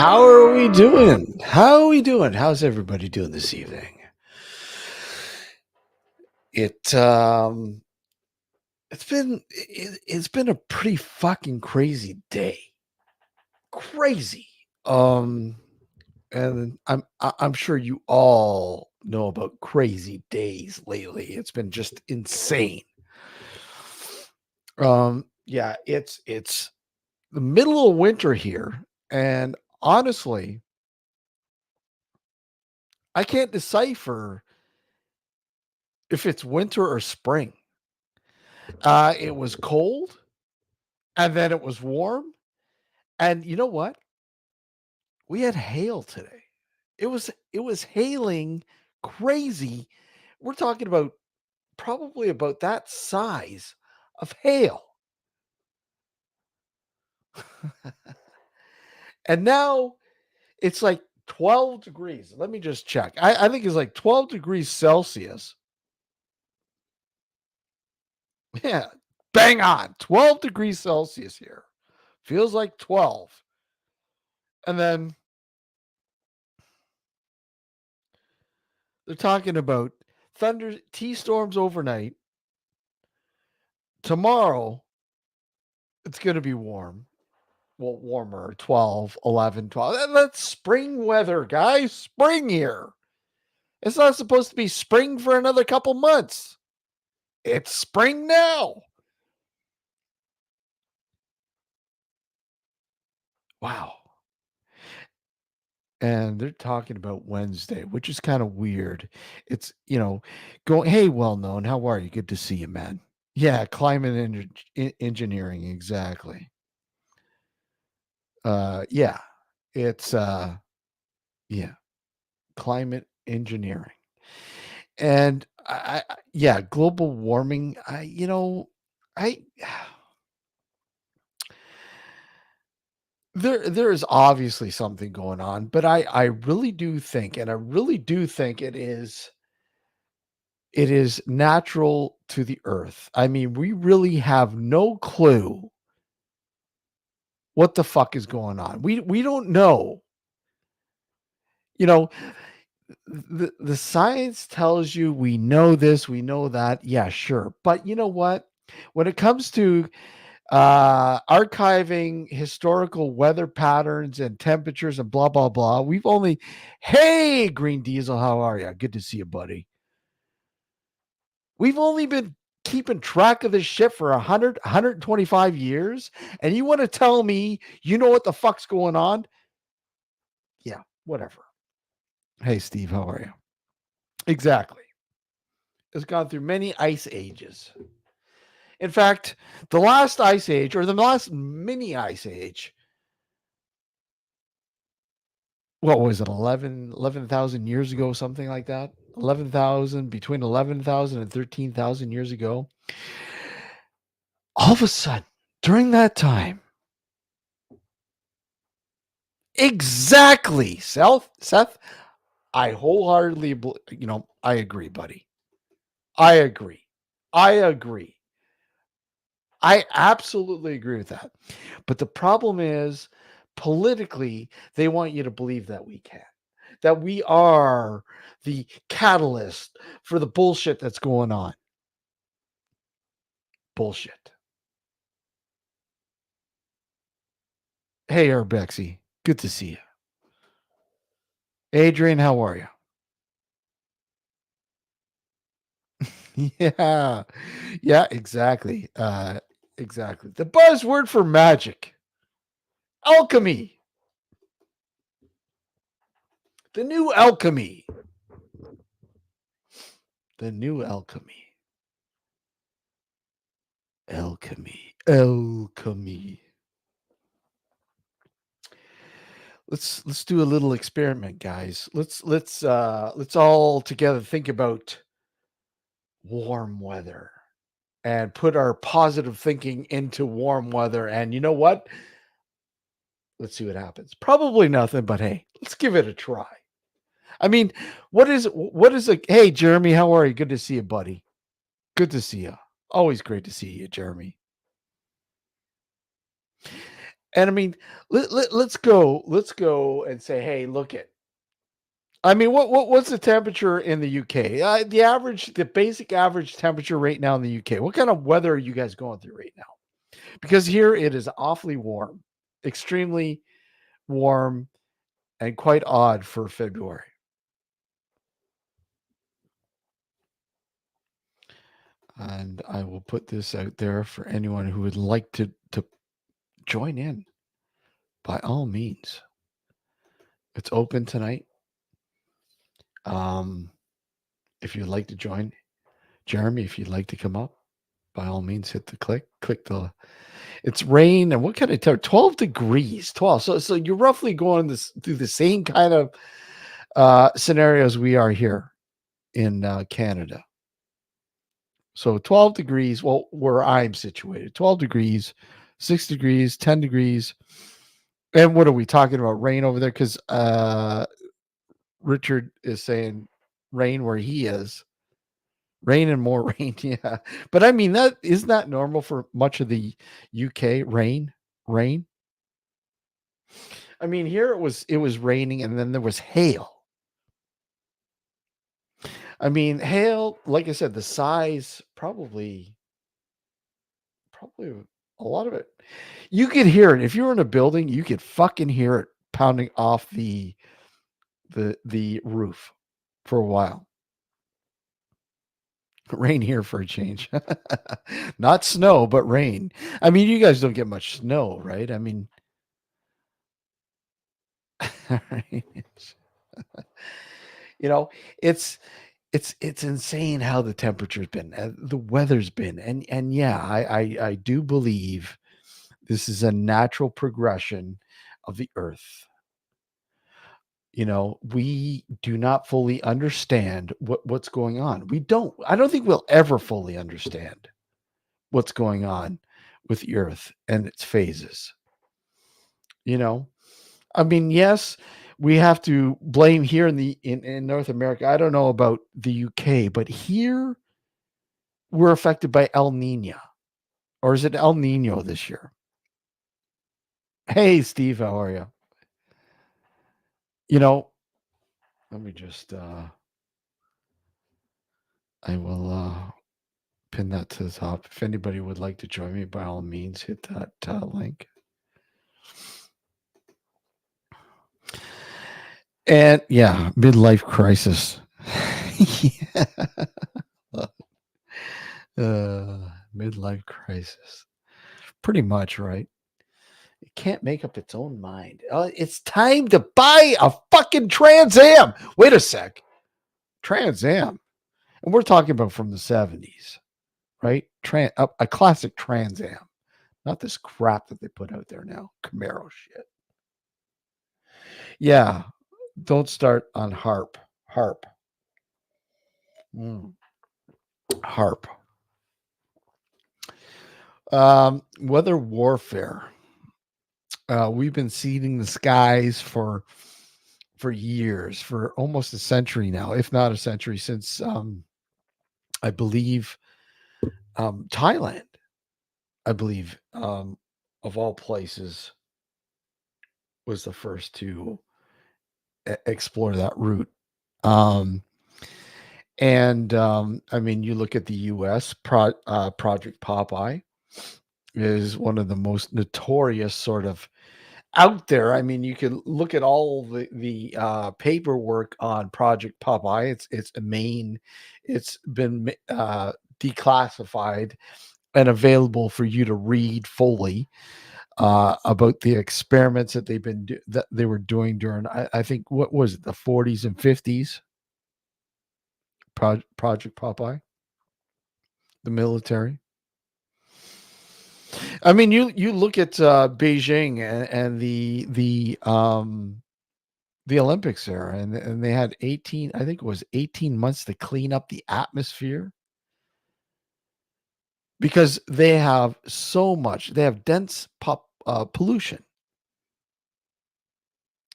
How are we doing? How are we doing? How's everybody doing this evening? It it's been a pretty fucking crazy day. Crazy. Um and I'm sure you all know about crazy days lately. It's been just insane. Yeah, it's the middle of winter here, and honestly, I can't decipher if it's winter or spring. It was cold, and then it was warm, and you know what? We had hail today. It was hailing crazy. We're talking about probably about that size of hail. And now it's like 12 degrees. Let me just check. I think it's like 12 degrees Celsius. Yeah, bang on. 12 degrees Celsius here. Feels like 12. And then they're talking about thunder T storms overnight. Tomorrow, it's going to be warm. Well, warmer, 12, 11, 12. That's spring weather, guys. Spring here. It's not supposed to be spring for another couple months. It's spring now. Wow. And they're talking about Wednesday, which is kind of weird. It's, going, hey, well known, how are you? Good to see you, man. Yeah, climate engineering, exactly. Yeah, it's, yeah, climate engineering. And yeah, global warming. I there is obviously something going on, but I really do think, and I really do think it is natural to the earth. I mean, we really have no clue what the fuck is going on. We don't know. You know, the science tells you we know this, we know that. Yeah, sure. But you know what? When it comes to archiving historical weather patterns and temperatures and blah blah blah, we've only, hey, Green Diesel, how are you? Good to see you, buddy. We've only been keeping track of this shit for 125 years, and you want to tell me you know what the fuck's going on? Yeah, whatever. Hey, Steve, how are you? Exactly. It's gone through many ice ages. In fact, the last ice age, or the last mini ice age, what was it, 11,000 years ago, something like that? 11,000, between 11,000 and 13,000 years ago. All of a sudden, during that time, exactly, Seth, I wholeheartedly, I agree, buddy. I agree. I agree. I absolutely agree with that. But the problem is, politically, they want you to believe that we can, that we are the catalyst for the bullshit that's going on. Bullshit. Hey, Urbexy. Good to see you. Adrian, how are you? Yeah. Yeah, exactly. Exactly. The buzzword for magic. Alchemy. The new alchemy. The new alchemy. Alchemy. Alchemy. Let's do a little experiment, guys. Let's all together think about warm weather and put our positive thinking into warm weather. And you know what? Let's see what happens. Probably nothing, but hey, let's give it a try. I mean, what is a hey, Jeremy, how are you? Good to see you, buddy. Good to see you. Always great to see you, Jeremy. And I mean, let's go and say, hey, look at. I mean, what's the temperature in the UK? The basic average temperature right now in the UK. What kind of weather are you guys going through right now? Because here it is awfully warm, extremely warm, and quite odd for February. And I will put this out there for anyone who would like to join in. By all means, it's open tonight. Um, if you'd like to join, Jeremy, if you'd like to come up, by all means, hit the click the. It's rain and what kind of temperature? 12 degrees, 12. So you're roughly going through the same kind of scenarios we are here in Canada. So 12 degrees, well, where I'm situated, 12 degrees, 6 degrees, 10 degrees. And what are we talking about? Rain over there? Because Richard is saying rain where he is. Rain and more rain, yeah. But I mean, that isn't that normal for much of the UK? Rain. I mean, here it was raining and then there was hail. I mean, hail, like I said, the size probably a lot of it. You could hear it if you were in a building. You could fucking hear it pounding off the roof for a while. Rain here for a change. Not snow, but rain. I mean, you guys don't get much snow, right? I mean, you know, it's it's insane how the temperature's been, the weather's been, and yeah, I do believe this is a natural progression of the Earth. We do not fully understand what's going on. We don't. I don't think we'll ever fully understand what's going on with the Earth and its phases. You know, I mean, yes, we have to blame here in North America. I don't know about the UK, but here we're affected by El Nino, or is it El Nino this year? Hey, Steve, how are you? You know, let me just. I will pin that to the top. If anybody would like to join me, by all means, hit that link. And yeah, midlife crisis. Yeah. Midlife crisis. Pretty much, right? It can't make up its own mind. It's time to buy a fucking Trans Am. Wait a sec. Trans Am. And we're talking about from the 70s, right? A classic Trans Am. Not this crap that they put out there now. Camaro shit. Yeah. Don't start on HAARP. HAARP. Mm, HAARP. Weather warfare. We've been seeding the skies for years, for almost a century now, if not a century, since I believe Thailand. I believe of all places was the first to explore that route. Um, and I mean, you look at the U.S. Project Popeye is one of the most notorious sort of out there. I mean, you can look at all the paperwork on Project Popeye. It's a main. It's been declassified and available for you to read fully about the experiments that that they were doing during. I think what was it, the 40s and 50s. Project Popeye, the military. I mean, you look at Beijing and the Olympics there, and they had 18. I think it was 18 months to clean up the atmosphere because they have so much. They have dense pollution.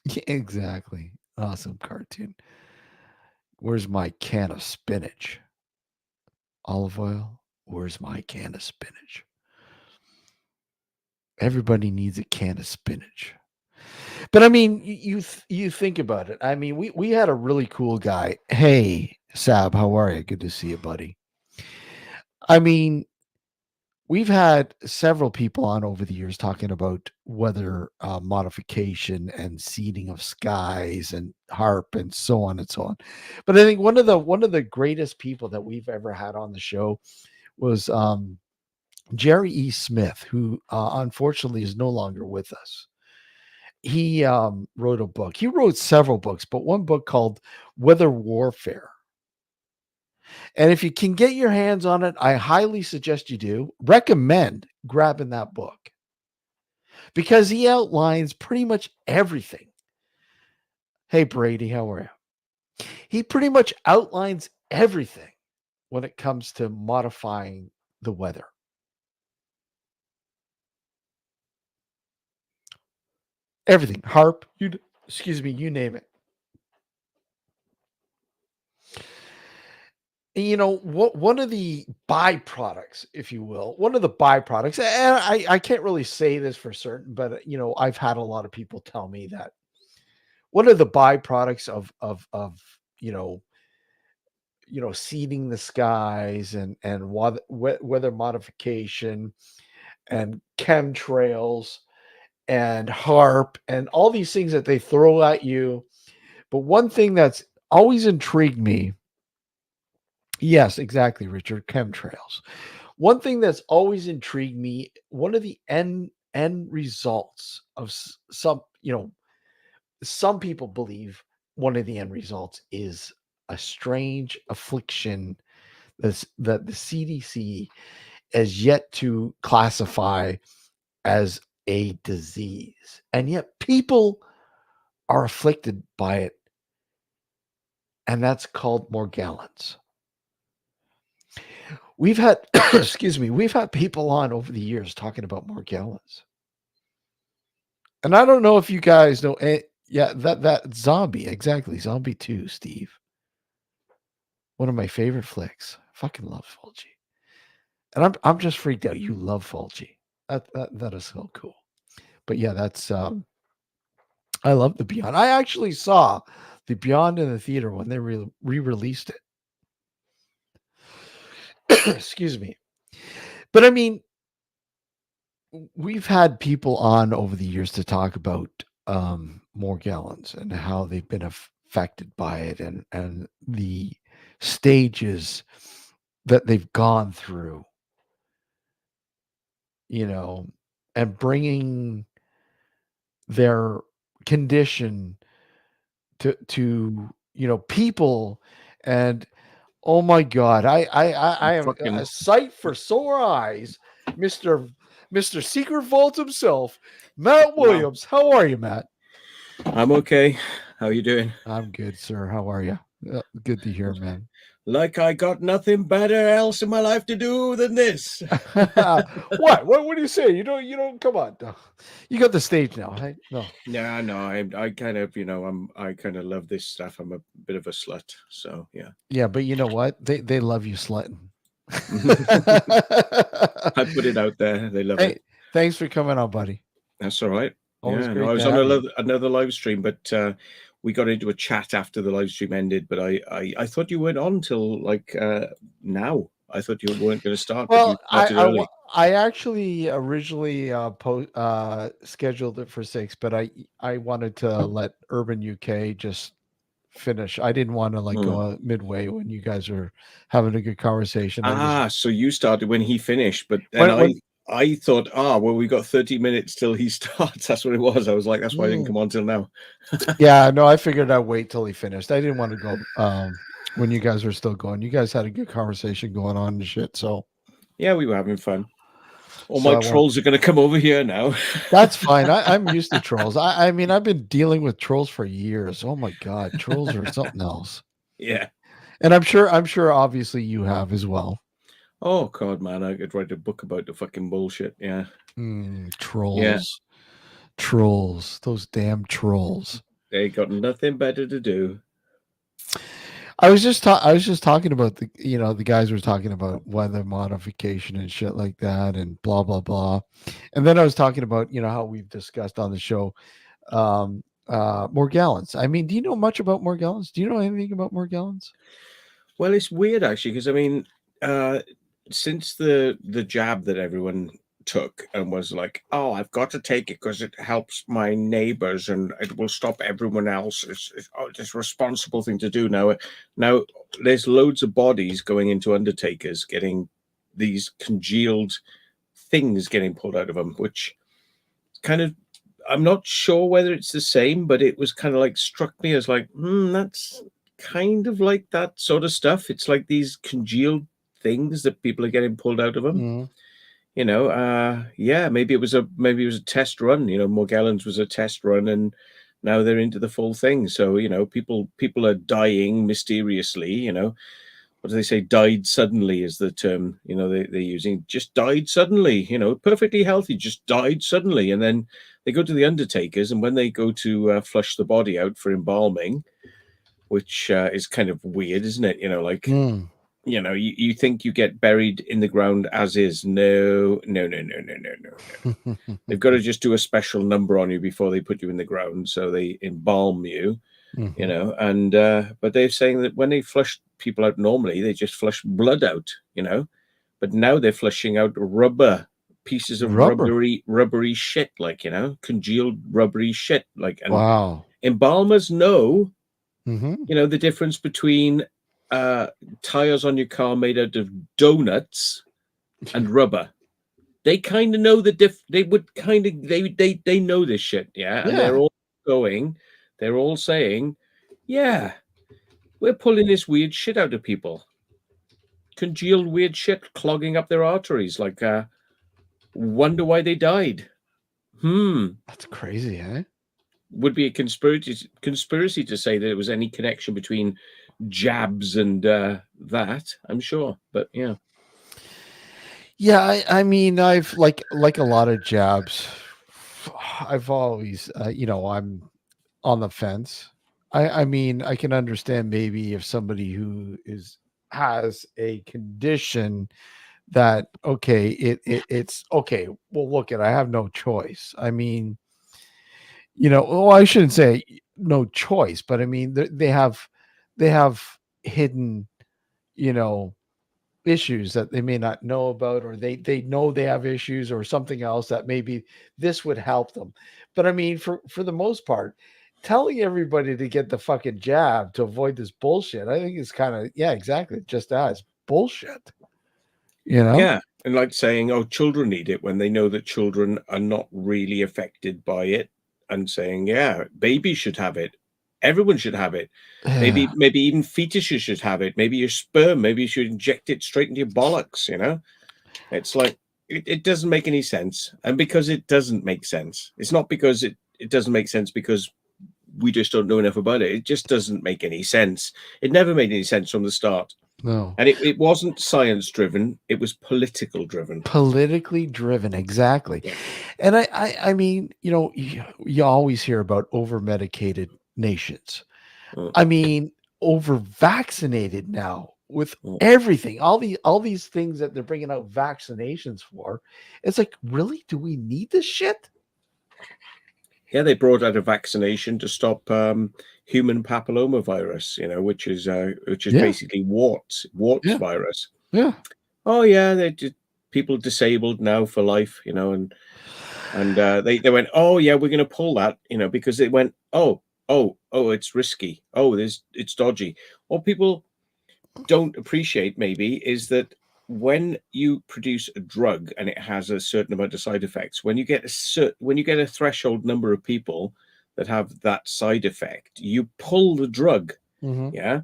Yeah, exactly. Awesome cartoon. Where's my can of spinach? Olive oil. Where's my can of spinach? Everybody needs a can of spinach. But I mean, you think about it. I mean, we had a really cool guy. Hey, Sab, how are you? Good to see you, buddy. I mean, we've had several people on over the years talking about weather modification and seeding of skies and HAARP and so on and so on. But I think one of the greatest people that we've ever had on the show was Jerry E. Smith, who unfortunately is no longer with us. He wrote a book. He wrote several books, but one book called Weather Warfare. And if you can get your hands on it, I highly suggest you do. Recommend grabbing that book because he outlines pretty much everything. Hey, Brady, how are you? He pretty much outlines everything when it comes to modifying the weather. Everything. HAARP, you name it. What one of the byproducts, if you will, one of the byproducts, and I can't really say this for certain, but I've had a lot of people tell me that one of the byproducts of seeding the skies and weather modification and chemtrails and HARP and all these things that they throw at you. But one thing that's always intrigued me, yes, exactly, Richard, chemtrails. One thing that's always intrigued me, one of the end results of some people believe one of the end results is a strange affliction that the CDC has yet to classify as a disease. And yet people are afflicted by it, and that's called Morgellons. We've had, excuse me, we've had people on over the years talking about Morgellons. And I don't know if you guys know, yeah, that Zombie, exactly, Zombie 2, Steve. One of my favorite flicks. Fucking love Fulci. And I'm just freaked out. You love Fulci. That is so cool. But yeah, that's I love the Beyond. I actually saw the Beyond in the theater when they re-released it. Excuse me. But I mean, we've had people on over the years to talk about Morgellons and how they've been affected by it and the stages that they've gone through, you know, and bringing their condition to people. And oh my god, I am a Fucking sight for sore eyes. Mr. Secret Vault himself, Matt wow. Williams. How are you, Matt? I'm okay. How you doing? I'm good, sir. How are you? Good to hear, man. Like I got nothing better else in my life to do than this. What do you say? You don't come on. No. You got the stage now, right? No. Yeah, no, I kind of, I kind of love this stuff. I'm a bit of a slut, so yeah. Yeah, but you know what? They love you slutting. I put it out there. They love Hey, it. thanks for coming on, buddy. That's all right. Always Yeah, no, I great to was on have you. another live stream, but we got into a chat after the live stream ended. But I thought you went on till like now. I thought you weren't going to start, but you Well, started early. I actually originally scheduled it for 6, but I wanted to let Urban UK just finish. I didn't want to like Hmm. go midway when you guys are having a good conversation. I just Ah, so you started when he finished, but then when I when I thought, well, we got 30 minutes till he starts. That's what it was. I was like, that's why I didn't Mm. come on till now. Yeah, no, I figured I'd wait till he finished. I didn't want to go when you guys were still going. You guys had a good conversation going on and shit, Yeah, we were having fun. All so my I want trolls are going to come over here now. that's fine. I'm used to trolls. I mean, I've been dealing with trolls for years. Oh my god, trolls are something else. Yeah. And I'm sure obviously you have as well. Oh God, man, I could write a book about the fucking bullshit. Yeah. Yeah. Trolls. Trolls. Those damn trolls. They got nothing better to do. I was just talking about the guys were talking about weather modification and shit like that and blah blah blah. And then I was talking about, how we've discussed on the show Morgellons. I mean, do you know much about Morgellons? Do you know anything about Morgellons? Well, it's weird actually, because I mean, uh, since the jab that everyone took and was like, "Oh, I've got to take it because it helps my neighbors and it will stop everyone else." It's a responsible thing to do now. Now there's loads of bodies going into undertakers getting these congealed things getting pulled out of them, which kind of, I'm not sure whether it's the same, but it was kind of like struck me as like, that's kind of like that sort of stuff. It's like these congealed things that people are getting pulled out of them. Mhm. Yeah, maybe it was a test run. Morgellons was a test run, and now they're into the full thing. So people are dying mysteriously. What do they say? Died suddenly is the term. They're using. Just died suddenly. Perfectly healthy, just died suddenly, and then they go to the undertakers, and when they go to flush the body out for embalming, which is kind of weird, isn't it? Like, Mm. you think you get buried in the ground as is. No, no, no, no, no, no, no, no. They've got to just do a special number on you before they put you in the ground. So they embalm you, Mhm. and but they're saying that when they flush people out normally, they just flush blood out. But now they're flushing out rubber pieces of Rubber. rubbery shit, like, congealed rubbery shit, like, and Wow. embalmers know, Mhm. the difference between uh tires on your car made out of donuts and rubber. They kind of know they would kind of they know this shit, yeah, and Yeah. they're all saying, yeah, we're pulling this weird shit out of people, congealed weird shit clogging up their arteries, like, wonder why they died. That's crazy, eh? Would be a conspiracy to say that there was any connection between jabs and that, I'm sure, but yeah. Yeah, I mean, I've like a lot of jabs. I've always, I'm on the fence. I mean, I can understand maybe if somebody who is has a condition that okay, it's okay. Well, look, I have no choice. I mean, well, I shouldn't say no choice, but I mean, they have hidden, you know, issues that they may not know about, or they know they have issues or something else that maybe this would help them. But I mean, for the most part, telling everybody to get the fucking jab to avoid this bullshit, I think is kind of, yeah, exactly, just as bullshit, you know? Yeah, and like saying, "Oh, children need it," when they know that children are not really affected by it, and saying, "Yeah, babies should have it. Everyone should have it. Yeah. Maybe even fetuses should have it. Maybe your sperm, maybe you should inject it straight into your bollocks." It's like it doesn't make any sense. And because it doesn't make sense, it's not because it doesn't make sense because we just don't know enough about it. It just doesn't make any sense. It never made any sense from the start. No. And it wasn't science driven, it was political driven. Politically driven, exactly. Yeah. And I mean, you always hear about over medicated nations. Mm, I mean, over vaccinated now with mm. everything, all these things that they're bringing out vaccinations for. It's like, really? Do we need this shit? Yeah, they brought out a vaccination to stop human papillomavirus, which is Yeah, basically warts yeah, virus. yeah. Oh yeah, they just people disabled now for life, and they went, oh yeah, we're going to pull that, because they went, oh, it's risky, oh, it's dodgy. What people don't appreciate maybe is that when you produce a drug and it has a certain amount of side effects, when you get a threshold number of people that have that side effect, you pull the drug. Mhm. Yeah.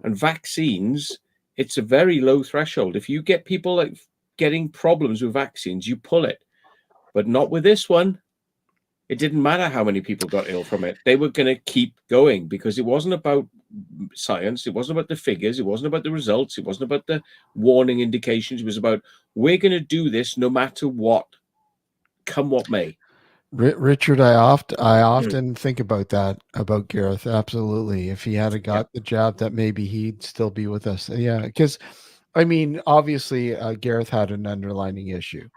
And vaccines, it's a very low threshold. If you get people like getting problems with vaccines, you pull it, but not with this one. It didn't matter how many people got ill from it. They were going to keep going because it wasn't about science. It wasn't about the figures. It wasn't about the results. It wasn't about the warning indications. It was about, we're going to do this no matter what, come what may. Richard, I Mm, often think about that about Gareth. Absolutely, if he had yeah, got the job, that maybe he'd still be with us. Yeah, because I mean, obviously, Gareth had an underlining issue,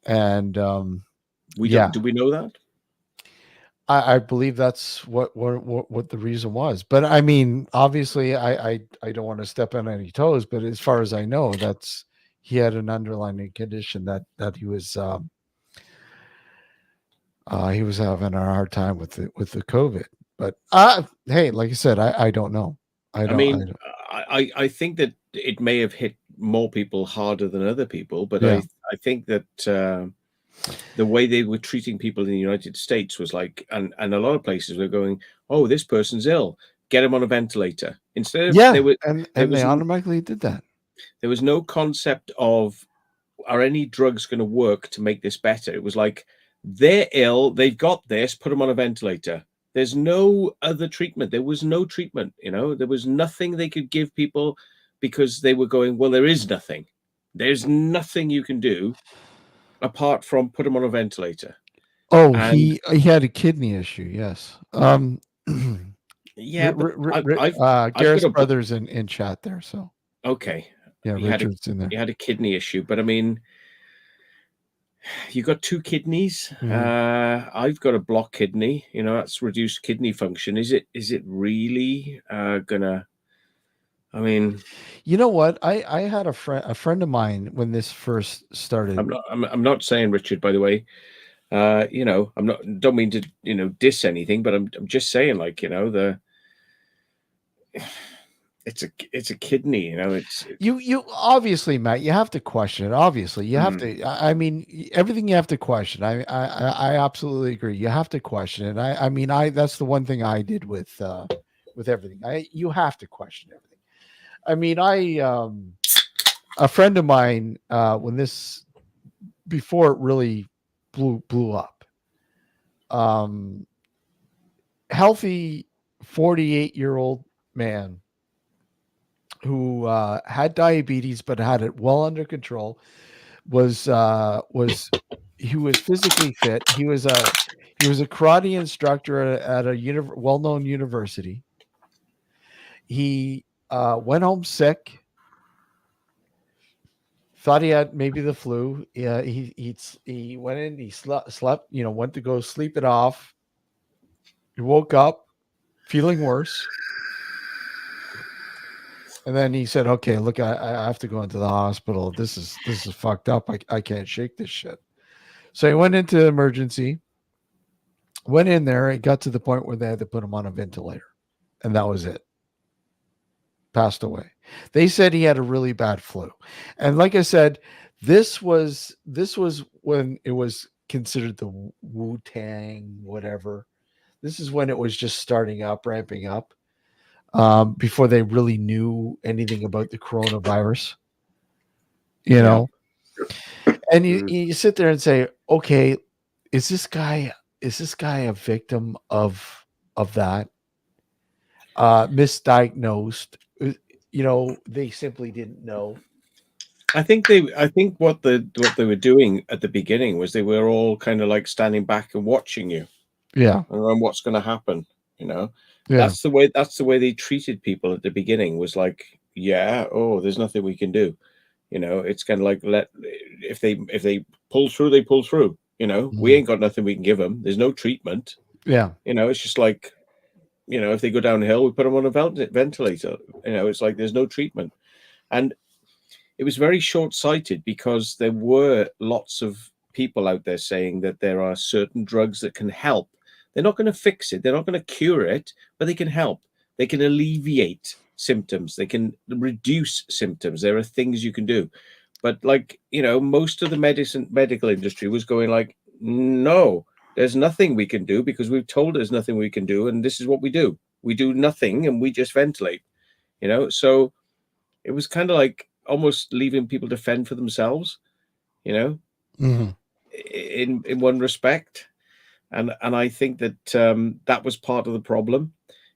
and we yeah, don't. Do we know that? I believe that's what the reason was. But I mean, obviously, I don't want to step on any toes, but as far as I know, that's he had an underlying condition that he was having a hard time with the COVID. But hey, like I said, I don't know. I mean, I don't. I think that it may have hit more people harder than other people, but Yeah, I think that the way they were treating people in the United States was like, and a lot of places were going, oh, this person's ill, get him on a ventilator. Instead of yeah, there and they was automatically did that. there was no concept of are any drugs going to work to make this better. It was like they're ill, they've got this, put them on a ventilator. There's no other treatment. There was no treatment. There was nothing they could give people because they were going, well, there is nothing. There's nothing you can do apart from put them on a ventilator. Oh, And he had a kidney issue. Yes. yeah, but I've got Gareth's a brothers in chat there. So okay. yeah, He had a Richard's in there. he had a kidney issue, but I mean, you got two kidneys. Mhm. I've got a blocked kidney. That's reduced kidney function. Is it really gonna? I mean, You know what? I had a friend of mine when this first started. I'm not saying Richard, by the way. I'm not don't mean to diss anything, but I'm just saying like the it's a kidney. It's You obviously, Matt, you have to question it. Obviously, you have mm, to. I mean, everything you have to question. I absolutely agree. You have to question it. I mean, I that's the one thing I did with everything. You have to question everything. I mean, I a friend of mine when this before it really blew up. Um, Healthy 48-year-old man who had diabetes but had it well under control was he was physically fit. He was a karate instructor at a well-known university. He went home sick. Thought he had maybe the flu. Yeah, he went in. He slept. Went to go sleep it off. He woke up feeling worse, and then he said, "Okay, look, I have to go into the hospital. This is fucked up. I can't shake this shit." So he went into emergency. Went in there. It got to the point where they had to put him on a ventilator, and that was it. Passed away. They said he had a really bad flu, and like I said, this was when it was considered the Wu Tang whatever. This is when it was just starting up, ramping up, before they really knew anything about the coronavirus. You yeah. know, and you Mm. you sit there and say, okay, is this guy is this guy a victim of that? Misdiagnosed. They simply didn't know. I think what they were doing at the beginning was they were all kind of like standing back and watching you Yeah, and what's going to happen. You know, yeah, that's the way they treated people at the beginning was like, yeah, oh, there's nothing we can do. It's kind of like if they pull through, they pull through. We mhm, ain't got nothing we can give them. There's no treatment. yeah, It's just like if they go downhill, we put them on a ventilator. It's like there's no treatment, and it was very short-sighted because there were lots of people out there saying that there are certain drugs that can help. They're not going to fix it, they're not going to cure it, but they can help. They can alleviate symptoms, they can reduce symptoms. There are things you can do. But like, most of the medical industry was going like, no, there's nothing we can do because we've told there's nothing we can do, and this is what we do. We do nothing and we just ventilate. So it was kind of like almost leaving people to fend for themselves, you know, mhm, in one respect. And I think that that was part of the problem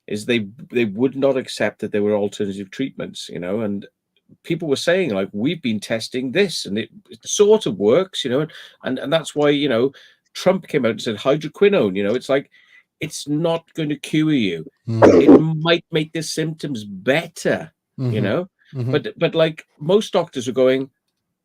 is they would not accept that there were alternative treatments, and people were saying like we've been testing this and it sort of works, and that's why Trump came out and said hydroquinone. It's like it's not going to cure you. It Mhm. might make the symptoms better. You Mhm. know, Mhm. but like most doctors are going,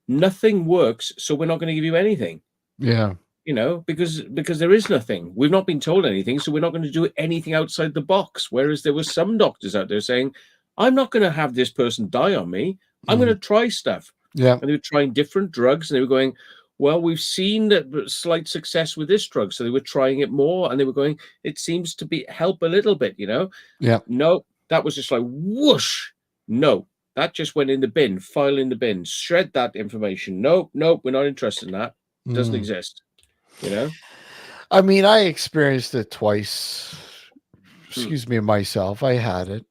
nothing works, so we're not going to give you anything. Yeah. Because there is nothing. We've not been told anything, so we're not going to do anything outside the box. Whereas there were some doctors out there saying, I'm not going to have this person die on me. I'm going Mhm. to try stuff. Yeah. And they were trying different drugs, and they were going, well, we've seen that slight success with this drug. So they were trying it more, and they were going, it seems to be help a little bit. Yeah. No, that was just like whoosh. No, that just went in the bin, file in the bin, shred that information. Nope, nope, we're not interested in that. Doesn't Mm. exist, you know? I mean, I experienced it twice. Mm. Excuse me, myself. I had it.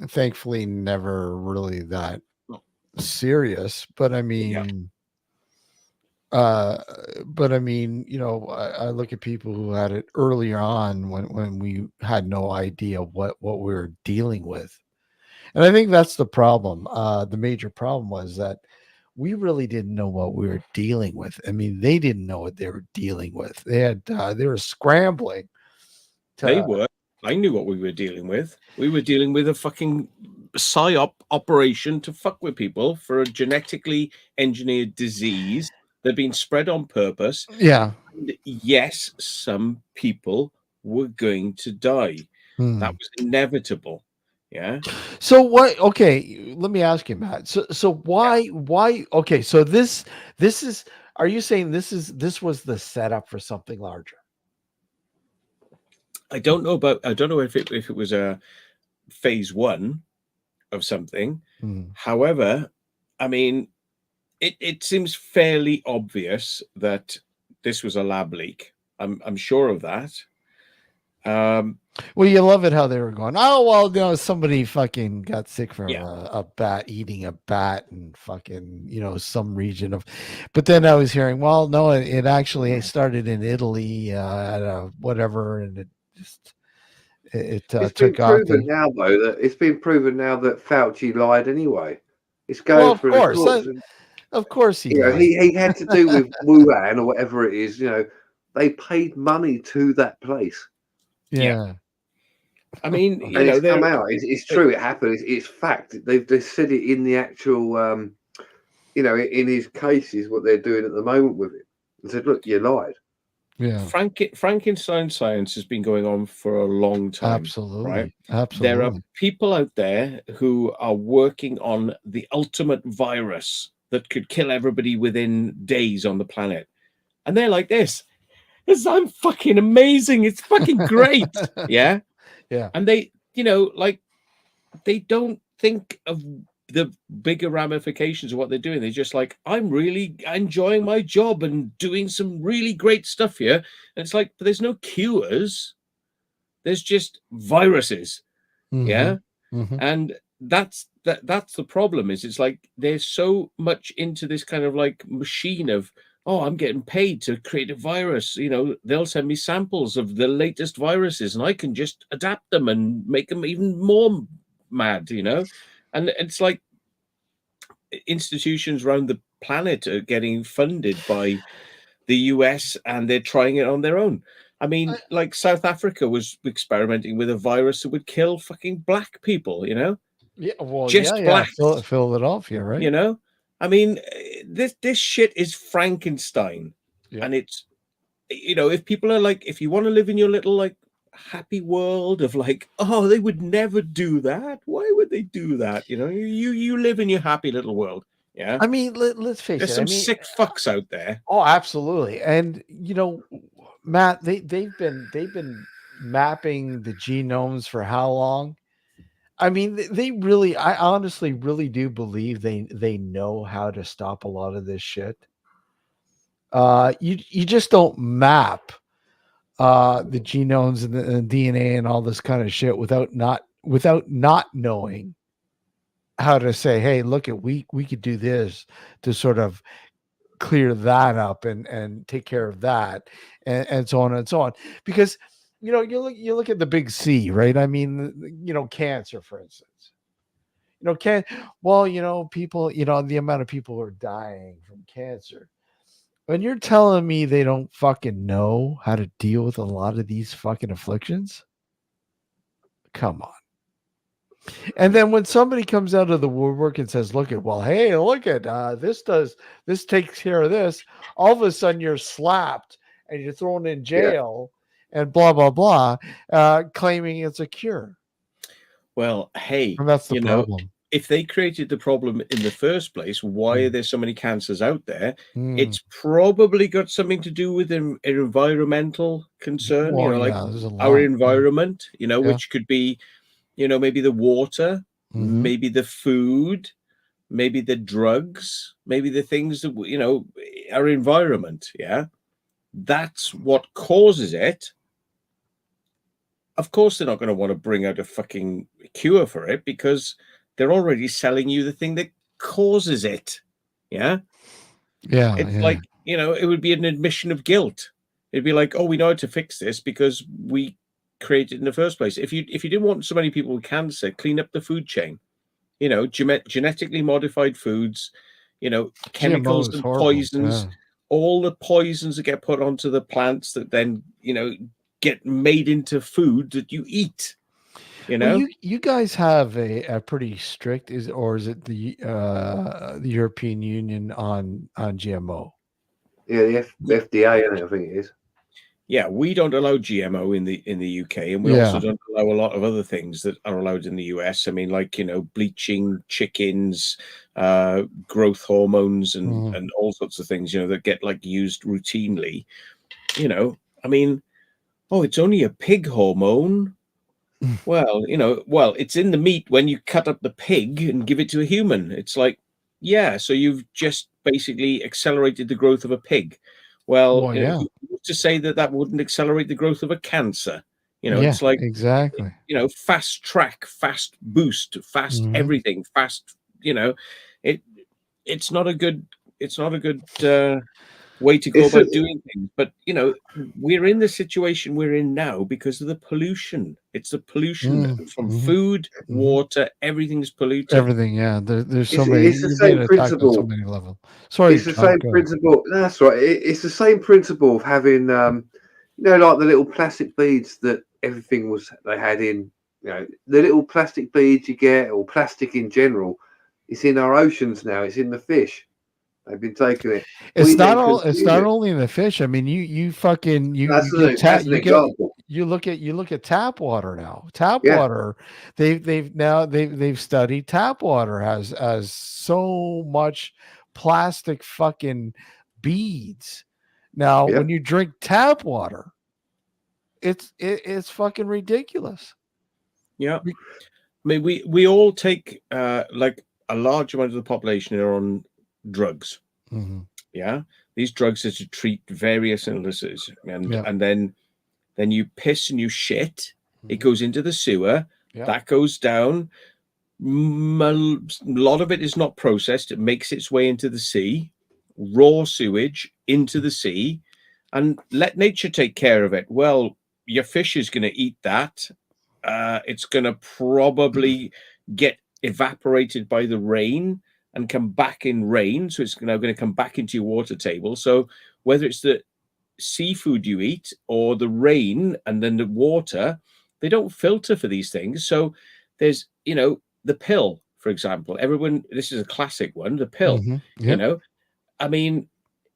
Thankfully, never really that Oh, serious. But I yeah, mean, uh, I look at people who had it earlier on when we had no idea what we were dealing with, and I think that's the problem. The major problem was that we really didn't know what we were dealing with. I mean, they didn't know what they were dealing with. They were scrambling they to. were. I knew what we were dealing with. We were dealing with a fucking psyop operation to fuck with people for a genetically engineered disease that had been spread on purpose. Yeah. And yes, some people were going to die. That Hmm. was inevitable. Yeah. So what? Okay, let me ask you, Matt. So why? Okay, so this is. Are you saying this was the setup for something larger? I don't know if it was a phase one of something. Hmm. However, I mean, it seems fairly obvious that this was a lab leak. I'm sure of that. Um, Well, you love it how they were going. Oh well, somebody fucking got sick from yeah, a bat eating a bat and fucking some region of. But then I was hearing, well, no, it actually started in Italy at a whatever, and it just It's been took off proven there. now, though, that it's been proven now that Fauci lied anyway. It's Well, going through the courts, and of course he you know lied. he had to do with Wuhan or whatever it is. They paid money to that place, yeah. Yeah. I mean, and it's come there. out. It's uh, true. It happened. It's fact. They said it in the actual, in his cases what they're doing at the moment with it. And said, look, you lied. Yeah. Frankenstein science has been going on for a long time, right? Absolutely. There are Absolutely. people out there who are working on the ultimate virus that could kill everybody within days on the planet. And they're like this. I'm fucking amazing. It's fucking great. Yeah. Yeah. And like they don't think of the bigger ramifications of what they're doing. They're just like, I'm really enjoying my job and doing some really great stuff here. And it's like, but there's no cures. There's just viruses. Mhm. Yeah. Mhm. And that's the problem. Is it's like they're so much into this kind of like machine of, oh, I'm getting paid to create a virus. They'll send me samples of the latest viruses and I can just adapt them and make them even more mad. And it's like institutions around the planet are getting funded by the US and they're trying it on their own. I I mean, like South Africa was experimenting with a virus that would kill fucking black people. Yeah, well, Just yeah, blacks, Philadelphia, right? you know? I mean, this shit is Frankenstein. Yep. And it's, if people are like, if you want to live in your little like happy world of like, oh, they would never do that. Why would they do that? You live in your happy little world. Yeah. I mean, let's face There's it. I some mean, sick fucks out there. oh, absolutely. And Matt, they've been mapping the genomes for how long? I mean, they really, I honestly really do believe they know how to stop a lot of this shit. You just don't map the genomes and the DNA and all this kind of shit without not knowing how to say, hey, look at we could do this to sort of clear that up and take care of that and so on and so on. Because you look at the big C, right? I mean, cancer, for instance. Can Well, people, the amount of people who are dying from cancer. When you're telling me they don't fucking know how to deal with a lot of these fucking afflictions, come on. And then when somebody comes out of the woodwork and says, "Look at, well, hey, look at this takes care of this," all of a sudden you're slapped and you're thrown in jail and blah blah blah, claiming it's a cure. Well, hey, And that's the problem. if they created the problem in the first place, why are there so many cancers out there? Mm. It's probably got something to do with an environmental concern, Well, like yeah, there's a our lot. environment, Yeah. which could be, maybe the water, Mhm. maybe the food, maybe the drugs, maybe the things that, our environment. Yeah. That's what causes it. Of course, they're not going to want to bring out a fucking cure for it because they're already selling you the thing that causes it. Yeah. Yeah, It's yeah. like, it would be an admission of guilt. It'd be like, oh, we know how to fix this because we created it in the first place. If you didn't want so many people with cancer, clean up the food chain. Genetically modified foods, chemicals GMO is and horrible. poisons, Yeah. all the poisons that get put onto the plants that then, get made into food that you eat. Well, you guys have a pretty strict is it the European Union on GMO? Yeah, the FDA, isn't it? I think it is. Yeah, we don't allow GMO in the UK, and we also Yeah. don't allow a lot of other things that are allowed in the US. I mean, like bleaching chickens, growth hormones, and Mhm. and all sorts of things, that get like used routinely. I mean, oh, it's only a pig hormone. Well, it's in the meat when you cut up the pig and give it to a human. It's like, yeah, so you've just basically accelerated the growth of a pig. Well, Well, yeah. who's to say that wouldn't accelerate the growth of a cancer? Yeah, It's like, exactly. fast track, fast boost, fast Mhm. everything, fast, it it's not a good way to go It's about doing things. But we're in the situation we're in now because of the pollution. It's the pollution from Mhm. food, Mhm. water, everything's polluted. Everything, yeah. There's so many. it's the You're being same attacked on so principle. many levels. Sorry, It's the John. same Go ahead. principle. No, that's right. It's the same principle of having, like the little plastic beads that everything was they had in, the little plastic beads you get, or plastic in general. It's in our oceans now. It's in the fish. They've been taking it. We It's not then all. It's consume not it. only in the fish. I mean, you fucking That's you get an example. you look at tap water now. Tap Yeah, water. They've studied tap water has so much plastic fucking beads. Now, yeah. when you drink tap water, it's fucking ridiculous. Yeah. Be- I mean, we all take like a large amount of the population are on drugs. Mhm. Yeah. These drugs are to treat various illnesses. And Yeah. and then you piss and you shit. It Mhm. goes into the sewer. Yeah. That goes down. A lot of it is not processed. It makes its way into the sea, raw sewage into the sea, and let nature take care of it. Well, your fish is going to eat that. It's going to probably get evaporated by the rain and come back in rain. So it's now going to come back into your water table. So whether it's the seafood you eat or the rain and then the water, they don't filter for these things. So there's, the pill, for example. Everyone, this is a classic one, the pill. Mhm. You Yep. know, I mean,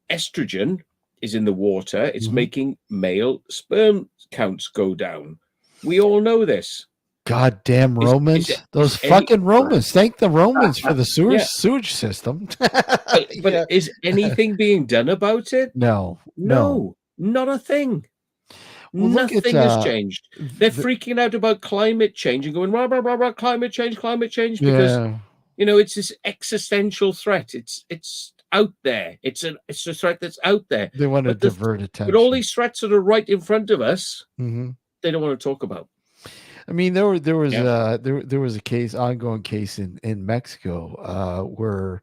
estrogen is in the water, it's Mhm. making male sperm counts go down. We all know this. Goddamn Is it Romans. Those is any fucking Romans. Thank the Romans for the yeah, sewage system. but Yeah. is anything being done about it? No, no. No, not a thing. Well, look at Nothing has changed. They're the, freaking out about climate change and going rah, rah, rah, rah, climate change, because yeah, it's this existential threat. It's out there. It's a threat that's out there. they want to But divert but all attention. these threats that are right in front of us, Mhm. they don't want to talk about. I mean, there was Yeah. there was a ongoing case in Mexico where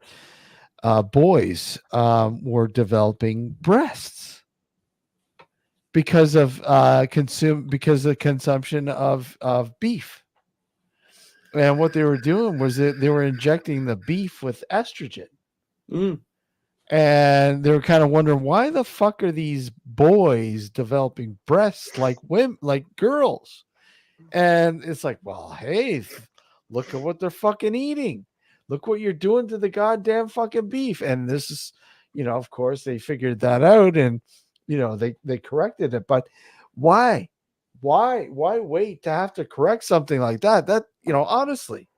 boys were developing breasts because of consumption of beef. And what they were doing was that they were injecting the beef with estrogen. Mm. and they were kind of wondering why the fuck are these boys developing breasts like women, like girls? And it's like, well, hey, look at what they're fucking eating. Look what you're doing to the goddamn fucking beef. And this is, of course, they figured that out, and they corrected it. But why? Why wait to have to correct something like that? That, honestly,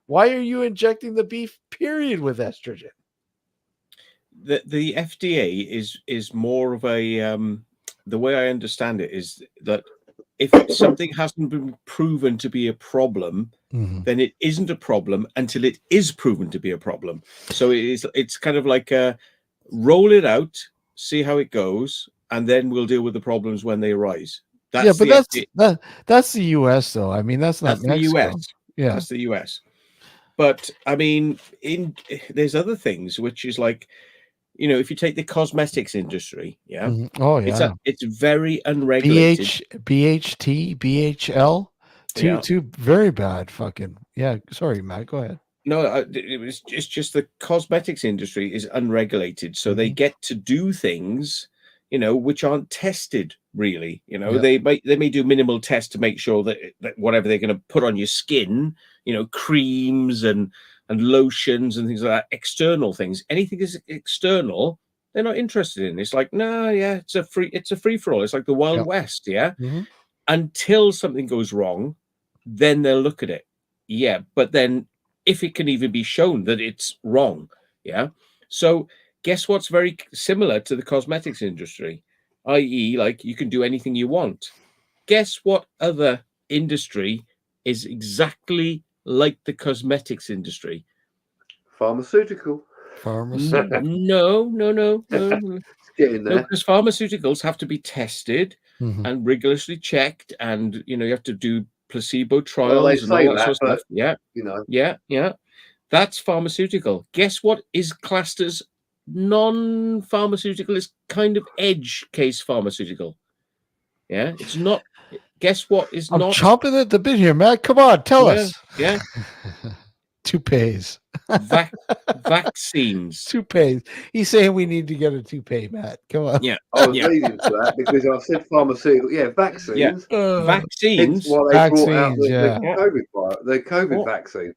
why are you injecting the beef period with estrogen? The FDA is more of a the way I understand it is that if something hasn't been proven to be a problem, then it isn't a problem until it is proven to be a problem. So it's kind of like roll it out, see how it goes, and then we'll deal with the problems when they arise. Yeah, That's but the FDA. that's the US though. I mean, that's not That's the Mexico. US. Yeah. That's the US. But I mean, there's other things which is like, if you take the cosmetics industry, yeah, Oh yeah. it's very unregulated. BHT, BHL, Yeah. two very bad fucking. Yeah, sorry, Matt, go ahead. No, it's just the cosmetics industry is unregulated, so they Mhm. get to do things, which aren't tested really. Yeah. They may do minimal tests to make sure that whatever they're going to put on your skin, creams and lotions and things like that, external things, anything is external, they're not interested in. It's like, no, yeah, it's a free for all. It's like the Wild Yep. West, yeah. Mhm. Until something goes wrong, then they'll look at it. Yeah, but then if it can even be shown that it's wrong, yeah. So guess what's very similar to the cosmetics industry, i.e., like you can do anything you want. Guess what other industry is exactly like the cosmetics industry? Pharmaceutical. Pharmaceutical. No. It's getting No, there. because pharmaceuticals have to be tested Mhm. and rigorously checked, and you have to do placebo Well, they trials and say all that sort that, of stuff. but Yeah. That's pharmaceutical. Guess what is classed as non-pharmaceutical? Is kind of edge case pharmaceutical. Yeah, it's not. Guess what is I'm not? chomping at the bit here, Matt. Come on, tell us. Yeah. Toupees. Vaccines. Toupees. He's saying we need to get a toupee, Matt. Come on. Yeah, I was leading to that because I said pharmaceutical. Yeah, vaccines. Hence vaccines. why they brought out Vaccines, the yeah. COVID vaccine.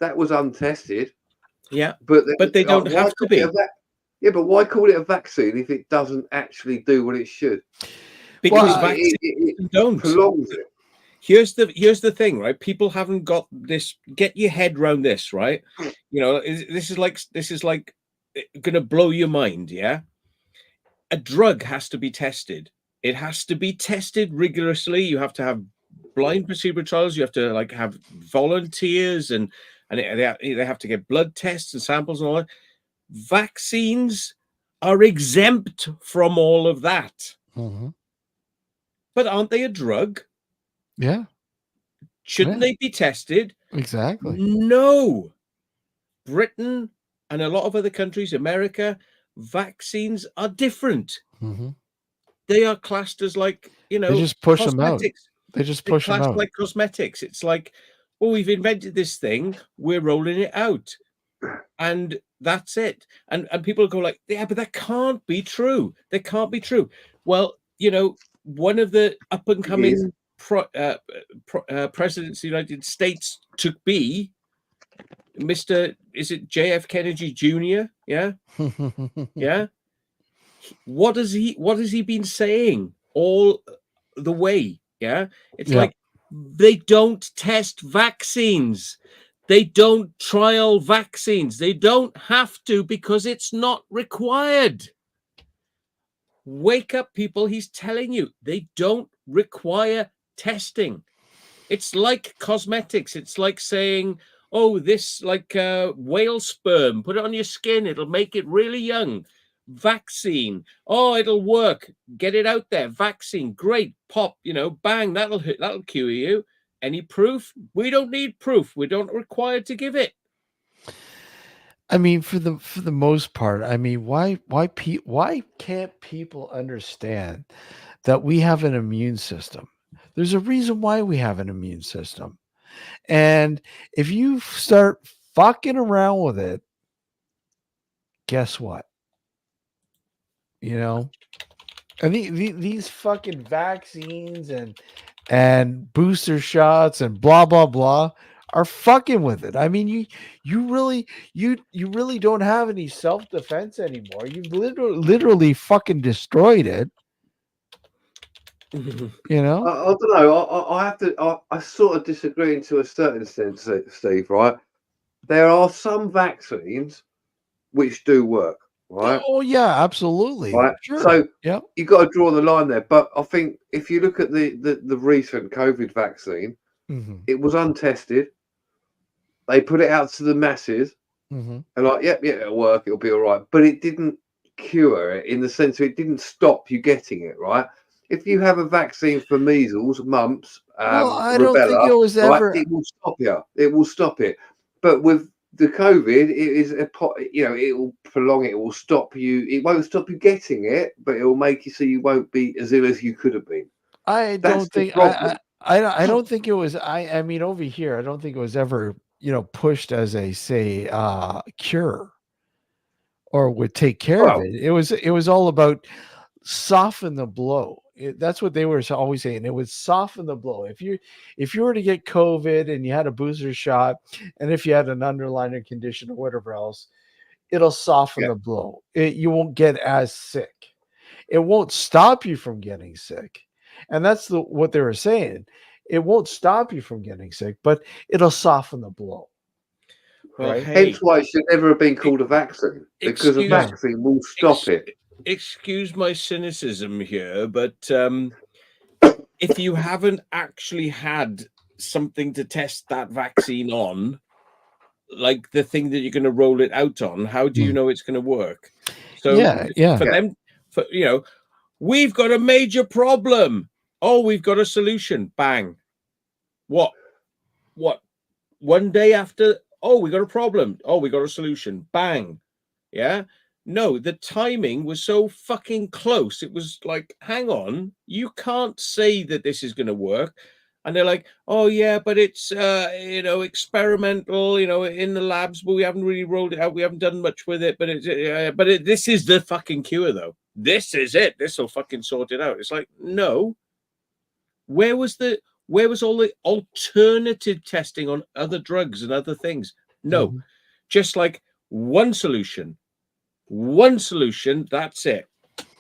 That was untested. Yeah, but they don't have to be. Yeah, but why call it a vaccine if it doesn't actually do what it should? Because Well, vaccines don't. Prolongs it. Here's the thing, right? People haven't got this. Get your head around this, right? This is like gonna blow your mind. Yeah, a drug has to be tested. It has to be tested rigorously. You have to have blind placebo trials. You have to like have volunteers, and they have to get blood tests and samples and all that. Vaccines are exempt from all of that. Mhm. But aren't they a drug? Yeah, Shouldn't they be tested? exactly. No. Britain and a lot of other countries, America, vaccines are different. Mhm. They are classed as like, They just push them out. cosmetics. They just They're push them classed out. like cosmetics. It's like, well, we've invented this thing, we're rolling it out. And that's it. And people go like, yeah, but that can't be true. That can't be true. Well, one of the up and coming presidents of the United States to be Mr. Is it JF Kennedy Jr.? Yeah. Yeah. What has he been saying all the way? Yeah. It's Yeah. like they don't test vaccines. They don't trial vaccines. They don't have to because it's not required. Wake up, people. He's telling you they don't require testing. It's like cosmetics. It's like saying, oh, this like whale sperm, put it on your skin. It'll make it really young. Vaccine. Oh, it'll work. Get it out there. Vaccine. Great. Pop, bang. That'll cure you. Any proof? We don't need proof. We don't require to give it. I mean, for the most part, I mean, why can't people understand that we have an immune system? There's a reason why we have an immune system. And if you start fucking around with it, guess what? you know. And these fucking vaccines and booster shots and blah blah blah are fucking with it. I mean, you really don't have any self-defense anymore. You've literally fucking destroyed it. You know? I don't know. I have to. I sort of disagree to a certain extent, Steve. Right? There are some vaccines which do work. Right? Oh yeah, absolutely. Right. Sure. So Yep. you've got to draw the line there. But I think if you look at the recent COVID vaccine, Mm-hmm. it was untested. They put it out to the masses, Mm-hmm. and like, yep, it'll work. It'll be all right. But it didn't cure it in the sense of it didn't stop you getting it. Right. If you have a vaccine for measles, mumps, Well, I don't think it rubella, was right, ever. it will stop you. It will stop it. But with the COVID, it is it will prolong it. It will stop you. It won't stop you getting it, but it will make you so you won't be as ill as you could have been. I That's don't the think problem. I don't think it was. I mean, over here, I don't think it was ever pushed as a say cure or would take care of Well, it. It was all about soften the blow. That's what they were always saying. It would soften the blow. If you were to get COVID and you had a booster shot, and if you had an underlying condition or whatever else, it'll soften yeah. the blow. You won't get as sick. It won't stop you from getting sick. And that's what they were saying. It won't stop you from getting sick, but it'll soften the blow. Well, Right? hey, Hence why it should never have been called a vaccine, because a excuse Yeah. vaccine will stop it. excuse my cynicism here, but if you haven't actually had something to test that vaccine on, like the thing that you're going to roll it out on, how do you know it's going to work? So Yeah, yeah. for Yeah. them, we've got a major problem. Oh, we've got a solution. Bang. What? One day after, oh, we got a problem. Oh, we got a solution. Bang. Yeah. No, the timing was so fucking close. It was like, hang on, you can't say that this is going to work. And they're like, oh yeah, but it's experimental, in the labs, but we haven't really rolled it out. We haven't done much with it, but this is the fucking cure though. This is it. This will fucking sort it out. It's like, no. Where was all the alternative testing on other drugs and other things? No, Mhm. just like one solution. That's it.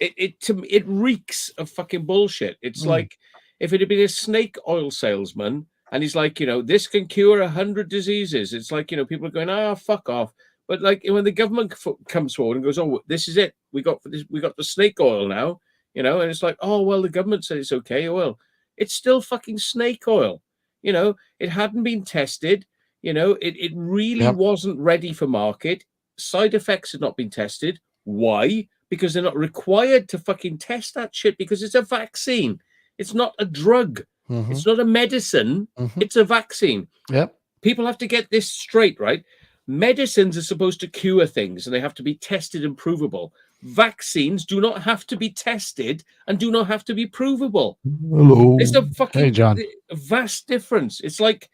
It reeks of fucking bullshit. It's like if it had been a snake oil salesman and he's like, this can cure 100 diseases. It's like, people are going, fuck off. But like when the government comes forward and goes, oh, this is it. We got the snake oil now, and it's like, oh, well, the government said it's okay. Well, it's still fucking snake oil. It hadn't been tested. It really Yep. wasn't ready for market. Side effects had not been tested. Why? Because they're not required to fucking test that shit because it's a vaccine. It's not a drug. Mhm. It's not a medicine. Mhm. It's a vaccine. Yep. People have to get this straight, right? Medicines are supposed to cure things and they have to be tested and provable. Vaccines do not have to be tested and do not have to be provable. Hello. It's a Hey, fucking John. vast difference. It's like,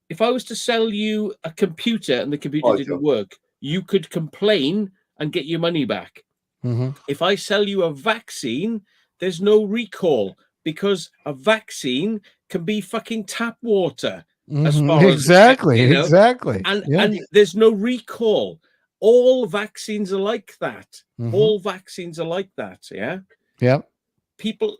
if I was to sell you a computer and the computer Hi, didn't John. work, you could complain and get your money back. Mhm. If I sell you a vaccine, there's no recall because a vaccine can be fucking tap water as Mhm. far as Exactly. Exactly. and Yeah. and there's no recall. All vaccines are like that. Mhm. All vaccines are like that. Yeah. Yep. People,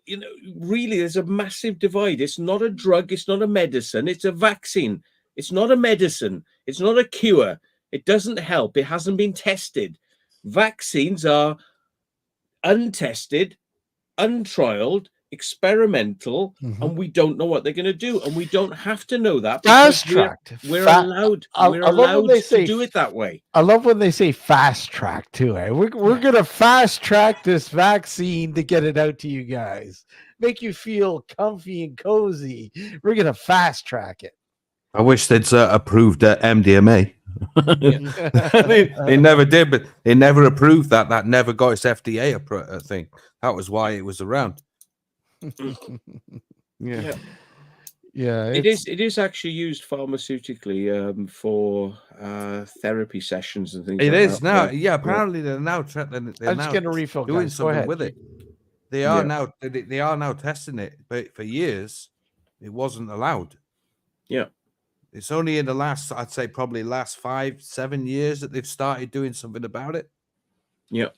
really, there's a massive divide. It's not a drug. It's not a medicine. It's a vaccine. It's not a medicine. It's not a cure. It doesn't help. It hasn't been tested. Vaccines are untested, untrialed, experimental, Mhm. and we don't know what they're going to do. And we don't have to know that Fast because tracked. we're allowed. We're I love when allowed they to say do it that way. I love when they say fast track too. We're gonna fast track this vaccine to get it out to you guys. Make you feel comfy and cozy. We're gonna fast track it. I wish they'd approved MDMA. Yeah. they never did, but they never approved that. That never got its FDA thing. That was why it was around. Yeah. Yeah. It is actually used pharmaceutically for therapy sessions and things. It like is that. now. But, Yeah, apparently they're now they're I'm now just getting a refill, doing guys. Go something ahead. with it. They are Yeah. they are now testing it, but for years it wasn't allowed. Yeah. It's only in the last, I'd say, probably last 5-7 years that they've started doing something about it. Yeah.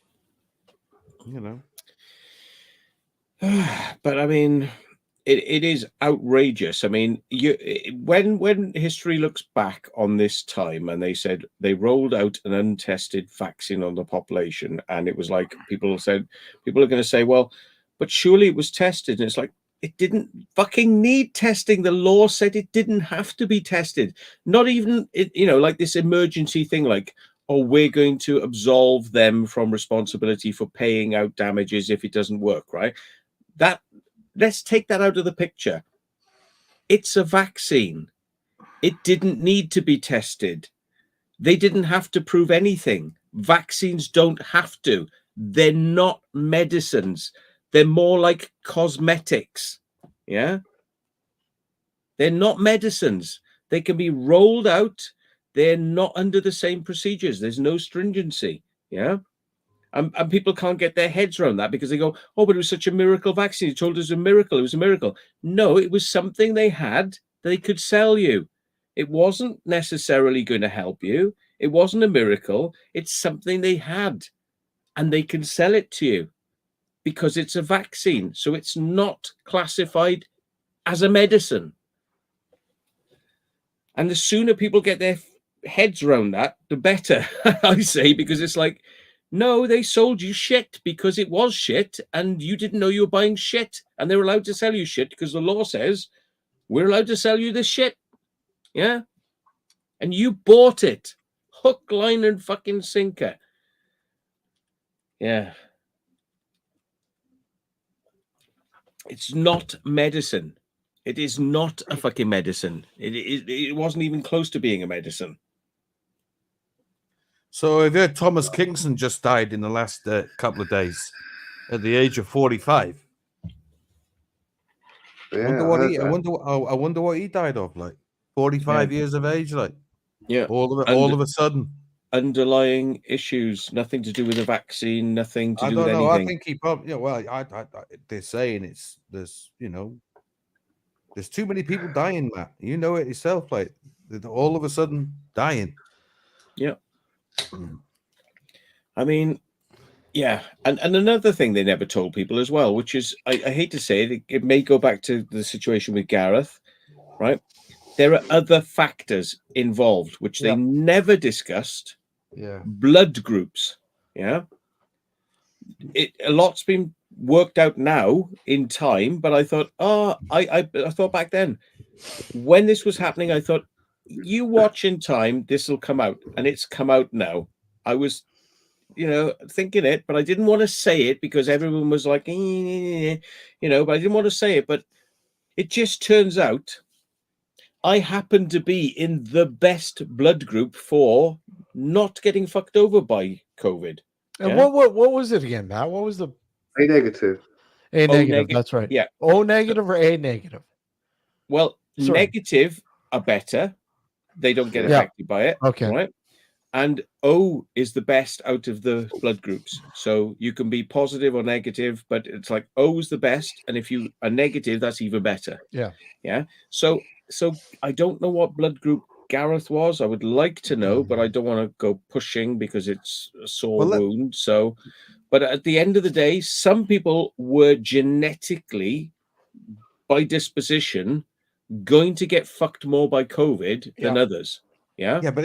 You know. But I mean, it is outrageous. I mean, when history looks back on this time and they said they rolled out an untested vaccine on the population, and it was like people are going to say, well, but surely it was tested, and it's like, it didn't fucking need testing. The law said it didn't have to be tested. Not even, like this emergency thing, like, oh, we're going to absolve them from responsibility for paying out damages if it doesn't work, right? Let's take that out of the picture. It's a vaccine. It didn't need to be tested. They didn't have to prove anything. Vaccines don't have to. They're not medicines. They're more like cosmetics. Yeah. They're not medicines. They can be rolled out. They're not under the same procedures. There's no stringency. Yeah. And people can't get their heads around that because they go, oh, but it was such a miracle vaccine. You told us a miracle. It was a miracle. No, it was something they had that they could sell you. It wasn't necessarily going to help you. It wasn't a miracle. It's something they had, and they can sell it to you because it's a vaccine. So it's not classified as a medicine. And the sooner people get their heads around that, the better, I say, because it's like, no, they sold you shit because it was shit and you didn't know you were buying shit, and they're allowed to sell you shit because the law says we're allowed to sell you this shit. Yeah. And you bought it. Hook, line, and fucking sinker. Yeah. It's not medicine. It is not a fucking medicine. It wasn't even close to being a medicine. So I've heard Thomas Kingston just died in the last couple of days at the age of 45. Yeah, I wonder what he died of, like 45 years of age, like all of a sudden. Underlying issues, nothing to do with the vaccine, nothing to do with know. anything. I think he probably, they're saying there's too many people dying, Matt. You know it yourself, like all of a sudden dying. Yeah. I mean, yeah. And another thing they never told people as well, which is, I hate to say it, it may go back to the situation with Gareth, right? There are other factors involved, which they never discussed. Yeah. Blood groups. Yeah. A lot's been worked out now in time, but I thought, I thought back then when this was happening, I thought, you watch in time, this will come out, and it's come out now. I was, thinking it, but I didn't want to say it because everyone was like, but I didn't want to say it. But it just turns out I happen to be in the best blood group for not getting fucked over by COVID. And what was it again, Matt? What was the A negative? A negative. That's right. Yeah. O negative or A negative? Well, negative are better. They don't get affected by it. Okay. Right. And O is the best out of the blood groups. So you can be positive or negative, but it's like O is the best. And if you are negative, that's even better. Yeah. Yeah. So I don't know what blood group Gareth was. I would like to know, but I don't want to go pushing because it's a sore wound. So, but at the end of the day, some people were genetically, by disposition, going to get fucked more by COVID than others. Yeah. Yeah, but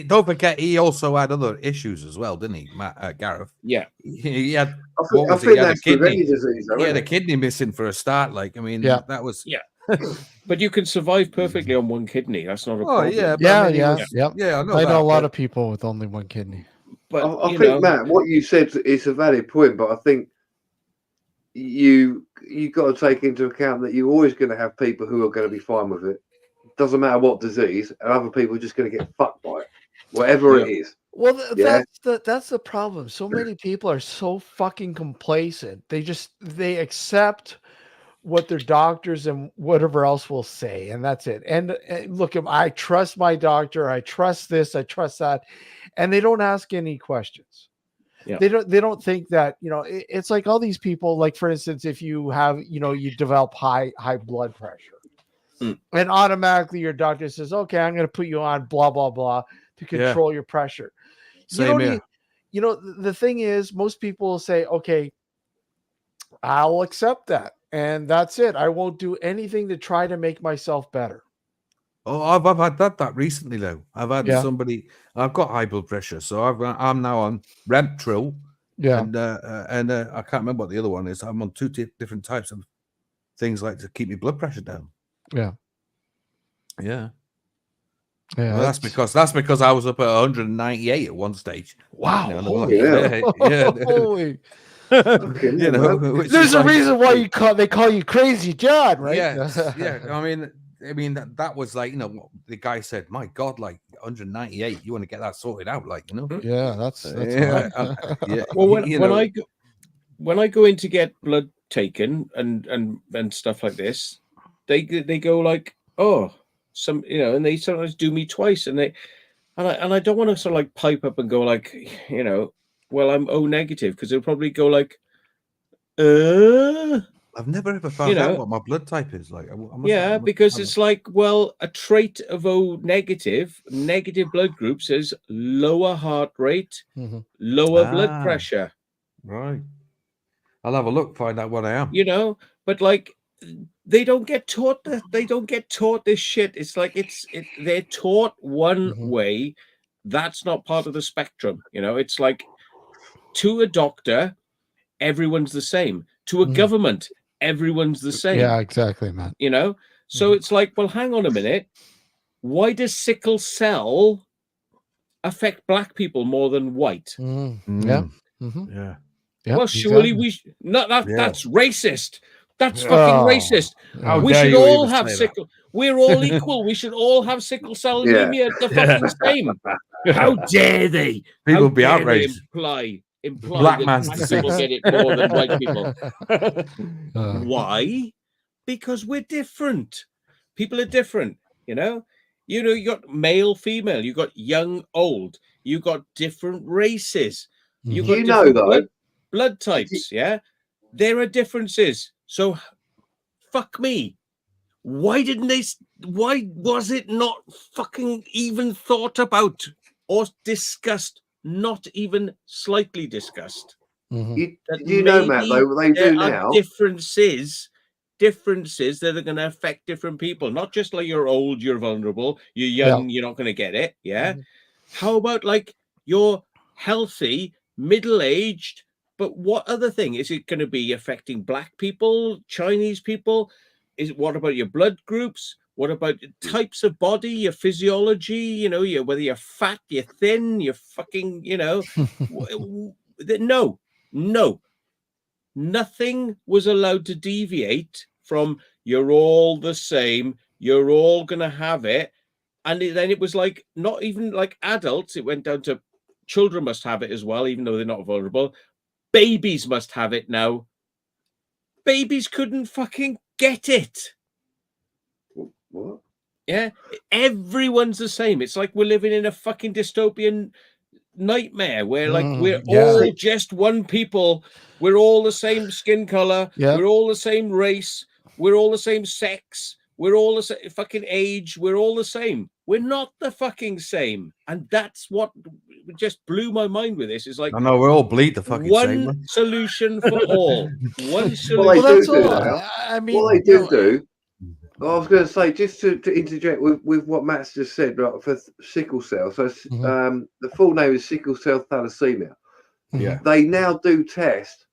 don't forget, he also had other issues as well, didn't he, Gareth? Yeah. He had, I think that's with any disease, he had a kidney missing for a start. Like, I mean, that was. Yeah. But you can survive perfectly on one kidney. That's not a problem. Yeah. I know a lot of people with only one kidney. But I think, Matt, what you said is a valid point, but I think you got to take into account that you're always going to have people who are going to be fine with it. Doesn't matter what disease, and other people are just going to get fucked by it, whatever it is. Well, that's the problem. So many people are so fucking complacent. They accept what their doctors and whatever else will say, and that's it. And look, I trust my doctor, I trust this, I trust that, and they don't ask any questions. Yeah. They don't think that, it's like all these people, like for instance, if you have, you develop high blood pressure, and automatically your doctor says, okay, I'm going to put you on blah blah blah to control your pressure. Same here. The thing is, most people will say, okay, I'll accept that, and that's it. I won't do anything to try to make myself better. Oh, I've had that recently though. I've had somebody. I've got high blood pressure, so I'm now on Remtril. Yeah, and I can't remember what the other one is. I'm on two different types of things like to keep my blood pressure down. Yeah. Well, that's because I was up at 198 at one stage. Wow. Holy. There's a reason why they call you Crazy John, right? Yeah. I mean that was like, the guy said, my God, like 198, you want to get that sorted out, like, Yeah, that's Well, when I go in to get blood taken and stuff like this, they go like, oh, and they sometimes do me twice, and I don't want to sort of like pipe up and go like, well, I'm O negative, because they'll probably go like, I've never ever found out what my blood type is like. Because it's like, well, a trait of O negative blood groups is lower heart rate, lower blood pressure. Right. I'll have a look, find out what I am. But like, they don't get taught that. They don't get taught this shit. It's like they're taught one way. That's not part of the spectrum. It's like, to a doctor, everyone's the same. To a government, everyone's the same. Yeah, exactly, man. So it's like, well, hang on a minute. Why does sickle cell affect black people more than white? Yeah. Yeah. Well, surely that's racist. That's fucking racist. We should all have sickle. We're all equal. We should all have sickle cell anemia. The fucking same. How dare they? People be outraged. Imply Black that man's black disease. people get it more than white people. Why? Because we're different. People are different. You got male, female. You got young, old. You got different races. You got different blood types. Yeah, there are differences. So, fuck me. Why was it not fucking even thought about or discussed? Not even slightly discussed. Did you know, Matt, though, they do now? Differences that are going to affect different people. Not just like you're old, you're vulnerable, you're young, you're not going to get it. Yeah. How about like you're healthy, middle-aged, but what other thing? Is it going to be affecting black people, Chinese people? What about your blood groups? What about types of body, your physiology, whether you're fat, you're thin, you're fucking, no. Nothing was allowed to deviate from you're all the same, you're all going to have it. And then it was like, not even like adults, it went down to children must have it as well, even though they're not vulnerable. Babies must have it now. Babies couldn't fucking get it. What? Yeah, everyone's the same. It's like we're living in a fucking dystopian nightmare where like we're all just one people. We're all the same skin color. We're all the same race. We're all the same sex. We're all the same fucking age. We're all the same. We're not the fucking same. And that's what just blew my mind with this. Is like, no, we're all bleed the fucking same. One solution for all. One solution. Well, that's all. I mean, what they do. I was going to say, just to interject with what Matt's just said, right, for sickle cell. So the full name is sickle cell thalassemia. Yeah. They now do test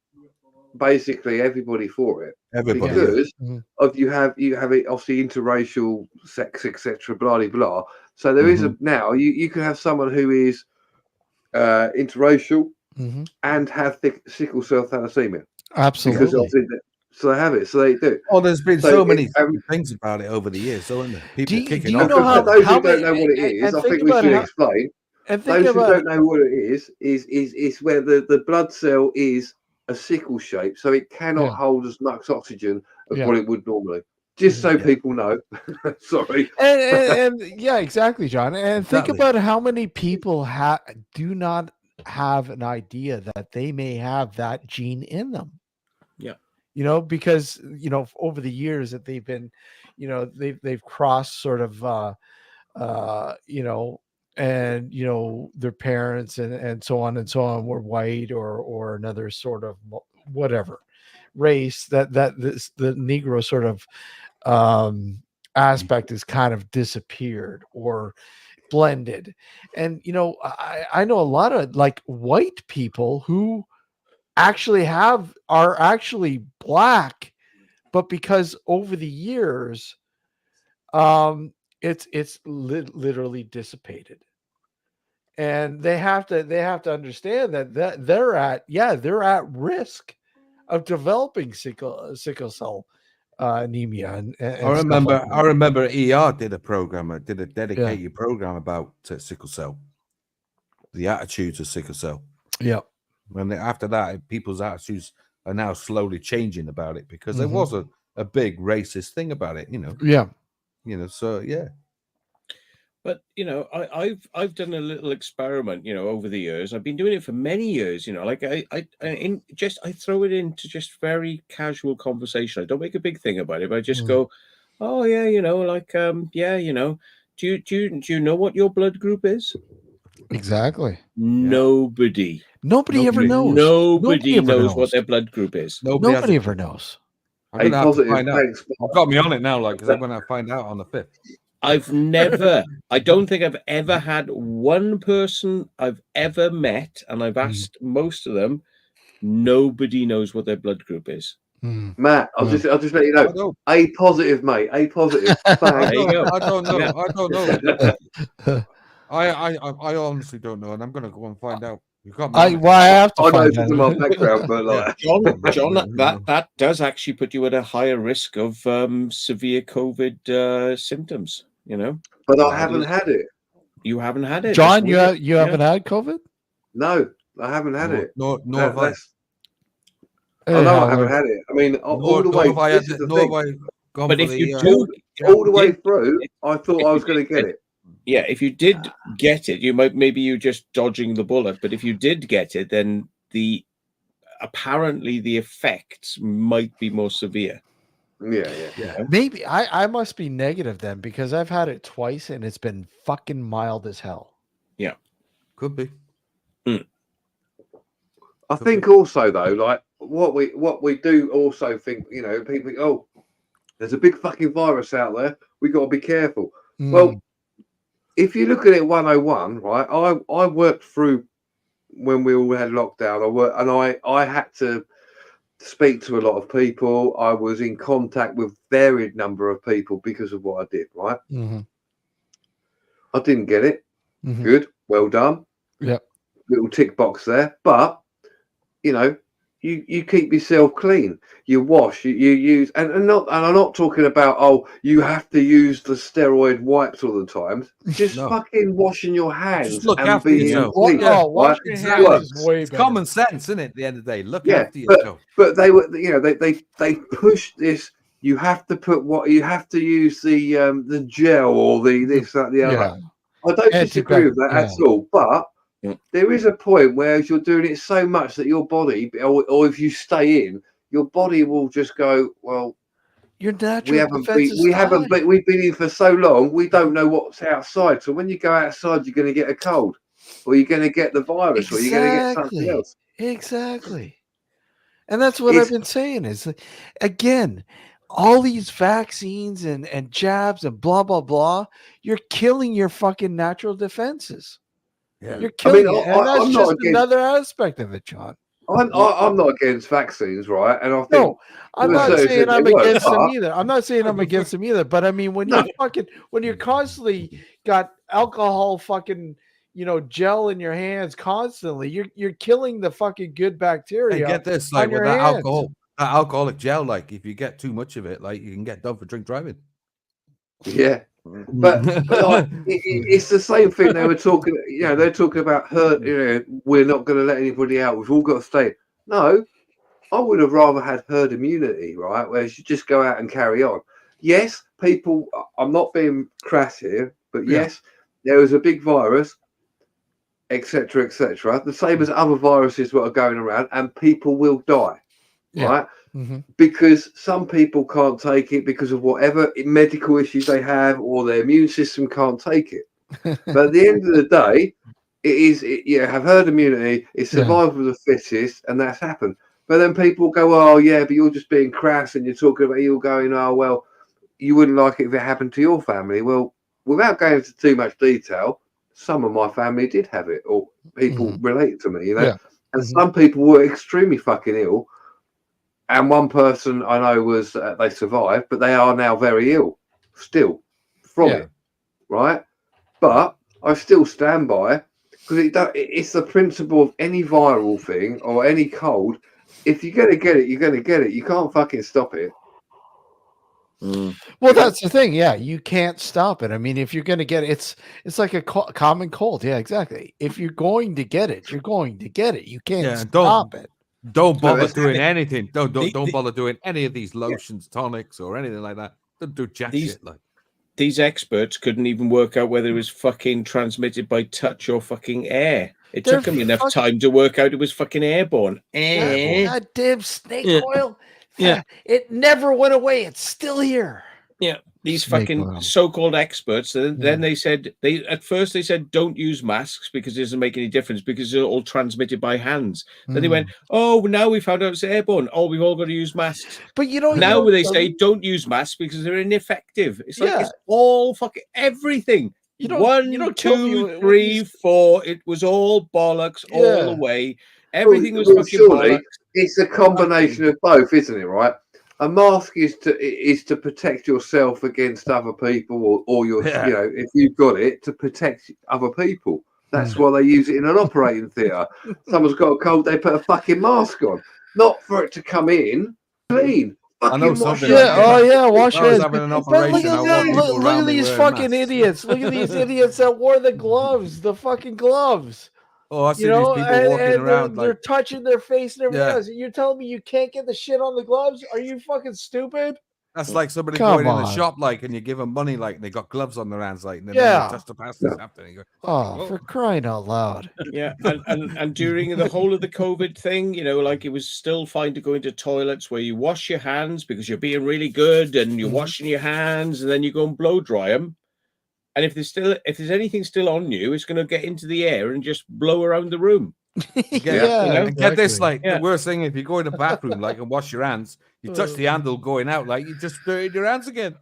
basically everybody for it. Everybody. Because of you have it obviously interracial, sex, etc. Blah blah blah. So there is now you can have someone who is interracial and have sickle cell thalassemia. Absolutely. Because obviously so they have it. So they do. Oh, there's been so many things about it over the years, isn't there? People kicking off. For those who don't know what it is, I think we should explain. Those who don't know what it is where the blood cell is a sickle shape, so it cannot Yeah. hold as much oxygen as Yeah. what it would normally. Just so Yeah. people know. Sorry. And yeah, exactly, John. And think Exactly. about how many people do not have an idea that they may have that gene in them. Yeah. You know, because over the years that they've been, they've crossed sort of and their parents and so on and so on were white or another sort of whatever race the Negro sort of aspect is kind of disappeared or blended. And I know a lot of like white people who are actually black, but because over the years it's literally dissipated, and they have to understand that they're at risk of developing sickle cell anemia and I stuff remember. like that. I remember ER did a Yeah. dedicated program about sickle cell, the attitudes of sickle cell. Yeah. And after that, people's attitudes are now slowly changing about it because there Mhm. was a big racist thing about it, Yeah. So yeah. But I've done a little experiment, over the years. I've been doing it for many years, like I throw it into just very casual conversation. I don't make a big thing about it, but I just go, oh yeah, like do you know what your blood group is? Exactly. Nobody Ever knows. Nobody ever knows what their blood group is. Nobody has a ever clue. knows. I'm gonna have to positive. find out. Thanks. You've got me on it now, like, because I'm gonna find out on the 5th. I don't think I've ever had one person I've ever met, and I've asked most of them, nobody knows what their blood group is. Matt, I'll just let you I know. don't. A positive, mate. A positive. There you go. I don't know. Yeah. I don't know. I honestly don't know, and I'm gonna go and find out. You've got me on it. I have to I know find because of my that. background, but like, John, that does actually put you at a higher risk of severe COVID symptoms. but I haven't had it. You haven't had it, John, That's you weird. haven't had COVID? No, I haven't had it. Nor have I. I know I haven't had it. I mean, all the way. Nor have I This had is the nor have thing. I gone But for if the, you do, All the way did- through, I thought I was going to get it. Yeah, if you did get it, maybe you're just dodging the bullet. But if you did get it, then apparently the effects might be more severe. Yeah. Maybe I must be negative then, because I've had it twice and it's been fucking mild as hell. Yeah, could be. I think also though, like what we do also think, people think, oh, there's a big fucking virus out there. We got to be careful. Well, if you look at it 101, right? I worked through when we all had lockdown. I had to speak to a lot of people. I was in contact with varied number of people because of what I did, right? I didn't get it. Good, well done. Yep. Little tick box there. But you keep yourself clean. You wash. You use, and I'm not talking about you have to use the steroid wipes all the time. Just fucking washing your hands. Just look and after being yourself. clean, wash your hands is way It's better. common sense, isn't it? At the end of the day, look after but, yourself. But they were, they pushed this. You have to put you have to use the gel or the this that the other. Yeah. I don't disagree with that at all, but there is a point where as you're doing it so much that your body, or if you stay in, your body will just go, well, your natural we haven't been, we've been in for so long, we don't know what's outside. So when you go outside, you're going to get a cold, or you're going to get the virus, or you're going to get something else. Exactly. And that's what I've been saying is, again, all these vaccines and jabs and blah, blah, blah, you're killing your fucking natural defenses. Yeah. You're killing it. I'm And that's not just against, another aspect of it, John. I'm not against vaccines, right? And I think no, I'm not saying I'm against them either. I'm not saying I'm against them either. But I mean, when you're constantly got alcohol fucking, gel in your hands constantly, you're killing the fucking good bacteria. Hey, get this, like with that alcoholic gel, like if you get too much of it, like you can get done for drink driving. Yeah. But like, it's the same thing they were talking. They're talking about we're not going to let anybody out. We've all got to stay. No, I would have rather had herd immunity, right? Where you just go out and carry on. Yes, people, I'm not being crass here, but Yeah. yes, there was a big virus, etc., etc. The same as other viruses that are going around, and people will die, Yeah. right? Mm-hmm. Because some people can't take it because of whatever medical issues they have, or their immune system can't take it. But at the end of the day, you have herd immunity, it's Yeah. survival of the fittest, and that's happened. But then people go, oh, yeah, but you're just being crass and you're talking about, you're going, oh, well, you wouldn't like it if it happened to your family. Well, without going into too much detail, some of my family did have it, or people related to me, Yeah. and some people were extremely fucking ill. And one person I know was, they survived, but they are now very ill still from it, right? But I still stand by, because it's the principle of any viral thing or any cold. If you're going to get it, you're going to get it. You can't fucking stop it. Well, that's the thing. Yeah, you can't stop it. I mean, if you're going to get it, it's like a common cold. Yeah, exactly. If you're going to get it, you're going to get it. You can't stop it. Don't bother that's- doing anything. Don't The- bother doing any of these lotions, tonics, or anything like that. Don't do jack shit like. These experts couldn't even work out whether it was fucking transmitted by touch or fucking air. It took them enough time to work out it was fucking airborne. God damn snake oil. Yeah. It never went away. It's still here. Yeah. These Snake fucking oil. so-called experts. Then they said at first they said don't use masks because it doesn't make any difference because they're all transmitted by hands. Then they went, oh, now we found out it's airborne. Oh, we've all got to use masks. But you know, now they say don't use masks because they're ineffective. It's like it's all fucking everything. You don't, One, you don't kill me 2, with 3, these- 4. It was all bollocks all the way. Everything was fucking surely bollocks. it's a combination of both, isn't it? Right? A mask is to protect yourself against other people, or your, you know, if you've got it, to protect other people. That's why they use it in an operating theatre. Someone's got a cold, they put a fucking mask on, not for it to come in clean. I know Fucking wash something your like Yeah, hands. oh yeah, wash I was hands. having an But operation. I want people look around at me these wearing fucking masks. idiots. Look at these idiots that wore the gloves, the fucking gloves. Oh, I see You these know, people walking and around they're like touching their face and everything Yeah. else. You're telling me you can't get the shit on the gloves? Are you fucking stupid? that's like somebody Come going in the on. shop like, and you give them money like, and they got gloves on their hands like, and then Yeah. they touch the plastic after. And you go, Oh, for crying out loud. Yeah, and during the whole of the COVID thing, you know, like it was still fine to go into toilets where you wash your hands because you're being really good and you're washing your hands, and then you go and blow dry them. And if there's anything still on you, it's going to get into the air and just blow around the room. Yeah, you know? And get this, exactly. like the worst thing, if you go in the bathroom like and wash your hands, you touch the handle going out, like you just dirtied your hands again.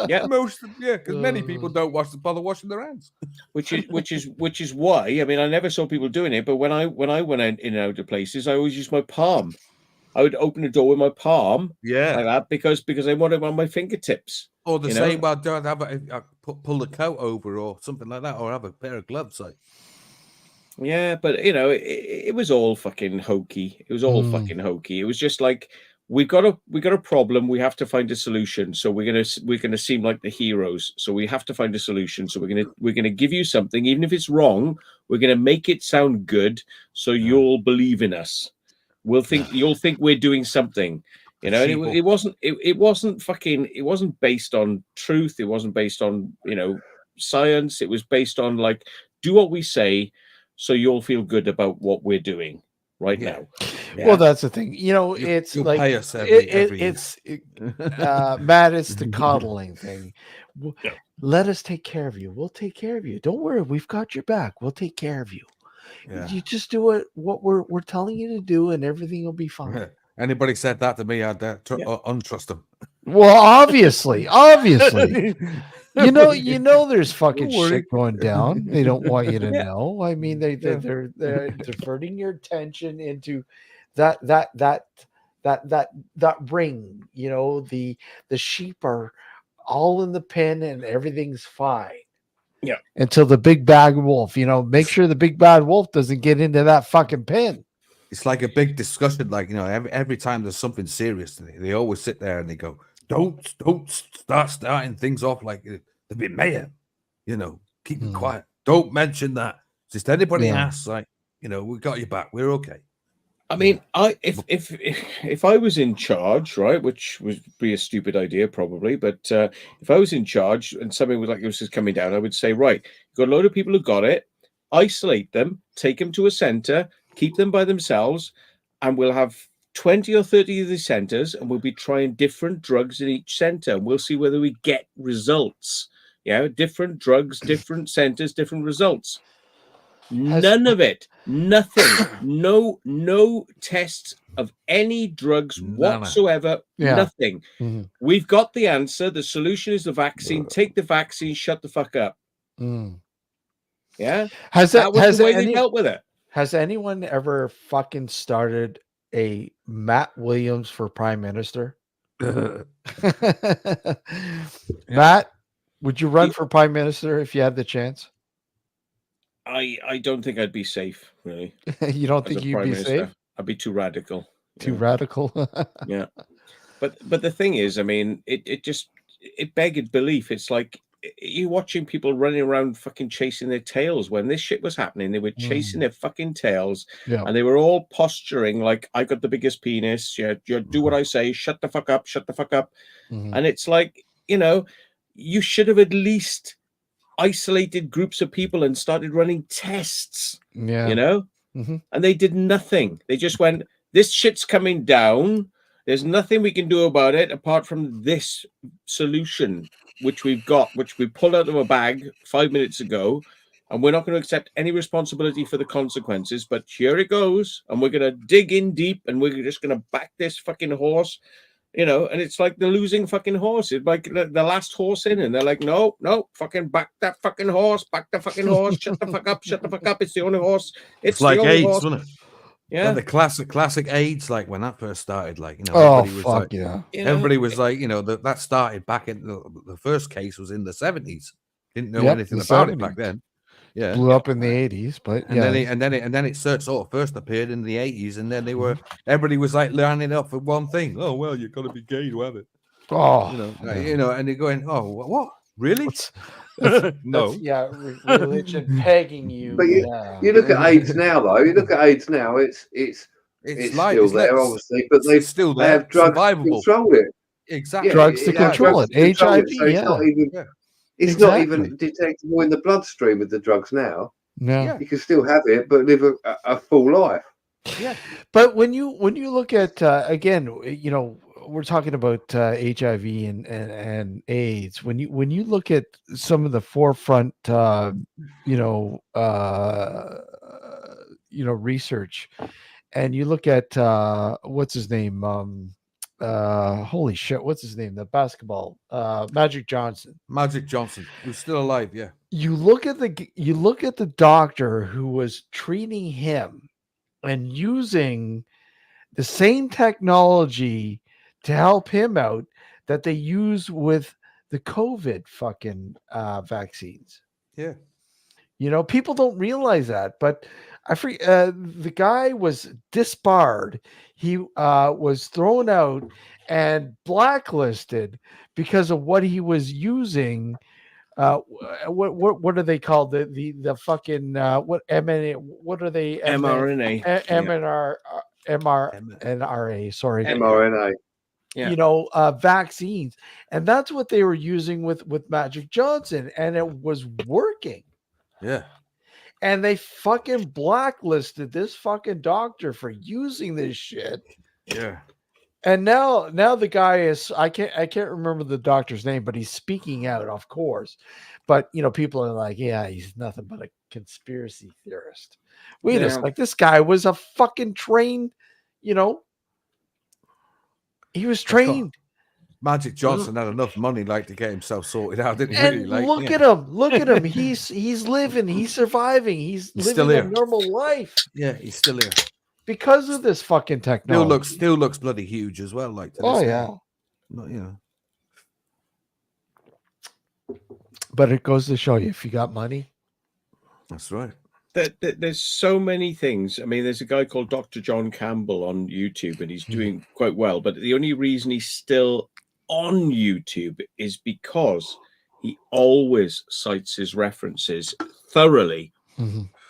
Yeah. Because many people don't bother washing their hands. which is why, I mean, I never saw people doing it, but when I went in and out of places, I always used my palm. I would open the door with my palm, like that, because I wanted it on my fingertips. Or the you same, know? well, don't have pull the coat over or something like that, or have a pair of gloves. Like, Yeah, but you know, it was all fucking hokey. It was all fucking hokey. It was just like we got a problem. We have to find a solution. So we're gonna seem like the heroes. So we have to find a solution. So we're gonna give you something, even if it's wrong. We're gonna make it sound good, so you'll believe in us. You'll think we're doing something. You know, and it wasn't based on truth. It wasn't based on, you know, science. It was based on like, do what we say, so you'll feel good about what we're doing now. Yeah. Well, that's the thing. You know, it's you'll like pay us Matt, it's the coddling thing. Let us take care of you. We'll take care of you. Don't worry, we've got your back. We'll take care of you. You just do what we're telling you to do, and everything will be fine. Anybody said that to me, I'd untrust them. Well, obviously, you know, there's fucking shit going down. They don't want you to know. I mean, they're diverting your attention into that ring. You know, the sheep are all in the pen and everything's fine. Yeah. Until the big bad wolf, you know, make sure the big bad wolf doesn't get into that fucking pen. It's like a big discussion. Like, you know, every time there's something serious, they always sit there and they go, don't start starting things off like the big mayor, you know, keep it quiet. Don't mention that. Just anybody asks, like, you know, we got your back. We're okay. I mean, if I was in charge, right, which would be a stupid idea probably, but if I was in charge and something was like this is coming down, I would say, right, you've got a load of people who got it, isolate them, take them to a center, keep them by themselves, and we'll have 20 or 30 of these centers, and we'll be trying different drugs in each center, and we'll see whether we get results. Yeah, different drugs, different centers, different results. None of it. Nothing. No tests of any drugs whatsoever. Yeah. Nothing. Mhm. We've got the answer. The solution is the vaccine. Take the vaccine. Shut the fuck up. Mm. Yeah. Has That was the way they dealt with it. Has anyone ever fucking started a Matt Williams for Prime Minister? Matt, would you run for Prime Minister if you had the chance? I don't think I'd be safe, really. You don't as think a you'd prime be minister. safe? I'd be too radical. Too radical? Yeah. But the thing is, I mean, it begged belief. It's like you're watching people running around fucking chasing their tails. When this shit was happening, they were chasing their fucking tails, and they were all posturing like, I got the biggest penis. Yeah, you do what I say. Shut the fuck up. Shut the fuck up. And it's like, you should have at least isolated groups of people and started running tests. And they did nothing. They just went, this shit's coming down. There's nothing we can do about it apart from this solution, which we've got, which we pulled out of a bag 5 minutes ago, and we're not going to accept any responsibility for the consequences, but here it goes, and we're going to dig in deep, and we're just going to back this fucking horse, and it's like the losing fucking horse. It's like the last horse in, and they're like, no, fucking back that fucking horse, shut the fuck up, it's the only horse. It's like the only AIDS, horse. wasn't it? Yeah, and the classic AIDS, like when that first started, like everybody was fuck like, yeah, everybody was like, that started back in the first case was in the 70s. Didn't know anything the about it 70s. back then. Yeah, blew up in the 80s, but and then it sort of first appeared in the 80s, and then everybody was like lining up for one thing. Oh well, you've got to be gay to have it. Oh, and they're going, oh, what? Really? No. Religion pegging you. But you look at AIDS now, though. You look at AIDS now. It's like, still there, obviously, but they still they have drugs to control it. Exactly, drugs to control it. HIV. So it's not even. It's not even detectable in the bloodstream with the drugs now. No, you can still have it, but live a full life. Yeah, but when you look at again, we're talking about HIV and AIDS. When you look at some of the forefront, research, and you look at what's his name, holy shit, what's his name? The basketball, Magic Johnson. Magic Johnson, who's still alive. Yeah. You look at the doctor who was treating him and using the same technology to help him out that they use with the COVID fucking vaccines. Yeah. People don't realize that, but the guy was disbarred. He was thrown out and blacklisted because of what he was using. What are they called? The fucking what mRNA? What are they? mRNA. mRNA. Sorry, mRNA. Yeah. Vaccines, and that's what they were using with Magic Johnson, and it was working. Yeah. And they fucking blacklisted this fucking doctor for using this shit. Yeah. And now the guy is I can't remember the doctor's name, but he's speaking out, of course. But people are like, yeah, he's nothing but a conspiracy theorist. Wait a second, this guy was a fucking trained, he was trained. Magic Johnson had enough money to get himself sorted out, didn't he? And Really? look at him. He's living, he's surviving, he's living still here. a normal life. Yeah, he's still here. Because of this fucking technology. Still looks bloody huge as well. But it goes to show you, if you got money. That's right. There's so many things. I mean, there's a guy called Dr. John Campbell on YouTube, and he's doing quite well. But the only reason he's still on YouTube is because he always cites his references thoroughly.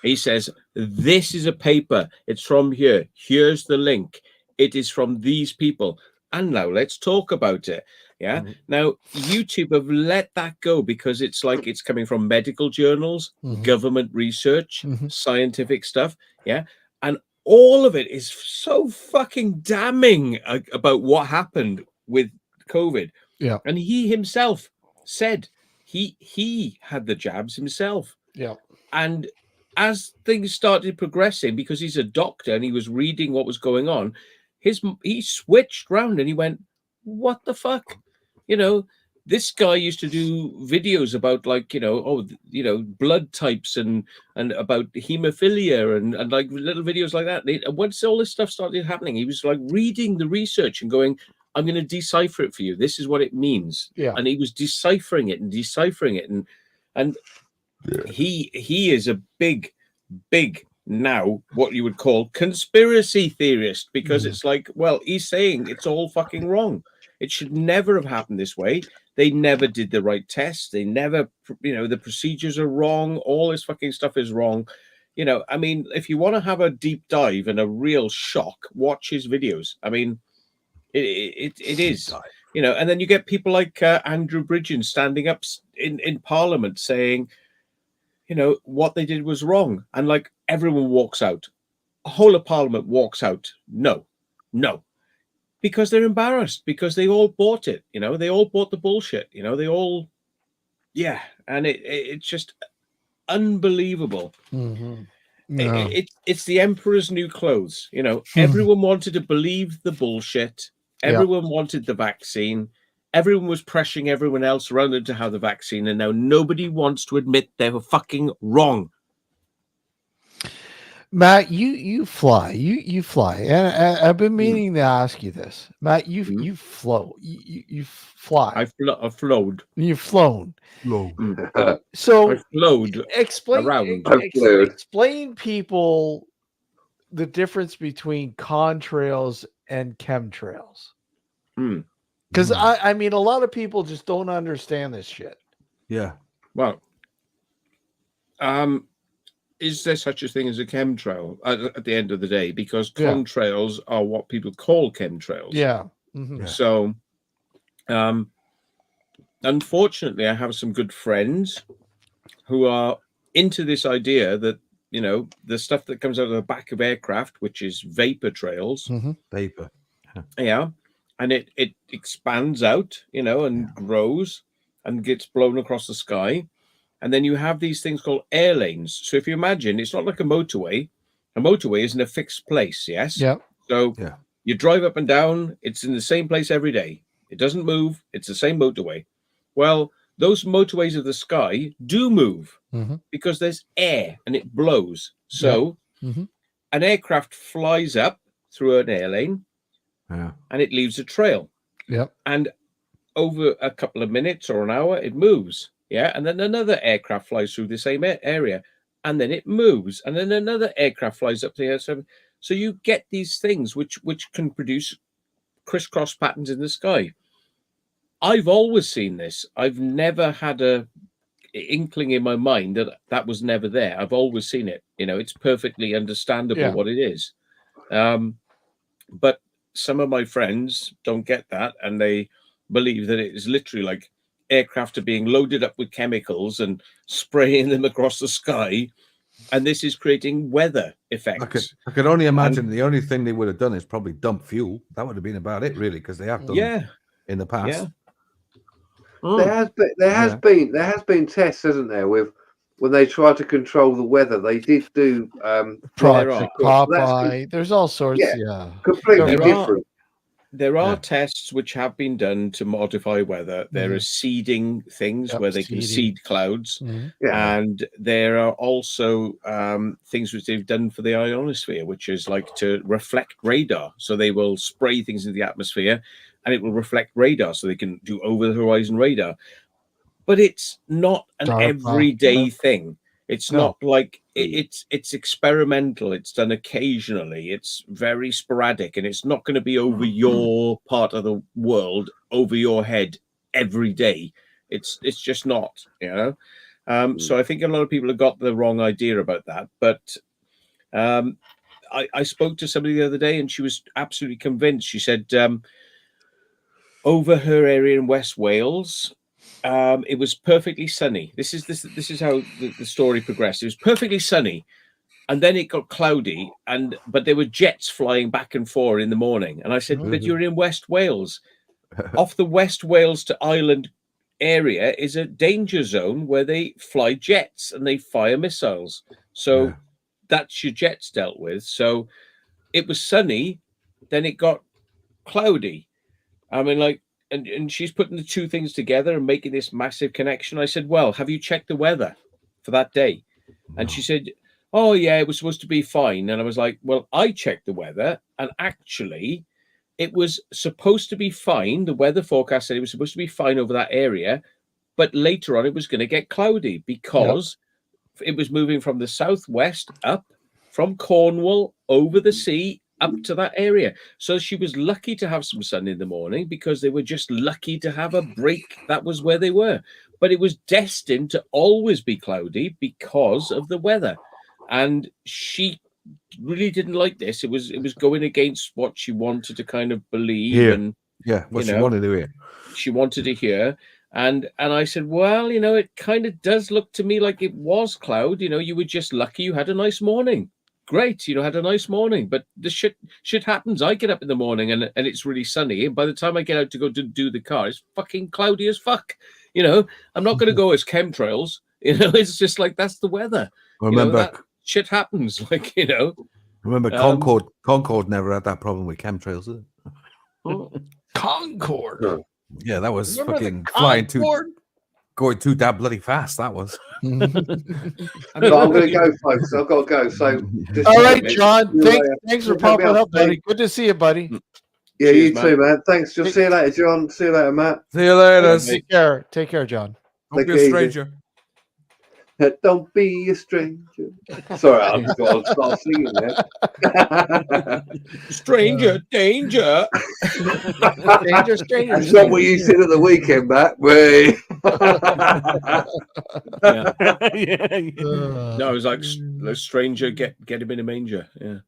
He says, this is a paper. It's from here. Here's the link. It is from these people. And now let's talk about it. Yeah. Mhm. Now, YouTube have let that go because it's like it's coming from medical journals, Mhm. government research, Mhm. scientific stuff. Yeah. And all of it is so fucking damning about what happened with COVID. Yeah. And he himself said he had the jabs himself. Yeah. And as things started progressing, because he's a doctor and he was reading what was going on, he switched round and he went, "What the fuck?" You know, this guy used to do videos about like, blood types and about hemophilia and like little videos like that. And once all this stuff started happening, he was like reading the research and going, "I'm going to decipher it for you. This is what it means." Yeah. And he was deciphering it and he is a big now what you would call conspiracy theorist, because it's like, well, he's saying it's all fucking wrong. It should never have happened this way. They never did the right tests. They never, the procedures are wrong. All this fucking stuff is wrong. I mean, if you want to have a deep dive and a real shock, watch his videos. I mean, it is, and then you get people like Andrew Bridgen standing up in Parliament saying, what they did was wrong. And like everyone walks out. A whole of Parliament walks out. No. Because they're embarrassed, because they all bought it. They all bought the bullshit. They all, and it's just unbelievable. Mhm. Yeah. It's the emperor's new clothes. Everyone wanted to believe the bullshit. Everyone wanted the vaccine. Everyone was pressuring everyone else around them to have the vaccine, and now nobody wants to admit they were fucking wrong. Matt, you fly, you fly, and I've been meaning to ask you this, Matt. You float, you fly. I've flowed. You've flown. Low. So I've flowed explain around. explain people the difference between contrails and chemtrails. Because I mean, a lot of people just don't understand this shit. Yeah. Well, is there such a thing as a chemtrail at the end of the day? Because contrails are what people call chemtrails. Yeah. So, unfortunately, I have some good friends who are into this idea that, the stuff that comes out of the back of aircraft, which is vapor trails. Vapor. Yeah. And it expands out, and grows and gets blown across the sky. And then you have these things called air lanes. So if you imagine, it's not like a motorway. A motorway is in a fixed place, yes? Yeah. So you drive up and down, it's in the same place every day. It doesn't move. It's the same motorway. Well, those motorways of the sky do move because there's air and it blows. So an aircraft flies up through an air lane and it leaves a trail. Yep. And over a couple of minutes or an hour, it moves. Yeah, and then another aircraft flies through the same area, and then it moves, and then another aircraft flies up there. So you get these things which can produce crisscross patterns in the sky. I've always seen this. I've never had a inkling in my mind that was never there. I've always seen it. It's perfectly understandable what it is. But some of my friends don't get that, and they believe that it is literally like aircraft are being loaded up with chemicals and spraying them across the sky, and this is creating weather effects. I could only imagine the only thing they would have done is probably dump fuel. That would have been about it, really, because they have done in the past. There has been tests, hasn't there, with when they try to control the weather. They did do Project Popeye. There's all sorts. Completely different. There are tests which have been done to modify weather. There are seeding things where they can seed clouds. And there are also things which they've done for the ionosphere, which is like to reflect radar. So they will spray things into the atmosphere and it will reflect radar, so they can do over-the-horizon radar. But it's not an everyday thing. It's not like it's experimental. It's done occasionally. It's very sporadic, and it's not going to be over your part of the world, over your head every day. It's just not, So I think a lot of people have got the wrong idea about that. But I spoke to somebody the other day, and she was absolutely convinced. She said over her area in West Wales, it was perfectly sunny. This is how the story progressed. It was perfectly sunny, and then it got cloudy, but there were jets flying back and forth in the morning. And I said, "But you're in West Wales. Off the West Wales to Ireland area is a danger zone where they fly jets and they fire missiles. So that's your jets dealt with. So it was sunny, then it got cloudy. I mean, like, and she's putting the two things together and making this massive connection. I said, well, have you checked the weather for that day? And she said, oh, yeah, it was supposed to be fine. And I was like, well, I checked the weather, and actually it was supposed to be fine. The weather forecast said it was supposed to be fine over that area, but later on it was going to get cloudy because it was moving from the southwest up from Cornwall over the sea up to that area. So she was lucky to have some sun in the morning because they were just lucky to have a break. That was where they were. But it was destined to always be cloudy because of the weather. And she really didn't like this. It was going against what she wanted to kind of believe. And what she wanted to hear. She wanted to hear. And I said, well, it kind of does look to me like it was cloud. You were just lucky you had a nice morning. Great, had a nice morning. But the shit happens. I get up in the morning and it's really sunny. And by the time I get out to go to do the car, it's fucking cloudy as fuck. I'm not going to go as chemtrails. It's just like, that's the weather. Remember, that shit happens. Like, Remember, Concorde never had that problem with chemtrails, did it? Concorde. Yeah, that was Remember fucking going too damn bloody fast. That was. I'm going to go, folks. I've got to go. So, all right, John. Thanks for popping up, buddy. Good to see you, buddy. Yeah, cheers, you too, man. Thanks. Just see you later, John. See you later, Matt. See you later. Take care. Take care, John. Don't be a stranger. Don't be a stranger. Sorry, I've got to start singing there. Stranger, danger. Stranger. That's not what you said at the weekend, Matt. No, it was like the stranger, get him in a manger. Yeah.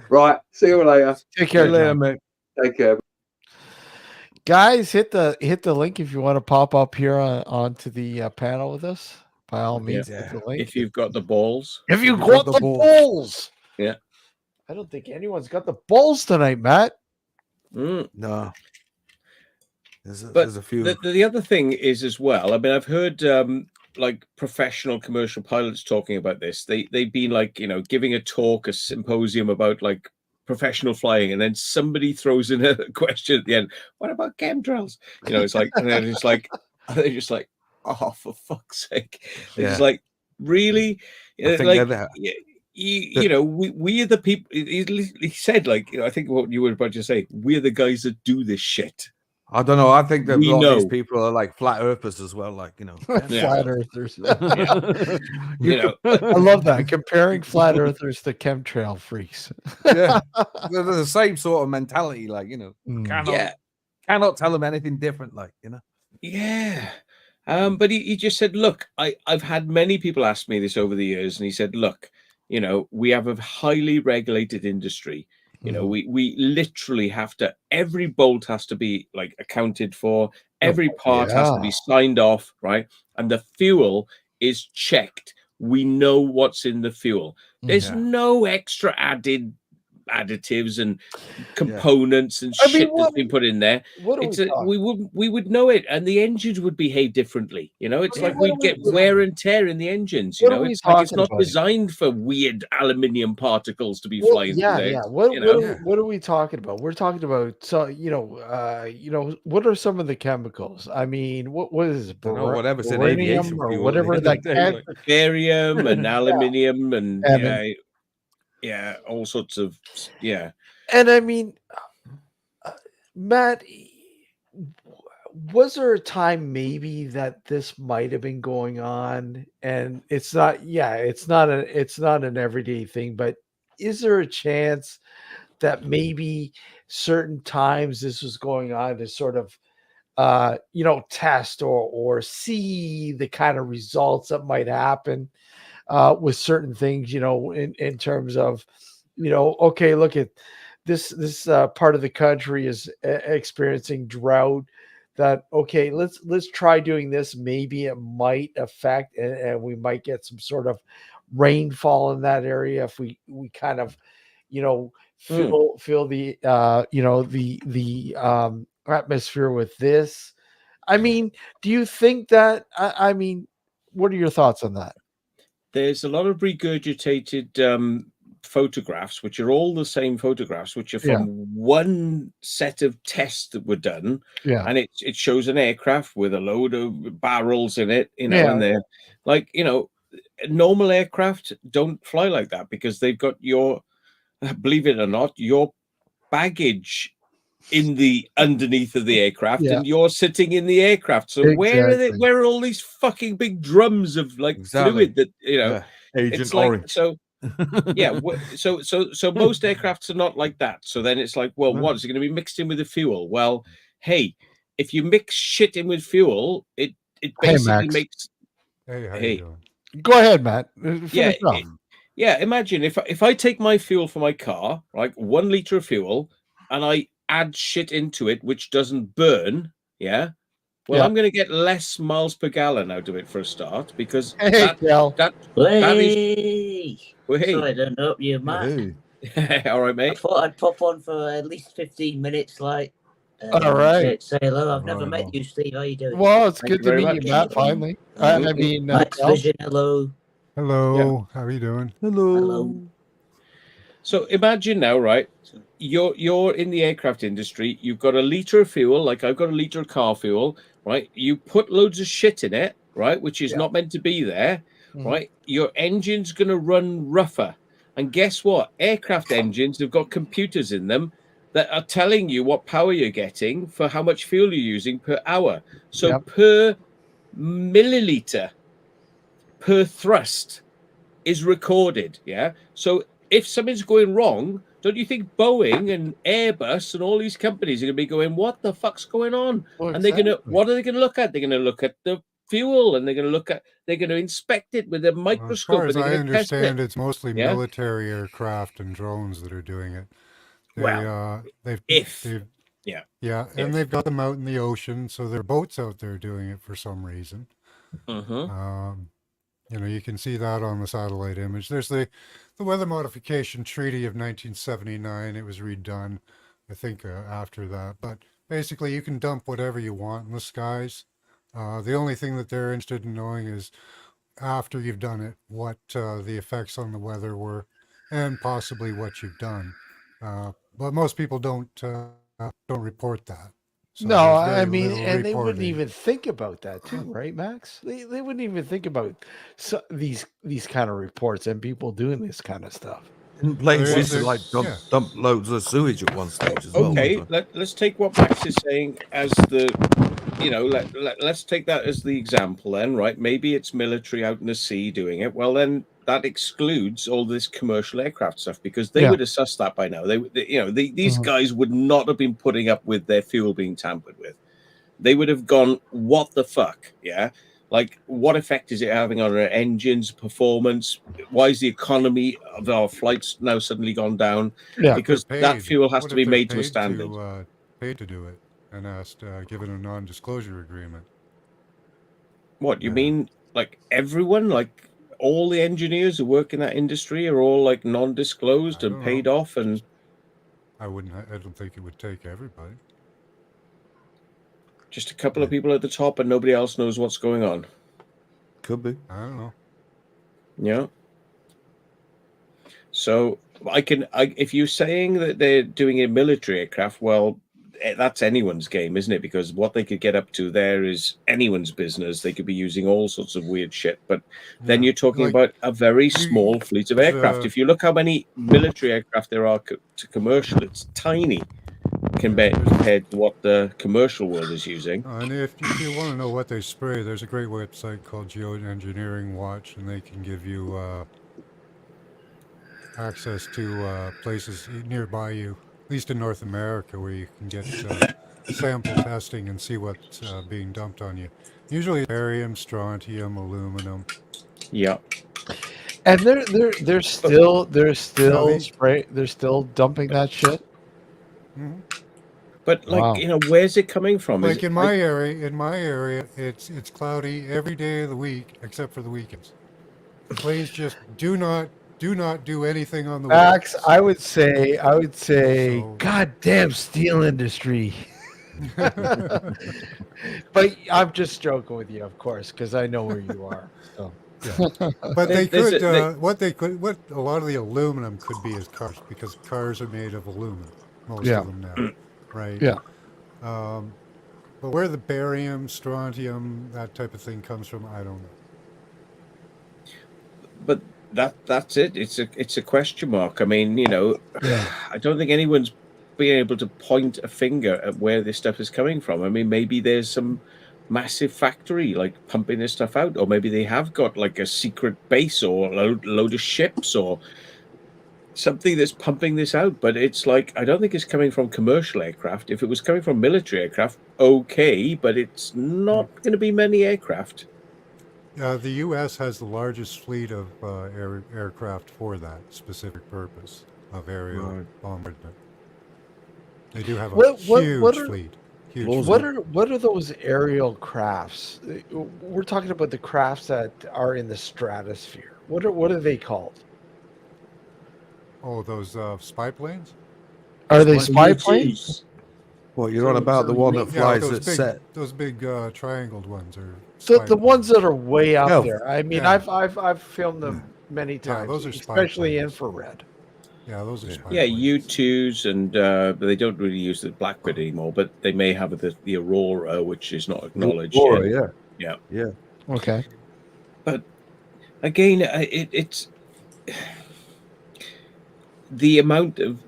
Right. See you later. Take care, mate. Take care. Guys, hit the link if you want to pop up here onto the panel with us. By all means, hit the link. If you've got the balls. If you've got the balls. Yeah. I don't think anyone's got the balls tonight, Matt. No. There's a few. The other thing is as well, I mean, I've heard like professional commercial pilots talking about this. They've been like, giving a talk, a symposium about like professional flying, and then somebody throws in a question at the end, what about chemtrails? It's like, and they're just like, oh, for fuck's sake. They're just like, really? Like, we are the people. He said, like, I think what you were about to say, we're the guys that do this shit. I don't know. I think that a lot of these people are like flat earthers as well. Like, flat earthers. I love that. Comparing flat earthers to chemtrail freaks. Yeah. They're the same sort of mentality. Like, cannot tell them anything different. Like, Yeah. But he just said, look, I've had many people ask me this over the years. And he said, look, we have a highly regulated industry. We literally have to, every bolt has to be like accounted for. Every part has to be signed off, right? And the fuel is checked. We know what's in the fuel. There's no extra additives and components and shit that's been put in there. We would know it, and the engines would behave differently. It's like we'd get wear and tear in the engines. It's like it's not designed for weird aluminium particles to be flying through there. What are we talking about? We're talking about what are some of the chemicals? I mean, what is it? Whatever's in aviation aviation or fuel, whatever that barium and aluminium and yeah, all sorts of And I mean, Matt, was there a time maybe that this might have been going on, and it's not an everyday thing, but is there a chance that maybe certain times this was going on to sort of test or see the kind of results that might happen? with certain things, in terms of, okay, look at this part of the country is experiencing drought. That okay, let's try doing this. Maybe it might affect, and we might get some sort of rainfall in that area if we kind of, you know, Hmm. feel the the atmosphere with this. I mean, do you think that? I mean, what are your thoughts on that? There's a lot of regurgitated photographs, which are all the same photographs, which are Yeah, from one set of tests that were done, yeah, and it shows an aircraft with a load of barrels in it, yeah, and they're like, normal aircraft don't fly like that because they've got your, believe it or not, your baggage in the underneath of the aircraft, yeah. and you're sitting in the aircraft. So where are they? Exactly. Where are all these fucking big drums of like Exactly. fluid that Yeah. Agent It's like Orange. so. Yeah, so most aircrafts are not like that. So then it's like, well, No. what is it going to be mixed in with the fuel? Well, hey, if you mix shit in with fuel, it Hey, basically Max. makes Hey, how you hey, doing? Go ahead, Matt. yeah, Finish off. yeah. Imagine if I take my fuel for my car, like 1 liter of fuel, and I add shit into it which doesn't burn, yeah. Well, Yeah. I'm going to get less miles per gallon out of it for a start because Hey, Cal. that that is Hey! well, Sorry, hey, I don't know you, Matt. Hey. all right, I mate. thought I'd pop on for at least 15 minutes, like, All right. say hello. I've never Right met on. you, Steve. How you doing? Well, it's Thank good you to very meet you, much. Matt. Finally. I mean, Max Cal. Vision, hello. Hello, how are you doing? Hello. So imagine now, right? You're in the aircraft industry. You've got 1 liter of fuel, like I've got 1 liter of car fuel, right? You put loads of shit in it, right, which is Yeah. not meant to be there, Mhm. right? Your engine's going to run rougher, and guess what? Aircraft engines have got computers in them that are telling you what power you're getting for how much fuel you're using per hour. So Yep. per milliliter per thrust is recorded. Yeah. So if something's going wrong, don't you think Boeing and Airbus and all these companies are going to be going, what the fuck's going on? Well, And they're going to, exactly. what are they going to look at? They're going to look at the fuel, and they're going to inspect it with a Well, as microscope, far and as they're I going to test it. understand, it's mostly Yeah. military aircraft and drones that are doing it. Well, They've yeah. and they've got them out in the ocean, so there are boats out there doing it for some reason. Mm-hmm. You can see that on the satellite image. There's the Weather Modification Treaty of 1979. It was redone, I think, after that. But basically, you can dump whatever you want in the skies. The only thing that they're interested in knowing is after you've done it, what the effects on the weather were, and possibly what you've done. But most people don't report that. So No, there's I very mean, little and they wouldn't reporting. even think about that too, right, Max? They wouldn't even think about these kind of reports and people doing this kind of stuff. Didn't planes There used is- to like yeah. dump loads of sewage at one stage as well? Okay, wasn't it? let's take what Max is saying as the, let's take that as the example then, right? Maybe it's military out in the sea doing it. Well, then that excludes all this commercial aircraft stuff because they Yeah. would have sussed that by now. These Mhm. guys would not have been putting up with their fuel being tampered with. They would have gone, what the fuck? Yeah. Like, what effect is it having on our engines, performance? Why is the economy of our flights now suddenly gone down? Yeah. Because They're that paid. fuel has What to if be they're made to a paid standard. paid to do it and asked given a non-disclosure agreement. What you Yeah. mean? Like everyone, like all the engineers who work in that industry are all like non-disclosed I and don't paid know. off, and I don't think it would take everybody. just a couple of people at the top, and nobody else knows what's going on. Could be. I don't know. Yeah. So if you're saying that they're doing a military aircraft, well, that's anyone's game, isn't it? Because what they could get up to there is anyone's business. They could be using all sorts of weird shit. But then Yeah. you're talking Like, about a very small fleet of there's, aircraft. If you look how many military aircraft there are to commercial, it's tiny compared to what the commercial world is using. And if you want to know what they spray, there's a great website called Geoengineering Watch, and they can give you access to places nearby you, at least in North America, where you can get sample testing and see what's being dumped on you. Usually barium, strontium, aluminum. Yeah. And they're still they- they're still dumping that shit. Mhm. But Wow. where's it coming from? Is Like it in my area, it's cloudy every day of the week except for the weekends. Please just do not do anything on the Max, weekends. I would say, So goddamn steel industry. But I'm just joking with you, of course, because I know where you are. So yeah, but There- they there's could a- what a lot of the aluminum could be is cars because cars are made of aluminum, most yeah, of them now, right? yeah. Um, but where the barium, strontium, that type of thing comes from, I don't know. but that's it. It's a question mark. I mean, Yeah. I don't think anyone's being able to point a finger at where this stuff is coming from. I mean, maybe there's some massive factory like pumping this stuff out, or maybe they have got like a secret base or a load of ships or something that's pumping this out. But it's like I don't think it's coming from commercial aircraft. If it was coming from military aircraft, okay, but it's not going to be many aircraft. The U.S. has the largest fleet of aircraft for that specific purpose of aerial Right. bombardment. They do have a What huge are fleet. Huge Plausible. fleet. what are those aerial crafts? We're talking about the crafts that are in the stratosphere. What are they called? Oh, those spy planes? Are they Spy- spy planes? U2s. What you're on So- about so the one you that mean- Yeah, flies at set? those big triangled ones are The spy ones planes. that are way up Oh. there. I mean, Yeah. I've filmed them many times, those are spy especially planes. infrared. Yeah, those are Yeah. spy Yeah, planes. U2s, and they don't really use the Blackbird anymore, but they may have the Aurora, which is not acknowledged Aurora, yet. yeah. Yeah. Yeah. Okay. But again, it's the amount of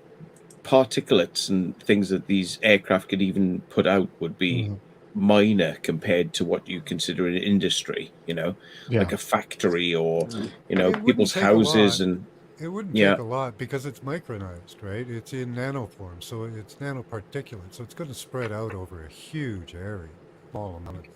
particulates and things that these aircraft could even put out would be Mhm. minor compared to what you consider an industry, Yeah. like a factory or, It wouldn't people's take a houses lot. and It wouldn't yeah. take a lot because it's micronized, right? It's in nanoform, so it's nanoparticulate, so it's going to spread out over a huge area, small amount of it.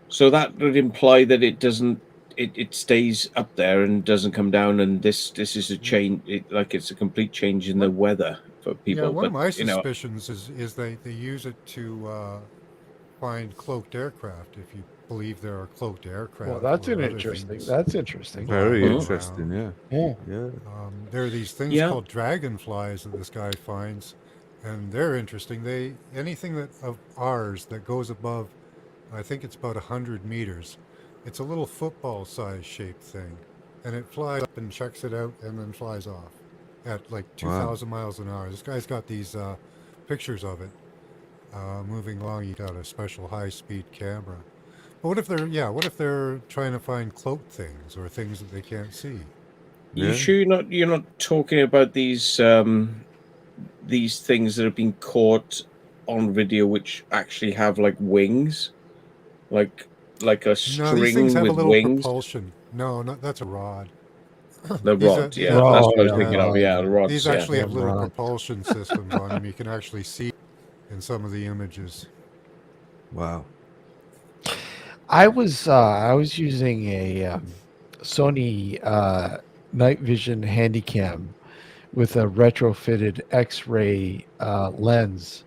So that would imply that it doesn't. It stays up there and doesn't come down, and this is a change. It's a complete change in the weather for people. Yeah, one of But my suspicions is they use it to find cloaked aircraft. If you believe there are cloaked aircraft, Well, that's or an other interesting. things That's interesting. Very flying interesting. around. Yeah. Yeah. Yeah. There are these things Yeah. called dragonflies that this guy finds, and they're interesting. Anything that of ours that goes above, I think it's about 100 meters. It's a little football-sized shaped thing, and it flies up and checks it out, and then flies off at like 2,000 miles an hour. This guy's got these pictures of it moving along. He got a special high-speed camera. But what if they're trying to find cloaked things or things that they can't see? you Yeah. sure you're not talking about these things that have been caught on video, which actually have like wings, like a No, these things string have a with little wings. propulsion. No, that's a rod. The These rod, these yeah, have that's Oh, what I was yeah, thinking of. Yeah, the rods. these Yeah. actually have Yeah, little rod. propulsion systems on them. You can actually see in some of the images. Wow. I was using a Sony night vision handycam with a retrofitted X-ray lens,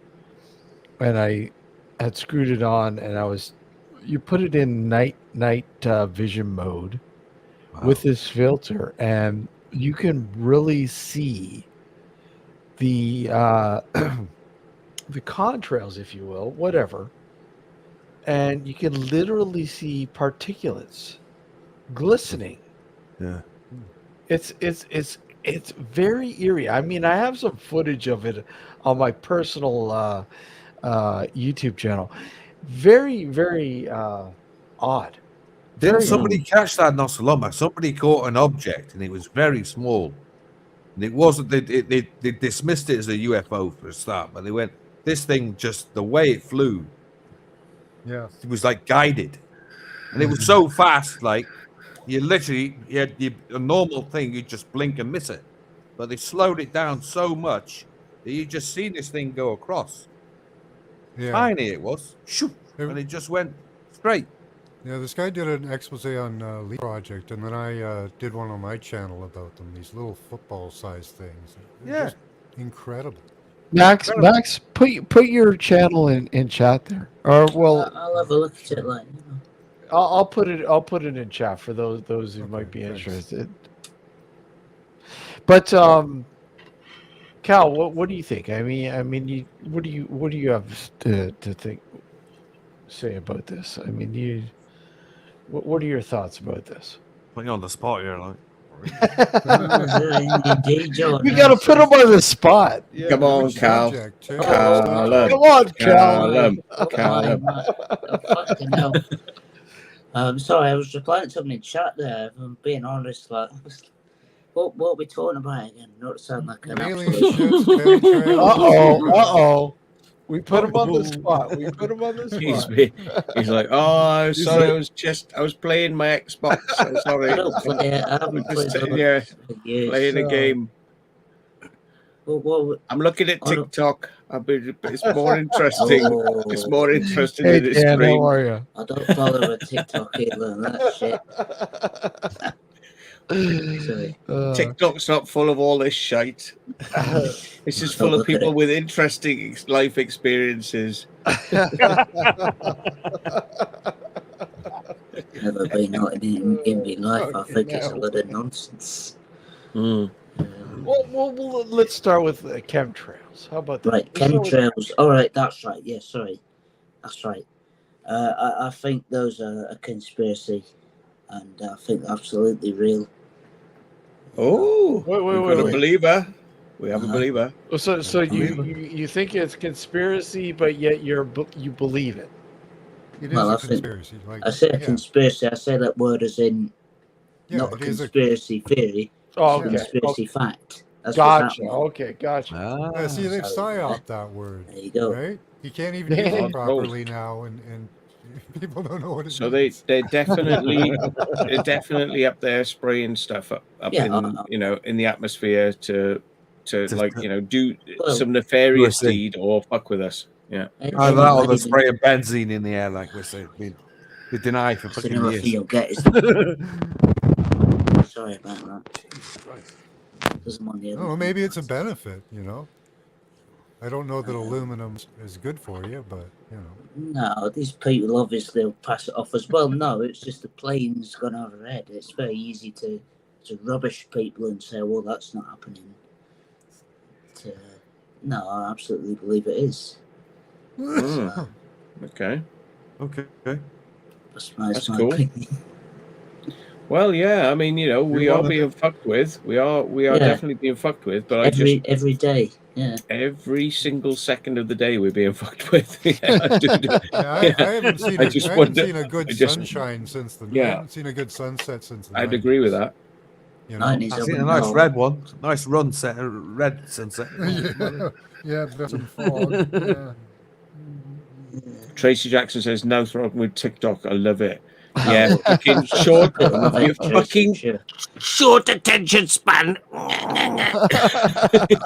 and I had screwed it on, and you put it in night vision mode Wow. with this filter, and you can really see the the contrails, if you will, whatever, and you can literally see particulates glistening. Yeah. It's very eerie. I mean, I have some footage of it on my personal YouTube channel. Very, very odd. Didn't Very somebody catch that not so long back? Somebody caught an object and it was very small. And it wasn't, they dismissed it as a UFO for a start, but they went, this thing just, the way it flew, Yeah. it was like guided. And it was so fast, like, you literally, a normal thing, you just blink and miss it. But they slowed it down so much that you just seen this thing go across. Yeah. Tiny it was, shoo, It- and it just went straight. Yeah, this guy did an expose on Leaf Project, and then I did one on my channel about them. These little football-sized things. They're Yeah. just incredible. Max, put your channel in chat there. Or well, I'll have a look at it later. You know. I'll put it in chat for those who Okay, might be thanks. interested. But Cal, what do you think? I mean, what do you have to say about this? I mean, what are your thoughts about this? Putting you on the spot here, like. Indeed, John. We got to put him on the spot. Yeah. Come on, Good Cal. subject, too. Callum. Come on, Cal. Callum. Oh, Callum. my. Oh, fucking hell. Sorry, I was replying to something in chat there. If I'm being honest, like, what are we talking about again? Not to sound like an Alien absolute. ships, chemtrails. Uh-oh. We put him on the spot. We put him on the spot. He's like, oh, He's sorry, like- I was playing my Xbox. I'm sorry. I don't play it. I haven't Just played sitting it here for years. playing a game. What, I'm looking at I don't- TikTok. It's more interesting. Oh. It's more interesting Hey, than the Dan, stream. how are you? I don't follow a TikTok either and that shit. Sorry. TikTok's not full of all this shite. It's just full of Look at people it. with interesting life experiences. Never been out in my life. I think it's a Fucking lot of nonsense. Mm. well, let's start with chemtrails. How about that? Right, Let's start with chemtrails. All right, that's right. Yeah, sorry, that's right. I think those are a conspiracy, and I think they're absolutely real. Oh, Wait, we've got a wait. believer. We have a Uh-huh. believer. So you think it's conspiracy, but yet you believe it. It is Well, a I think- conspiracy. Like, I say a yeah, conspiracy. I say that word as in yeah, not a it is a. conspiracy theory, Oh, a okay. conspiracy fact. That's what's Gotcha. happening. Okay, gotcha. Yeah, see, they've Sorry, psyoped that word, There you go. right? You can't even use it properly now, and people don't know what it So means. they're definitely up there spraying stuff up Yeah, in the atmosphere to like do Well, some nefarious USA. deed or fuck with us. Yeah. I Oh, that or the even- spray of benzene in the air, like we say, we deny for That's fucking another years. thing you'll get. Is sorry about that. Jesus Christ. Doesn't want the other Oh, thing. maybe it's a benefit, I don't know that aluminum is good for you, but No, these people obviously will pass it off as well. No, it's just the plane's gone overhead. It's very easy to rubbish people and say, well, that's not happening. No, I absolutely believe it is. Mm. Okay. Okay. That's my cool. opinion. Well, yeah. I mean, we are wanna- being fucked with. We are Yeah. definitely being fucked with. But Every day, yeah. every single second of the day we're being fucked with. Yeah, I do. I haven't seen I just wonder- a good I just- sunshine since the. I Yeah. haven't seen a good sunset since the. I'd agree with 90s, that. You know? 90s, I've I seen a wouldn't nice know. red one. Nice run set, red sunset. Yeah, there's some fog. Yeah. Tracy Jackson says no problem with TikTok. I love it. Yeah, fucking short. I love You it, Tracy, fucking sure. short attention span. I've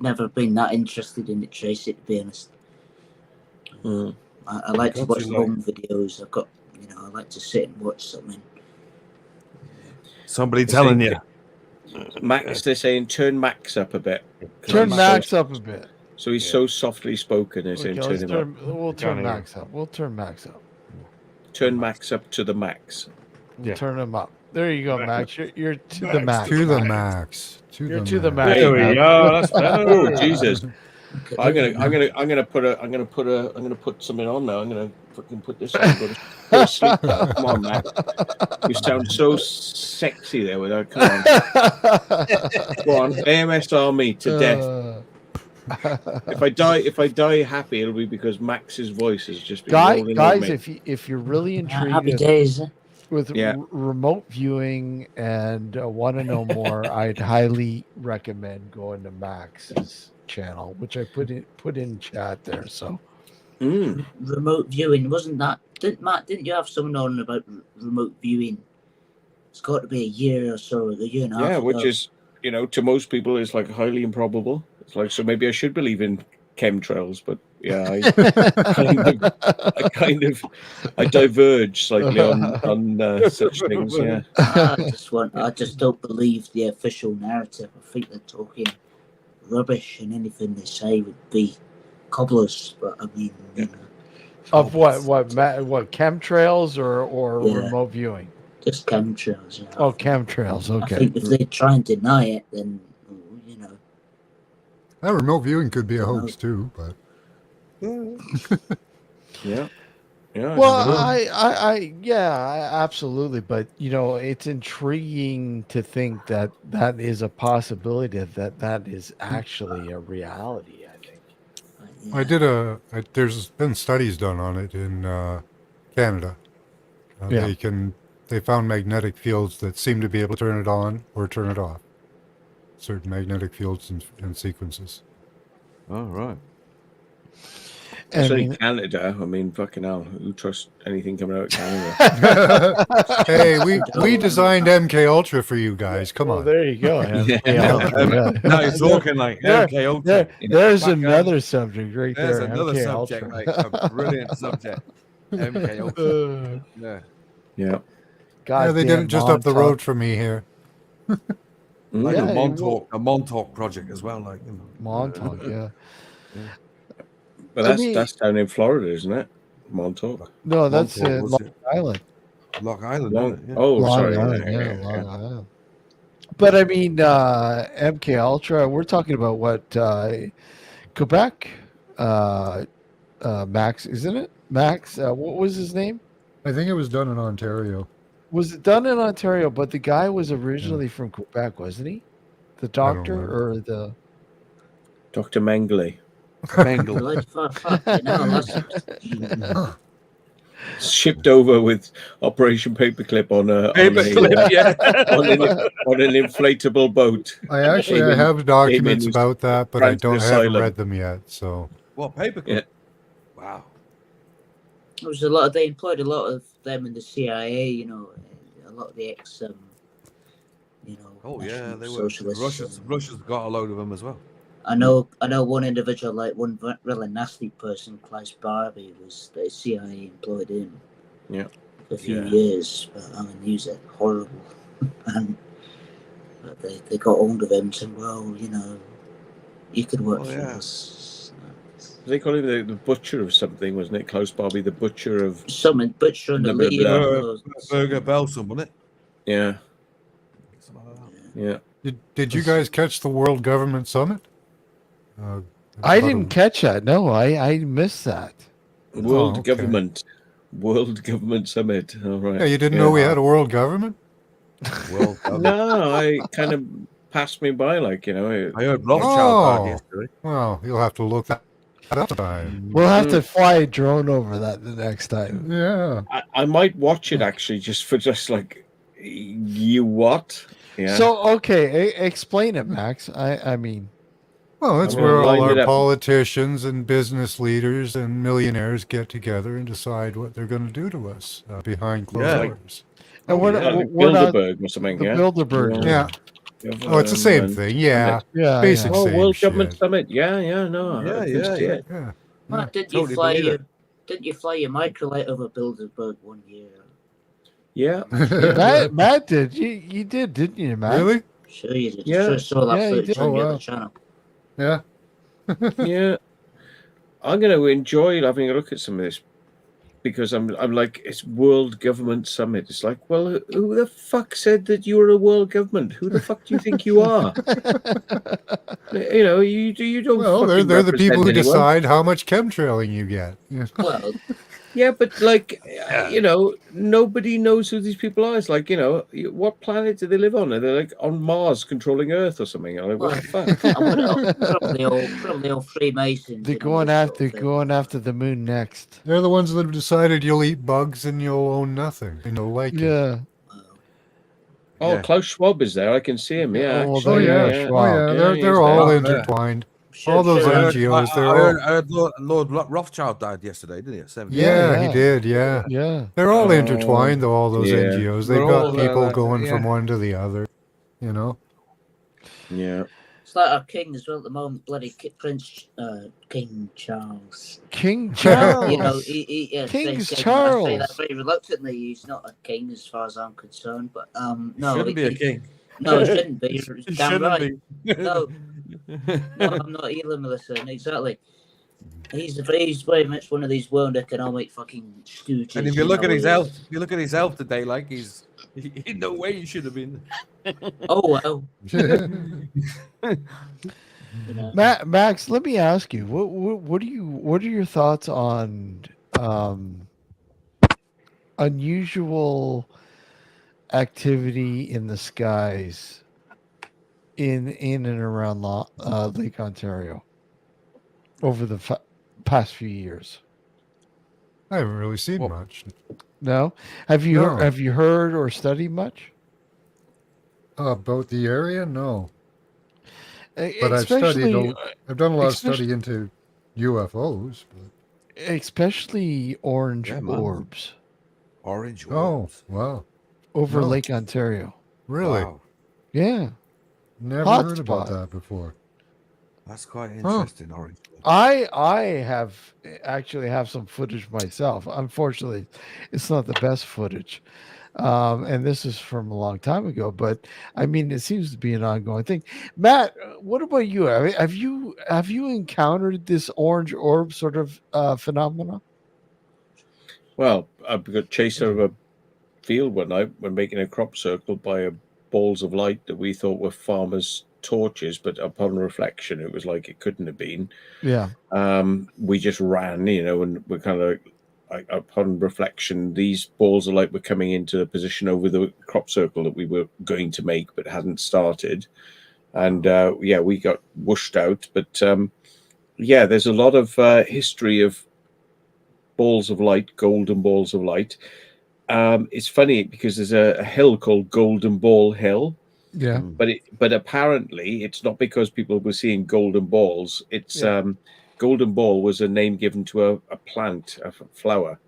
never been that interested in it, Tracy, to be honest. Mm. I like to Got watch you, like- long videos. I like to sit and watch something. Somebody telling you. Max, they're saying turn Max up a bit. 'Cause Turn he's Max up a bit. So he's so softly spoken. They're saying Okay, turn him up. we'll turn Can't hear. Max up. We'll turn Max up. Turn Max up to the max. Yeah. Turn him up. There you go, Max. You're to the max. To the max. You're to the max. There we Max. go. That's Oh better. Jesus! I'm Okay. gonna put something on now. I'm gonna fucking put this on. Go to sleep. Come on, Max. You sound so sexy there with that. Come on, go on. AMSR me to death. If I die happy, it'll be because Max's voice has just been rolling Guys, with me. if you're really Happy intrigued days. with Yeah. remote viewing and want to know more, I'd highly recommend going to Max's channel, which I put in chat there. So Mm. Remote viewing, wasn't that? Didn't you have someone on about remote viewing? It's got to be a year or so, a year and a half Yeah, ago. which is to most people is like highly improbable. It's like, so maybe I should believe in chemtrails, but yeah, I diverge slightly on such things. Yeah. I just don't believe the official narrative. I think they're talking rubbish, and anything they say would be cobblers. But I mean, you know, Of what chemtrails or Yeah. remote viewing? just chemtrails. You know, Oh, chemtrails. I Okay. think if they try and deny it, then you know. That remote viewing could be a Remote. hoax too, but Yeah. Yeah. Well, I don't know. I absolutely, but it's intriguing to think that that is a possibility, that is actually a reality. I think. Yeah. There's been studies done on it in Canada. Yeah. They found magnetic fields that seem to be able to turn it on or turn it off. Certain magnetic fields and sequences. Oh, right. Especially And Canada. I mean, fucking hell. Who trusts anything coming out of Canada? Hey, we designed MK Ultra for you guys. Come well, on. there you go. Yeah. Now you're talking like There- MK Ultra. There's Back another subject right There's there. another MK subject, Ultra. mate. A brilliant subject. MK Ultra. Yeah. Yeah. God They did it just up the road from me here. Like Yeah, a it will- Montauk project as well. Like, Montauk, yeah. But I mean- that's down in Florida, isn't it? Montauk. No, that's Montauk, was Long it? Island. Lock Island, Long, isn't it? Yeah. oh, Long sorry. Island, Yeah, yeah, Long Island. But I mean, MK Ultra. We're talking about what Quebec, Max, isn't it? Max. What was his name? I think it was done in Ontario. Was it done in Ontario? But the guy was originally from Quebec, wasn't he? The doctor know. or the Dr. Mengele. Mangle. Like, fucking hell, that's- Shipped over with Operation Paperclip on an inflatable boat. I Amen. have documents Amen. about that, but I Francis haven't Asylum. read them yet. So What, paperclip? Yeah. Wow. There was a lot. They employed a lot of them in the CIA. You know, a lot of the ex. Oh yeah, National they were. Socialists. Russians got a load of them as well. I know one individual, like one really nasty person, Klaus Barbie, was the CIA employed him. Yeah. For a few Yeah. years, but I mean, he was horrible. But they got hold of him and said, well, you could work for us. They call him the butcher of something, wasn't it? Klaus Barbie, the butcher of. Something butcher on the Blah, blah, lead. blah. Burger Belson, wasn't it? Yeah. Something like that. Yeah. did you guys catch the World Government Summit? I didn't catch that. No, I missed that. World okay. Government Summit. All right. Yeah, you didn't know we had a world government? Well, No, I kind of passed me by, like, I heard Rothschild died yesterday. Well, you'll have to look that up sometime. We'll have to fly a drone over that the next time. Yeah. I might watch it actually, just like, you what? Yeah. So okay, explain it, Max. I mean, Well, that's I'm where gonna all line it our up. politicians and business leaders and millionaires get together and decide what they're going to do to us behind closed Yeah. doors. and we're, like we're not Bilderberg or something, the yeah. Bilderberg. Yeah. Oh, it's the same thing. Yeah. Yeah, Basic yeah. Oh, same World shit. Government Summit. Yeah, no. Yeah, good yeah, shit. Yeah. Matt, didn't Totally you fly believe your it. didn't you fly your microlight over Bilderberg one year? Yeah. Matt did. You did, didn't you, Matt? Really? Sure you did. Yeah. Sure saw that Yeah, you footage did. on Oh, the wow. other channel. Yeah. Yeah. I'm going to enjoy having a look at some of this because I'm like, it's World Government Summit. It's like, well, who the fuck said that you were a world government? Who the fuck do you think you are? You don't. Well, fucking they're the people who represent anyone. decide how much chemtrailing you get. Yeah. Well, Yeah, but like, nobody knows who these people are. It's like, what planet do they live on? Are they like on Mars controlling Earth or something? I'm like, what the fuck? probably all Freemasons. They're and all going this after sort of thing. after the moon next. They're the ones that have decided you'll eat bugs and you'll own nothing. And you'll like it. Yeah. Oh, Yeah. Klaus Schwab is there. I can see him. Yeah. Oh, actually, there yeah. you yeah. go. Oh, yeah. Wow. They're he's all there. intertwined. Sure, All those sure. NGOs, they're I all. heard Lord Rothschild died yesterday, didn't he? At 70? Yeah, Yeah. he did. Yeah. Yeah. They're all Oh, intertwined, though, all those yeah. NGOs. They've They're got all, people yeah. going from one to the other, Yeah. It's like our king as well at the moment, bloody Prince King Charles. King Charles. You know, yes, King I say Charles. that very reluctantly. He's not a king as far as I'm concerned, but no, Shouldn't be a king. No, he shouldn't be. He You're damn shouldn't right. be. No, I'm not either, Melissa. Exactly. He's very much one of these world economic fucking stooges. And if you look at his health, today, like he no way he should have been. Oh well. Max, let me ask you, what are your thoughts on unusual activity in the skies in and around Lake Ontario over the past few years? I haven't really seen much. No, have you No. have you heard or studied much About the area? No. But especially I've done a lot of study into UFOs. But... especially orange Yeah, man. orbs Orange Oh, orbs. wow. over No. Lake Ontario. Really? Wow. Yeah. Never Hot heard about spot. that before. That's quite interesting. Orange orbs. I actually have some footage myself. Unfortunately, it's not the best footage. And this is from a long time ago, but I mean, it seems to be an ongoing thing. Matt, what about you? Have you encountered this orange orb sort of phenomena? Well, I got chased over a field one night when making a crop circle by balls of light that we thought were farmers' torches, but upon reflection, it was like it couldn't have been. Yeah. We just ran, and we're kind of like, upon reflection, these balls of light were coming into a position over the crop circle that we were going to make but hadn't started. And we got whooshed out. But there's a lot of history of balls of light, golden balls of light. It's funny because there's a hill called Golden Ball Hill. Yeah. But apparently it's not because people were seeing golden balls. It's golden ball was a name given to a plant, a flower,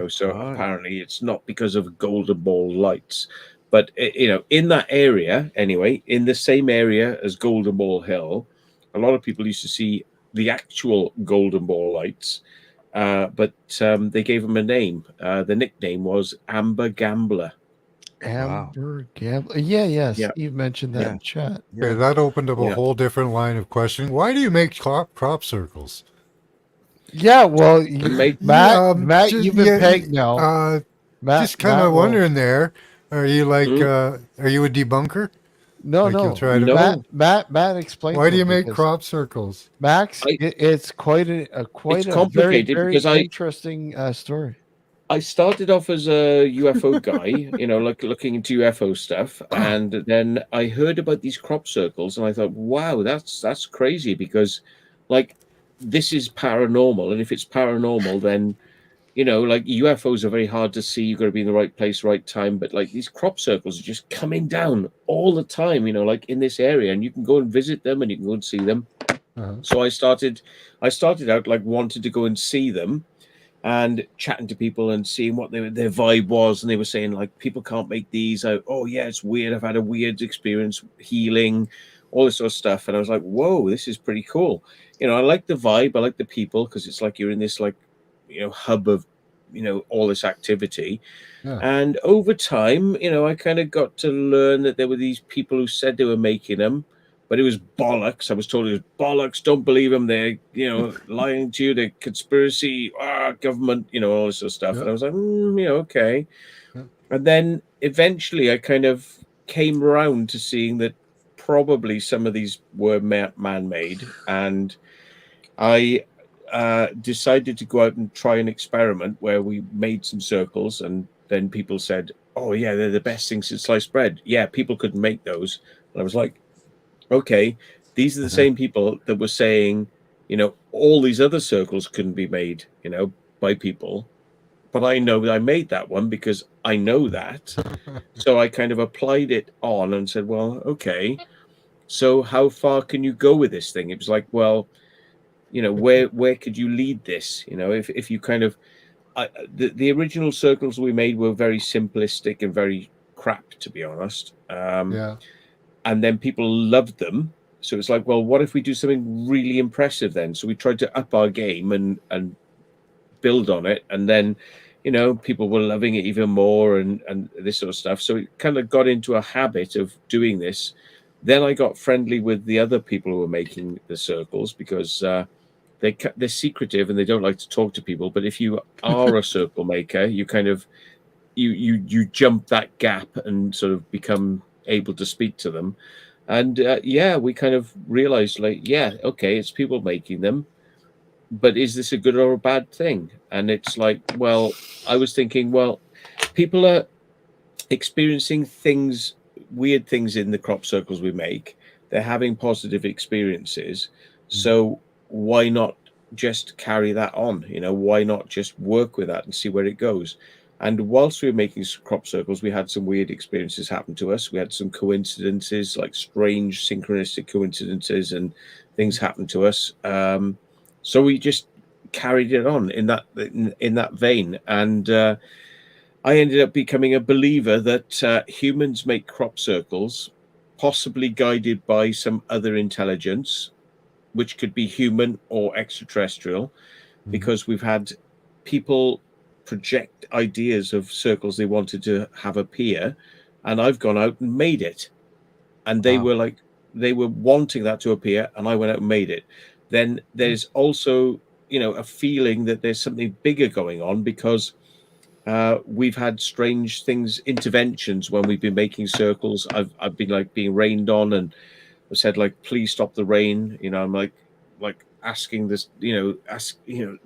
so apparently it's not because of golden ball lights. But in that area anyway, in the same area as Golden Ball Hill, a lot of people used to see the actual golden ball lights, but they gave them a name. The nickname was Amber Gambler. Amber Gambler. Yeah. Yeah. Steve mentioned that in chat. Okay, that opened up a whole different line of questioning. Why do you make crop circles? Yeah, well, Matt, just- you've been pegged now. Matt, Just kind Matt of will- wondering there. Are you like, are you a debunker? No, Like no. you'll try to- No. Matt explained. Why to do you him make because- crop circles? Max? It's quite a It's very, complicated very because interesting story. I started off as a UFO guy, like looking into UFO stuff, and then I heard about these crop circles, and I thought, wow, that's crazy because, like, this is paranormal, and if it's paranormal, then like UFOs are very hard to see. You've got to be in the right place, right time. But like these crop circles are just coming down all the time, like in this area, and you can go and visit them, and you can go and see them. So I started out like wanted to go and see them, and chatting to people and seeing what their vibe was, and they were saying like people can't make these. It's weird. I've had a weird experience healing, all this sort of stuff, and I was like, whoa, this is pretty cool. I like the vibe. I like the people because it's like you're in this like hub of all this activity. And over time I kind of got to learn that there were these people who said they were making them, but it was bollocks. I was told it was bollocks. Don't believe them. They're lying to you. The conspiracy, government, all this sort of stuff. And I was like, okay. And then eventually I kind of came around to seeing that probably some of these were man-made, and I decided to go out and try an experiment where we made some circles, and then people said, oh yeah, they're the best thing since sliced bread. Yeah, people couldn't make those. And I was like, okay, these are the same people that were saying all these other circles couldn't be made by people, but I know that I made that one because I know that. So I kind of applied it on and said, well, okay, so how far can you go with this thing? It was like, well, where could you lead this? If you kind of, the original circles we made were very simplistic and very crap, to be honest. And then people loved them. So it's like, well, what if we do something really impressive then? So we tried to up our game and build on it, and then, you know, people were loving it even more, and this sort of stuff. So it kind of got into a habit of doing this. Then I got friendly with the other people who were making the circles, because they're secretive and they don't like to talk to people. But if you are a circle maker, you kind of you jump that gap and sort of become able to speak to them. And yeah, we kind of realized, like, yeah, okay, it's people making them, but is this a good or a bad thing? And it's like, well, I was thinking, well, people are experiencing things, weird things in the crop circles we make. They're having positive experiences. So why not just carry that on? You know, why not just work with that and see where it goes? And whilst we were making crop circles, we had some weird experiences happen to us. We had some coincidences, like strange synchronistic coincidences, and things happened to us. So we just carried it on in that vein. And I ended up becoming a believer that humans make crop circles, possibly guided by some other intelligence, which could be human or extraterrestrial, because we've had people project ideas of circles they wanted to have appear, and I've gone out and made it. And they Wow. were like, they were wanting that to appear, and I went out and made it. Then there's also, you know, a feeling that there's something bigger going on, because we've had strange things, interventions when we've been making circles. I've been like being rained on, and I said, like, please stop the rain. You know, I'm like asking this,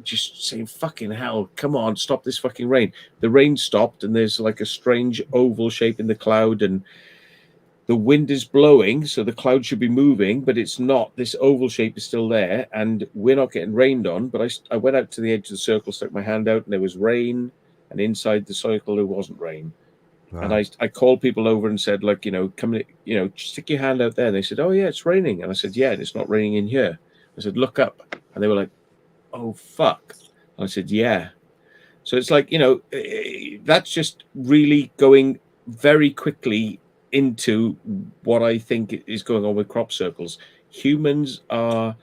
just saying, fucking hell, come on, stop this fucking rain. The rain stopped, and there's like a strange oval shape in the cloud, and the wind is blowing, so the cloud should be moving, but it's not. This oval shape is still there, and we're not getting rained on. But I went out to the edge of the circle, stuck my hand out, and there was rain, and inside the circle there wasn't rain. And Wow. I called people over and said, like, come, stick your hand out there. And they said, oh yeah, it's raining. And I said, yeah, and it's not raining in here. I said, look up. And they were like, oh fuck. And I said, yeah. So it's like, that's just really going very quickly into what I think is going on with crop circles. Humans are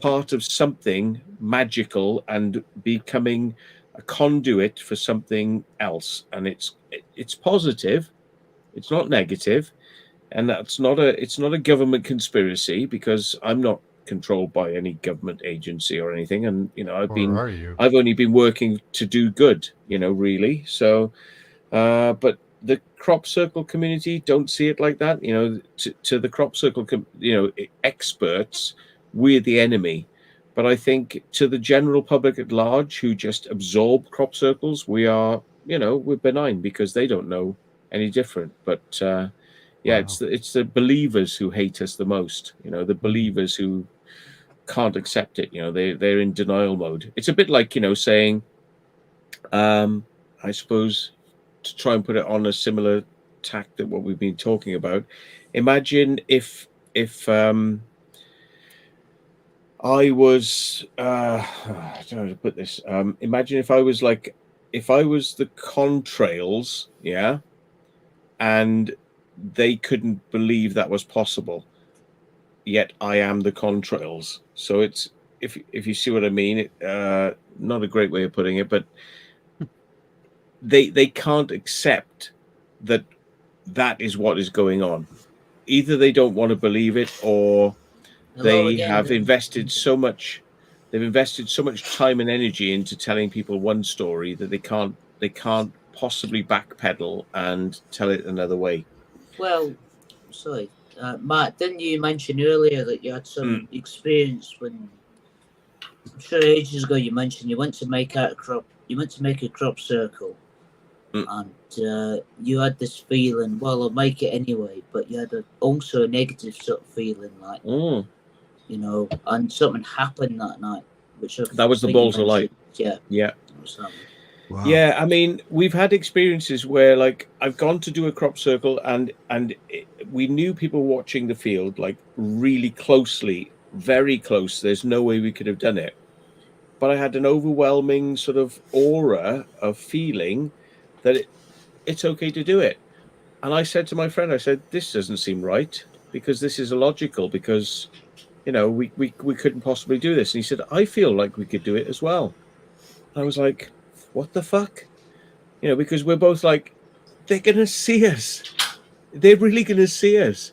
part of something magical and becoming a conduit for something else, and it's positive. It's not negative, and it's not a government conspiracy, because I'm not controlled by any government agency or anything. And Or are you? I've only been working to do good, really. So but the crop circle community don't see it like that. To the crop circle experts, we're the enemy. But I think to the general public at large, who just absorb crop circles, we're benign, because they don't know any different. But yeah, Wow. it's the believers who hate us the most. The believers who can't accept it. They're in denial mode. It's a bit like saying, I suppose, to try and put it on a similar tack that what we've been talking about. Imagine if I was I don't know how to put this. Imagine if I was the contrails, yeah, and they couldn't believe that was possible. Yet I am the contrails. So it's, if you see what I mean, not a great way of putting it, but they can't accept that is what is going on. Either they don't want to believe it, or Hello they again. have invested so much. They've invested so much time and energy into telling people one story that they can't possibly backpedal and tell it another way. Well, sorry, Matt, didn't you mention earlier that you had some experience when, I'm sure ages ago, you mentioned you went to make a crop circle, and you had this feeling, well, I'll make it anyway, but you had also a negative sort of feeling, like, and something happened that night, which that was the balls of light. Yeah. Wow. Yeah, I mean, we've had experiences where, like, I've gone to do a crop circle, and we knew people watching the field, like, really closely, very close. There's no way we could have done it. But I had an overwhelming sort of aura of feeling that it's okay to do it. And I said to my friend, I said, this doesn't seem right, because this is illogical, because, you know, we couldn't possibly do this. And he said, I feel like we could do it as well. I was like, what the fuck? You know, because we're both like, they're going to see us. They're really going to see us.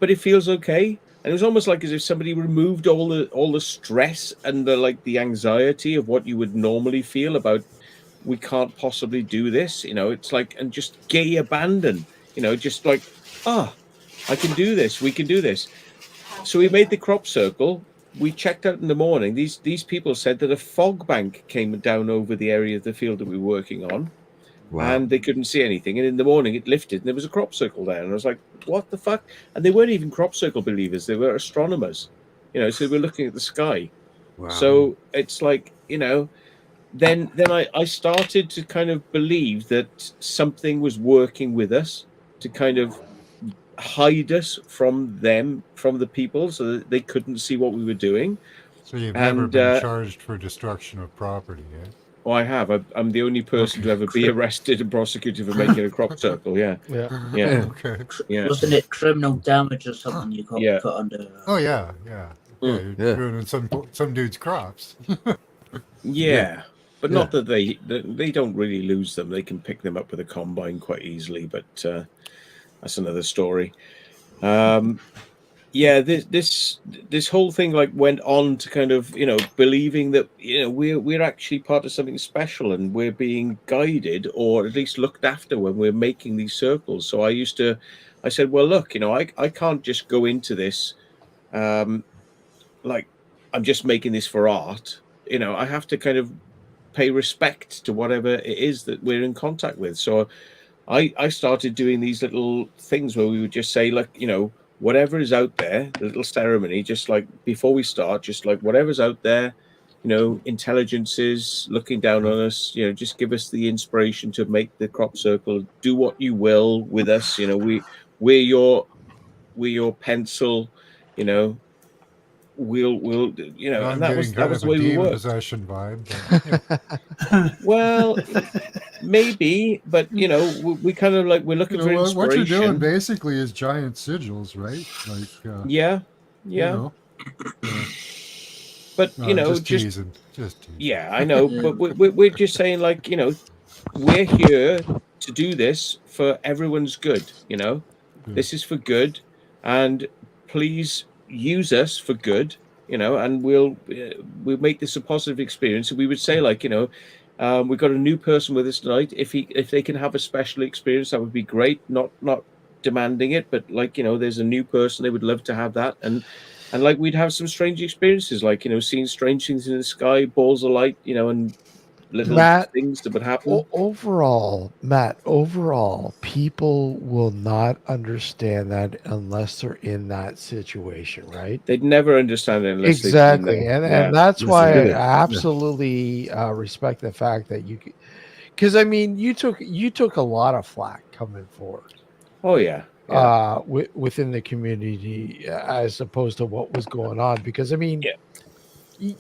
But it feels okay. And it was almost like as if somebody removed all the stress and the anxiety of what you would normally feel about, we can't possibly do this. You know, it's like, and just gay abandon, you know, just like, I can do this. We can do this. So we made the crop circle. We checked out in the morning. These people said that a fog bank came down over the area of the field that we were working on. Wow. And they couldn't see anything. And in the morning, it lifted, and there was a crop circle there. And I was like, "What the fuck?" And they weren't even crop circle believers; they were astronomers, you know. So they were looking at the sky. Wow. So it's like, you know, then I started to kind of believe that something was working with us to kind of hide us from them, from the people, so that they couldn't see what we were doing. So you've never And been charged for destruction of property, eh? oh, I have. I'm the only person to ever be arrested and prosecuted for making a crop circle. Yeah, yeah, Okay. yeah. Wasn't it criminal damage or something you got Yeah. put under? Oh yeah, yeah. Yeah, Mm. you're Yeah. ruining some dude's crops. Yeah, but Yeah. not that they don't really lose them. They can pick them up with a combine quite easily. But that's another story. Yeah, this whole thing like went on to kind of, you know, believing that, you know, we're actually part of something special, and we're being guided or at least looked after when we're making these circles. So I said, well, look, you know, I can't just go into this like I'm just making this for art. You know, I have to kind of pay respect to whatever it is that we're in contact with. So I started doing these little things where we would just say, like, you know, whatever is out there, the little ceremony, just like before we start, just like whatever's out there, you know, intelligences looking down on us, you know, just give us the inspiration to make the crop circle. Do what you will with us. You know, we're your pencil, you know, we'll you know, I'm and that getting was kind of the a way we demon worked. possession vibe. But, Well, maybe, but you know, we kind of like, we're you looking know for what you're doing inspiration. basically is giant sigils, right? Like, Yeah, you yeah. know. But No, you I'm know, just teasing. Just teasing. yeah, I know, but we're just saying, like, you know, we're here to do this for everyone's good. You know, Yeah. this is for good, and please use us for good. You know, and we'll make this a positive experience. And we would say, like, you know, we've got a new person with us tonight. If they can have a special experience, that would be great. Not demanding it, but like, you know, there's a new person, they would love to have that. And like, we'd have some strange experiences, like, you know, seeing strange things in the sky, balls of light, you know, and little Matt, things that would happen. Overall, people will not understand that unless they're in that situation, right? They'd never understand it unless they've been Exactly, there. and that's Listen why to I that. Yeah. absolutely respect the fact that you, because I mean, you took a lot of flack coming forward. Oh yeah, yeah, Within the community, as opposed to what was going on, because I mean, yeah.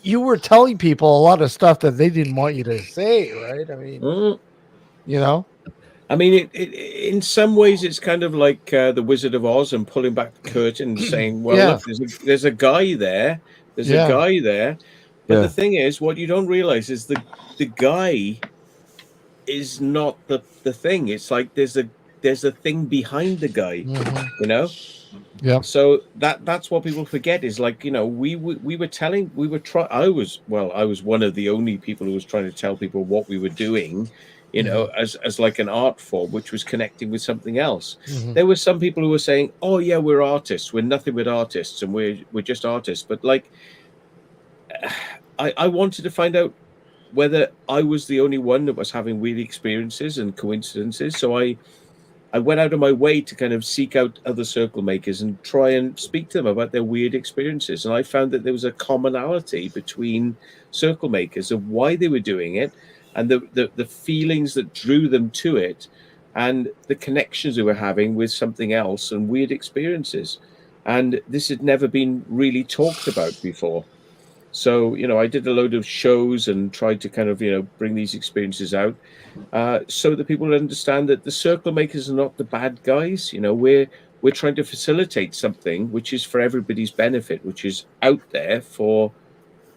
you were telling people a lot of stuff that they didn't want you to say, right? I mean, Mm. you know, I mean, it in some ways it's kind of like the Wizard of Oz and pulling back the curtain and saying, well, Yeah. look, there's a guy there, there's Yeah. a guy there. But Yeah. the thing is, what you don't realize is the guy is not the thing. It's like there's a thing behind the guy, Mhm. you know. Yeah. So that's what people forget, is like, you know, we were trying. I was one of the only people who was trying to tell people what we were doing, you know, as like an art form, which was connecting with something else. Mhm. There were some people who were saying, oh yeah, we're artists, we're nothing but artists, and we're just artists. But like, I wanted to find out whether I was the only one that was having weird experiences and coincidences. So I went out of my way to kind of seek out other circle makers and try and speak to them about their weird experiences. And I found that there was a commonality between circle makers of why they were doing it, and the feelings that drew them to it, and the connections they were having with something else, and weird experiences. And this had never been really talked about before. So, you know, I did a load of shows and tried to kind of, you know, bring these experiences out, so that people understand that the circle makers are not the bad guys. You know, we're we're trying to facilitate something which is for everybody's benefit, which is out there for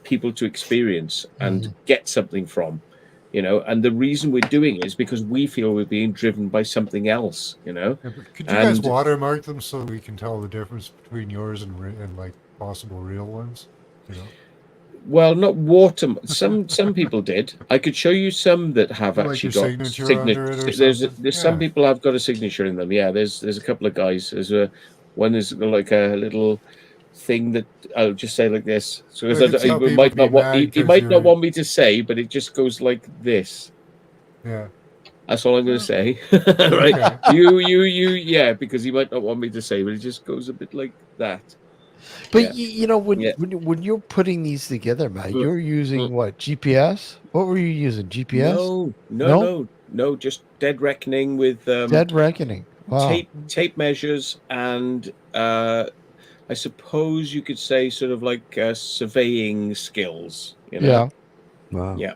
people to experience and get something from, and the reason we're doing it is because we feel we're being driven by something else, Yeah, but could you guys and watermark them so we can tell the difference between yours and like possible real ones? well, not water. Some people did. I could show you some that have Like actually your got signature under it or There's something? some Yeah. people have got a signature in them. Yeah, there's a couple of guys. There's one is like a little thing that I'll just say like this. So I can see how he people might be not want mad he 'cause might not you're- want me to say, but it just goes like this. Yeah. That's all I'm going to say. Okay. Right? Yeah, because he might not want me to say, but it just goes a bit like that. But Yeah. when you're putting these together, Matt, you're using Mm. what, GPS? What were you using? GPS? No, just dead reckoning with Dead reckoning. Wow. tape measures and I suppose you could say sort of like surveying skills. Yeah. Wow. Yeah.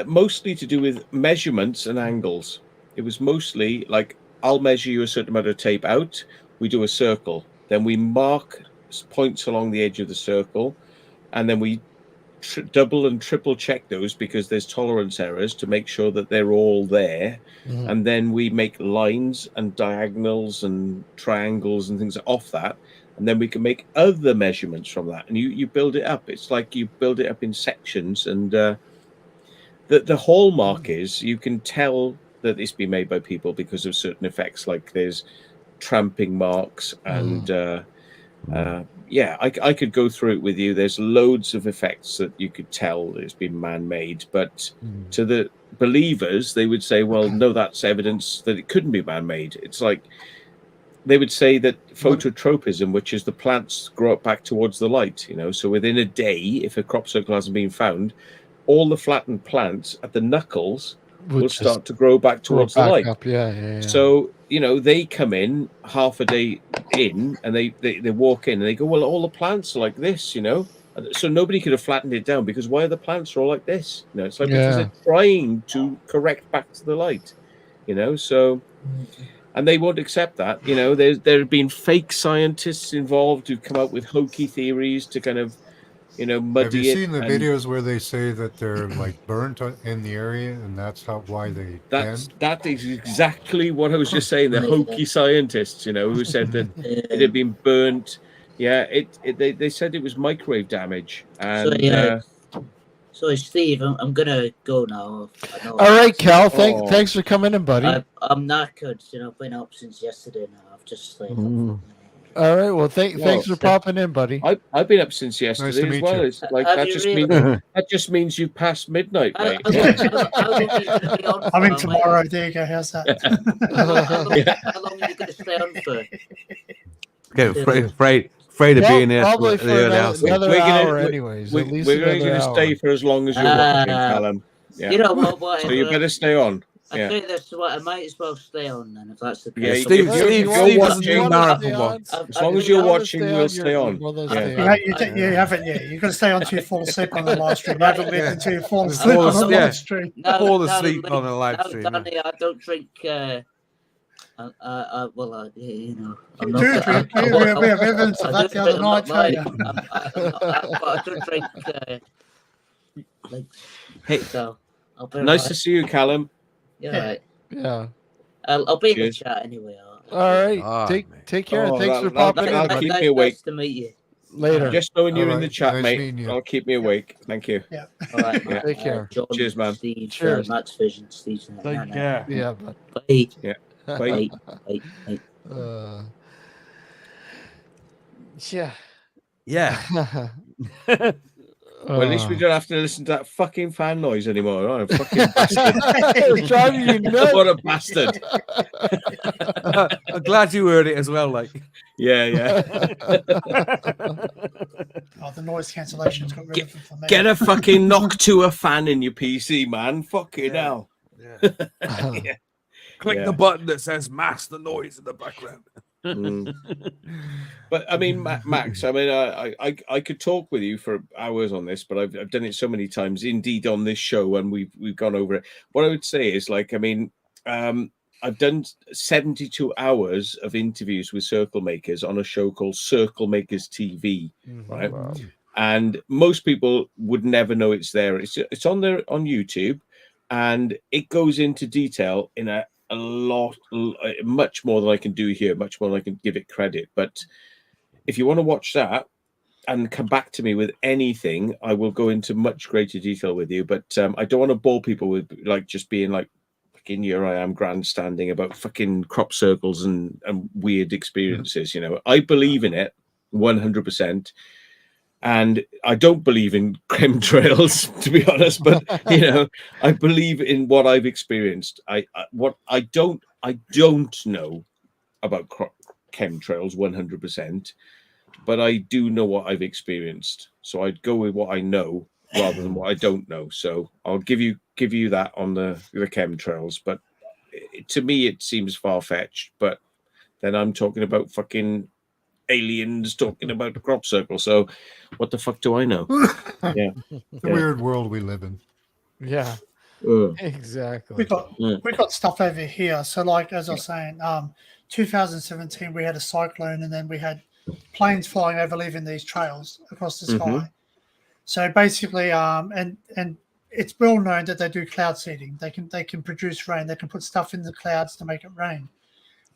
Mostly to do with measurements and angles. It was mostly like, I'll measure you a certain amount of tape out. We do a circle. Then we mark points along the edge of the circle. And then we double and triple check those because there's tolerance errors to make sure that they're all there. Mhm. And then we make lines and diagonals and triangles and things off that. And then we can make other measurements from that. And you build it up. It's like you build it up in sections. And the hallmark is you can tell that it's been made by people because of certain effects, like there's tramping marks and I could go through it with you. There's loads of effects that you could tell that it's been man-made, but to the believers, they would say, well, no, that's evidence that it couldn't be man-made. It's like they would say that phototropism, which is the plants grow up back towards the light, so within a day, if a crop circle hasn't been found, all the flattened plants at the knuckles will start to grow back towards the light. Up. Yeah. So, they come in half a day in and they walk in and they go, well, all the plants are like this, so nobody could have flattened it down because why are the plants all like this? It's like because they're trying to correct back to the light, so, and they won't accept that. There have been fake scientists involved who've come up with hokey theories to kind of, muddy Have you it. seen the videos where they say that they're like burnt in the area and that's why they bend? That is exactly what I was just saying. The hokey scientists, who said that it had been burnt. Yeah, they said it was microwave damage. And So Steve, I'm gonna go now. All right, Cal. Thanks for coming in, buddy. I'm knackered. I've been up since yesterday now. I've just slept. All right. Well, thanks for popping in, buddy. I've been up since yesterday Nice to as well. meet It's like that just means you passed midnight, right? I'm in tomorrow. There you go. How's that? How long are you going to stay on for? Okay, afraid of being here. Probably for another hour, anyways. We're going to stay for as long as you're watching, Callum. Yeah. You know what? So you better stay on. I think that's what I might as well stay on then, if that's the Yeah, case. Steve doesn't do marathon ones. As long as you're watching, we'll stay on. You haven't yet. You've got to stay on till you fall asleep on the live stream. You haven't lived until you fall asleep on the live stream. Fall asleep on a live stream. Danny, I don't drink. I'm not. We have evidence of that the other night. I don't drink. Hey, so nice to see you, Callum. Yeah. Yeah. I'll be in the chat anyway. All right. Take care. Thanks for popping in. That'll keep me awake. Nice to meet you. Later. Just knowing you're in the chat, Nice mate. I'll keep me awake. Thank you. Yeah. All right. Take care. John, Cheers, man. Steve, Cheers. Max Vision, Steve. Take care. Yeah. But, Bye. Yeah. Bye. Bye. Yeah. Yeah. Well, at least we don't have to listen to that fucking fan noise anymore. Oh, fucking bastard. It's driving you nuts. What a bastard. I'm glad you heard it as well. Like, Yeah. Oh, the noise cancellation's got rid of it for me. Get a fucking Noctua fan in your PC, man. Fucking hell. yeah. Click the button that says mask the noise in the background. But I mean, Max, I mean, I could talk with you for hours on this, but I've done it so many times, indeed, on this show, and we've gone over it. What I would say is, like, I mean, I've done 72 hours of interviews with circle makers on a show called Circle Makers TV, right? Wow. And most people would never know it's there. It's on there on YouTube, and it goes into detail in a lot, much more than I can do here, much more than I can give it credit. But if you want to watch that and come back to me with anything, I will go into much greater detail with you. But I don't want to bore people with like just being like, fucking here I am grandstanding about fucking crop circles and weird experiences. You know, I believe in it 100%. And I don't believe in chemtrails, to be honest, but you know, I believe in what I've experienced. What I don't know about chemtrails 100%, but I do know what I've experienced. So I'd go with what I know rather than what I don't know. So I'll give you that on the chemtrails. But to me, it seems far fetched. But then I'm talking about fucking aliens talking about the crop circle. So what the fuck do I know? Yeah, The weird world we live in. Yeah. Exactly. We got stuff over here. So, like as I was saying, 2017 we had a cyclone, and then we had planes flying over, leaving these trails across the sky. So basically, and it's well known that they do cloud seeding. They can produce rain. They can put stuff in the clouds to make it rain.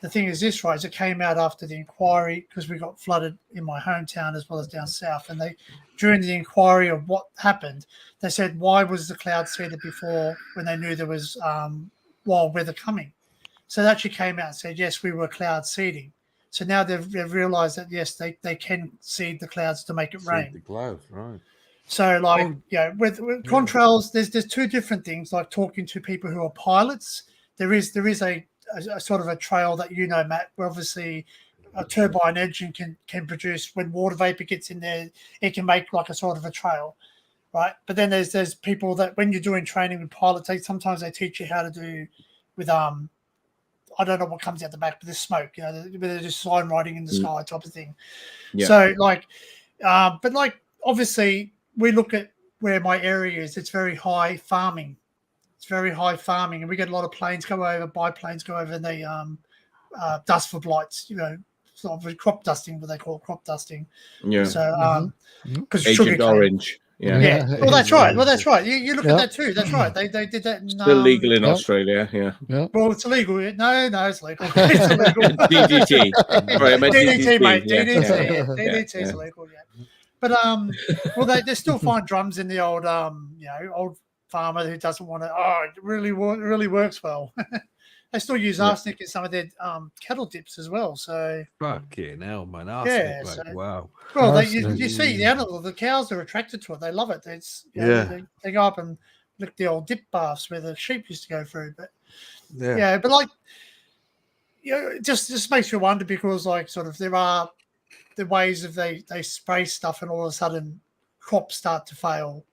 The thing is this, right, is it came out after the inquiry because we got flooded in my hometown as well as down south. And during the inquiry of what happened, they said, why was the cloud seeded before when they knew there was wild weather coming? So they actually came out and said, yes, we were cloud seeding. So now they've realized that, yes, they can seed the clouds to make it rain. The clouds, right. So, like, with contrails, there's two different things, like talking to people who are pilots. There is a sort of a trail that Matt, where obviously a turbine engine can produce, when water vapor gets in there, it can make like a sort of a trail, right? But then there's people that when you're doing training with pilots, sometimes they teach you how to do with I don't know what comes out the back, but there's smoke, they're just sign writing in the sky type of thing. Yeah. So like, but like obviously we look at where my area is, it's very high farming. It's very high farming, and we get a lot of planes go over, biplanes go over, and they dust for blights, sort of crop dusting, what they call crop dusting. Yeah. So, because Agent Orange. Yeah. Well, that's right. Well, that's right. You look at that too. That's right. They did that. It's illegal in Australia. Yeah. Well, it's illegal. No, it's legal. It's illegal. DDT. Sorry, I meant DDT, mate. Yeah. DDT is illegal. Yeah. But well, they still find drums in the old old farmer who doesn't want to. Oh, it really works well. They still use arsenic in some of their cattle dips as well. So fucking hell, man! Arsenic, wow. Well, you see the animal, the cows are attracted to it. They love it. It's they go up and lick the old dip baths where the sheep used to go through. But but like it just makes you wonder, because like sort of there are the ways of they spray stuff and all of a sudden crops start to fail,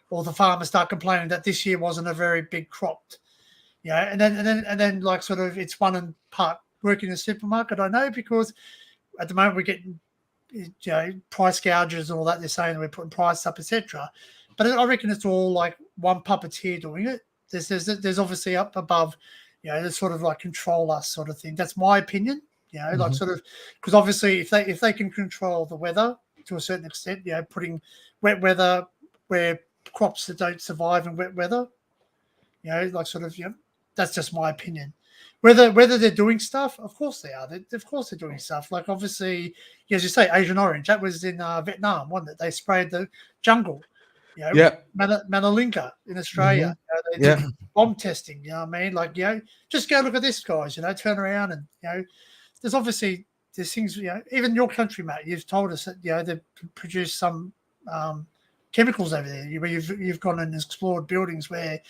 or the farmers start complaining that this year wasn't a very big crop. And then like sort of it's one in part working in a supermarket. I know, because at the moment we're getting price gouges and all that. They're saying we're putting price up, etc. But I reckon it's all like one puppeteer doing it. There's obviously up above, there's sort of like control us sort of thing. That's my opinion. Like sort of, because obviously if they can control the weather to a certain extent, putting wet weather where crops that don't survive in wet weather, like sort of, that's just my opinion. Whether they're doing stuff, of course they are. Of course they're doing stuff. Like obviously, as you say, Agent Orange. That was in Vietnam, wasn't it? They sprayed the jungle. Manalinka in Australia. They did bomb testing. You know what I mean? Like just go look at this, guys. Turn around and there's things. Even your country, Matt. You've told us that they produce some chemicals over there. Where you've gone and explored buildings where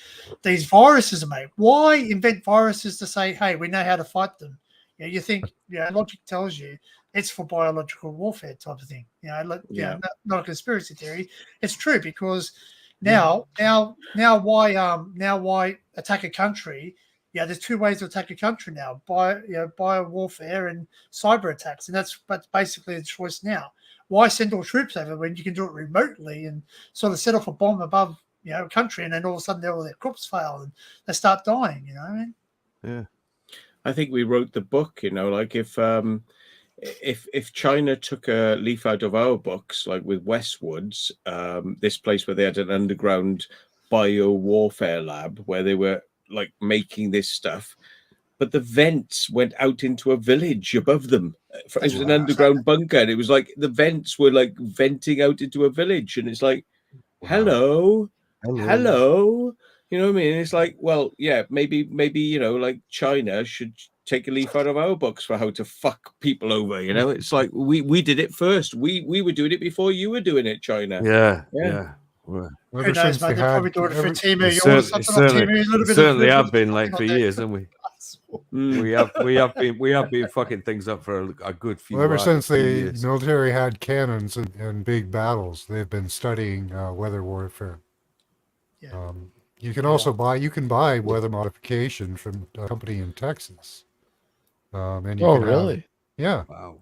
these viruses are made. Why invent viruses to say, hey, we know how to fight them? You think logic tells you it's for biological warfare type of thing. Not a conspiracy theory. It's true, because now why attack a country? There's two ways to attack a country now: bio warfare and cyber attacks, and that's basically the choice now. Why send all troops over when you can do it remotely and sort of set off a bomb above a country, and then all of a sudden all their crops fail and they start dying? You know what I mean? Yeah. I think we wrote the book, like if China took a leaf out of our books, like with Westwoods, this place where they had an underground bio warfare lab where they were like making this stuff, but the vents went out into a village above them. It was an underground bunker, and it was like the vents were like venting out into a village, and it's like, hello. You know what I mean? It's like, well, yeah, maybe, like China should take a leaf out of our books for how to fuck people over. It's like we did it first. We were doing it before you were doing it, China. Yeah. Who knows, mate? They're probably doing it for Timu. You It want something off Timu? A little bit certainly of have been like for years, haven't we? We have been fucking things up for a good few. Well, ever since the years. military had cannons and big battles, they've been studying weather warfare. Yeah. You can also buy weather modification from a company in Texas. And you can really? Yeah. Wow.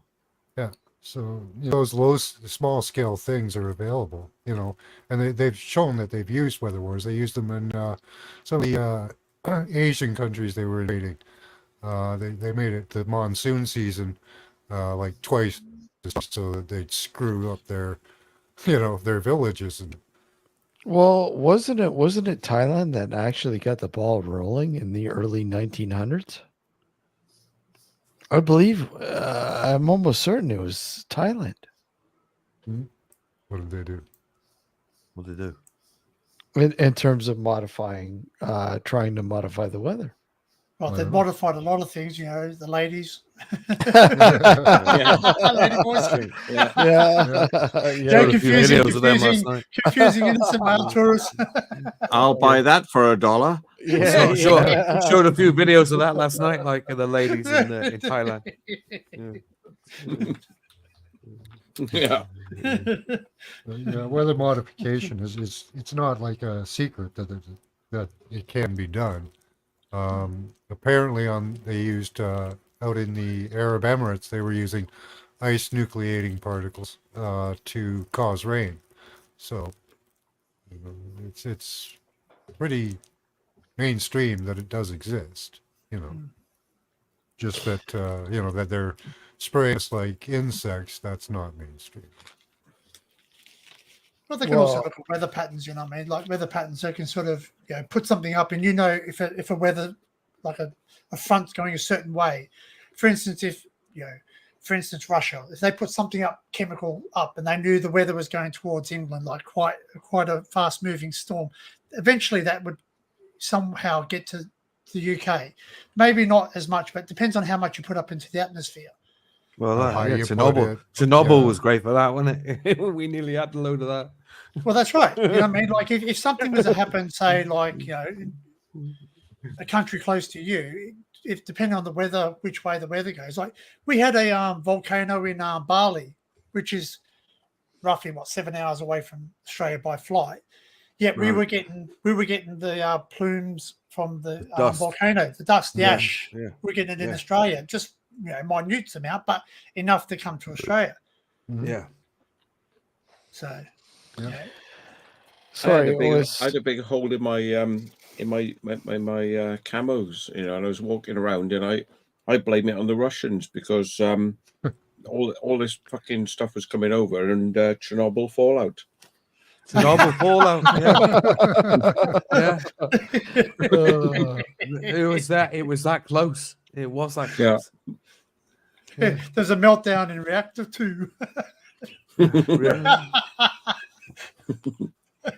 Yeah. So those small scale things are available, and they've shown that they've used weather wars. They used them in some of the Asian countries they were invading. They made it the monsoon season like twice, so that they'd screw up their villages. And Well, wasn't it Thailand that actually got the ball rolling in the early 1900s? I believe, I'm almost certain it was Thailand. what did they do? What did they do? In terms of trying to modify the weather. Well, they've modified a lot of things, the ladies. Lady boys. Confusing innocent male tourists. I'll buy that for $1. Showed a few videos of that last night, like the ladies in Thailand. Weather modification it's not like a secret that it can be done. Apparently they used out in the Arab Emirates, they were using ice nucleating particles to cause rain. So it's pretty mainstream that it does exist. Just that that they're spraying us like insects. That's not mainstream. Well, they can also look at weather patterns, you know what I mean? Like weather patterns, they can sort of put something up, and if a weather, like a front's going a certain way. For instance, if Russia, if they put something up, chemical up, and they knew the weather was going towards England, like quite a fast-moving storm, eventually that would somehow get to the UK. Maybe not as much, but it depends on how much you put up into the atmosphere. Well, Chernobyl was great for that, wasn't it? We nearly had a load of that. Well, that's right. You know what I mean? Like if something was to happen, say, like a country close to you, if depending on the weather, which way the weather goes. Like we had a volcano in Bali, which is roughly 7 hours away from Australia by flight. Yet we were getting the plumes from the volcano, the dust, the ash. Yeah. We're getting it in Australia, just minute amount, but enough to come to Australia. Yeah. So. Yeah. Sorry, I had a big hole in my camos, and I was walking around, and I blame it on the Russians because all this fucking stuff was coming over, and Chernobyl fallout. Chernobyl fallout. Yeah. It was that close. It was that close. Yeah. There's a meltdown in reactor 2.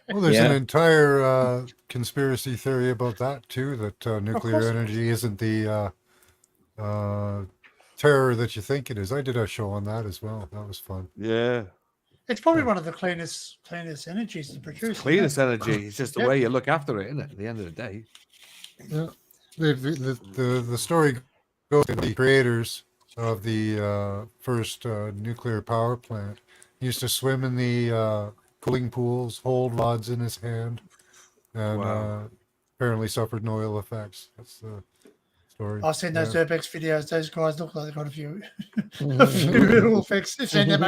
Well, there's an entire conspiracy theory about that too, that nuclear energy isn't the terror that you think it is. I did a show on that as well. That was fun. Yeah. It's probably one of the cleanest energies to produce. Cleanest energy. It's just the way you look after it, isn't it? At the end of the day. Yeah. The story goes to the creators of the first nuclear power plant used to swim in the cooling pools, hold rods in his hand, and apparently suffered no ill effects. That's the story. I've seen those Urbex videos. Those guys look like they've got a few ill effects. They've seen them,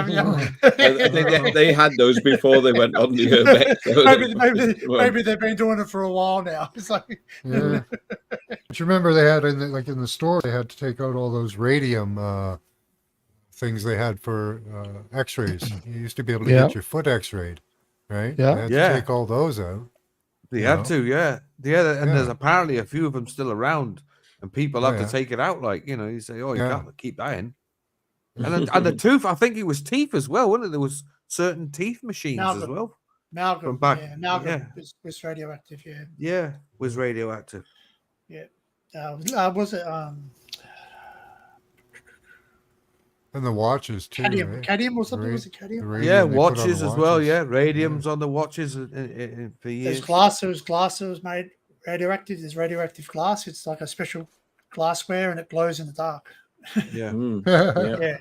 they had those before they went on the Urbex. Maybe they've been doing it for a while now. It's like But you remember they had in the store they had to take out all those radium things they had for X-rays. You used to be able to Yeah. get your foot X-rayed, right? Yeah. They had Yeah. to take all those out. They You had know? to, yeah. And there's Yeah. apparently a few of them still around, and people Oh, have to yeah. take it out. Like, you know, you say, oh, you Yeah. can't keep that in. And the tooth, I think it was teeth as well, wasn't it? There was certain teeth machines as Amalgam. well. Amalgam, From back, yeah, amalgam yeah. was radioactive, yeah. Yeah, was radioactive. Yeah. Was it And the watches too. cadmium? Eh? Cadmium or something? Ra- Was it the cadmium? radium Yeah, they put on watches the as well. watches. Yeah, radiums on the watches for There's years. glass that was made radioactive. There's radioactive glass. It's like a special glassware and it glows in the dark. Yeah. Yeah. Yeah.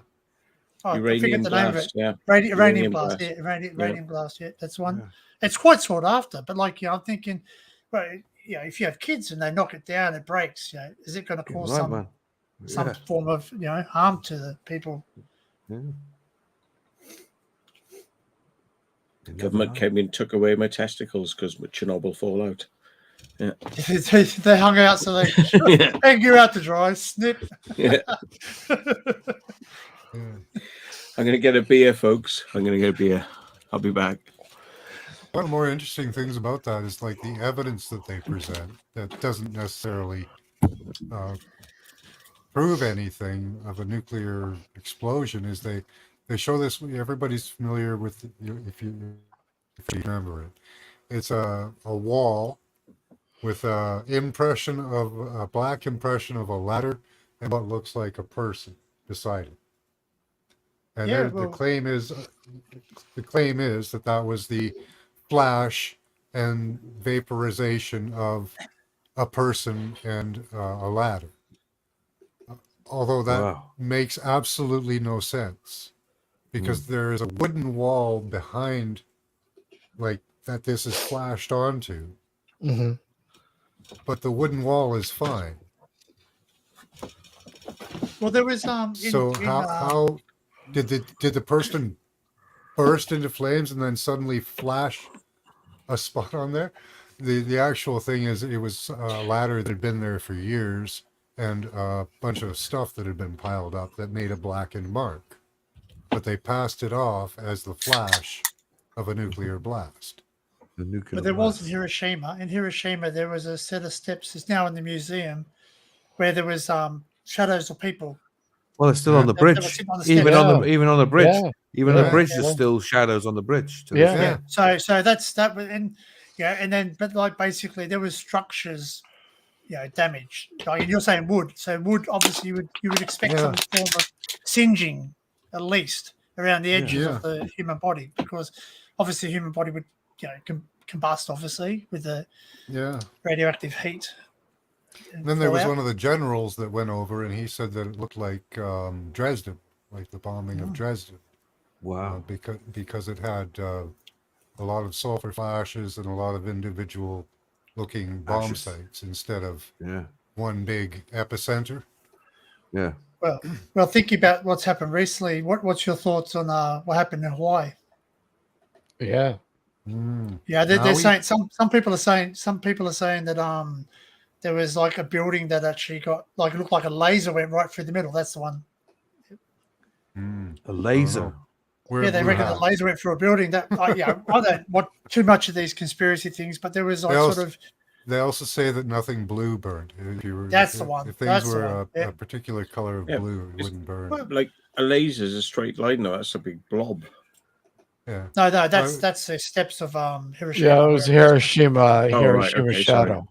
Oh, I Uranium forget the name of glass. it. Yeah. Uranium glass. glass. Yeah, uranium Yeah. glass. Yeah, that's one. Yeah. It's quite sought after, but like, I'm thinking, well, if you have kids and they knock it down, it breaks. Is it going to You're cause right, man. some Yeah. form of harm to the people? Yeah. You never Government know. came in, took away my testicles because of Chernobyl fallout. Yeah. They hung out so they Yeah. hang you out to dry. Snip. Yeah. I'm going to get a beer, folks. I'm going to get a beer. I'll be back. One of the more interesting things about that is like the evidence that they present that doesn't necessarily prove anything of a nuclear explosion. Is they show this. Everybody's familiar with if you remember it. It's a wall with a black impression of a ladder and what looks like a person beside it. And the claim is that was the flash and vaporization of a person and a ladder. Although that makes absolutely no sense, because there is a wooden wall behind, like, that this is flashed onto. Mm-hmm. But the wooden wall is fine. Well, there was So how did the person burst into flames and then suddenly flash a spot on there? The actual thing is it was a ladder that had been there for years and a bunch of stuff that had been piled up that made a blackened mark. But they passed it off as the flash of a nuclear blast. But there was in Hiroshima. In Hiroshima, there was a set of steps. It's now in the museum, where there was shadows of people. Well, it's still on the bridge. Even on the bridge. Yeah. Even on the bridge, there's still shadows on the bridge. Yeah. So that's that. And but like basically there was structures, damaged. Like you're saying wood. So wood, obviously, you would expect some form of singeing, at least around the edges of the human body, because obviously the human body would combust, obviously, with the radioactive heat. And then there was one of the generals that went over, and he said that it looked like Dresden, like the bombing of Dresden. Wow! Because it had a lot of sulfur flashes and a lot of individual-looking bomb sites instead of one big epicenter. Yeah. Well, thinking about what's happened recently, what's your thoughts on what happened in Hawaii? Yeah. Yeah, they're saying some people are saying that there was like a building that actually got it looked like a laser went right through the middle. That's the one. A laser. They reckon the laser went through a building. That I don't want too much of these conspiracy things, but there was They also say that nothing blue burned. That's the one. If things were a particular color of blue, it wouldn't burn. Well, like a laser is a straight line, though. That's a big blob. Yeah. No, that's the steps of Hiroshima. Yeah, it was Hiroshima shadow.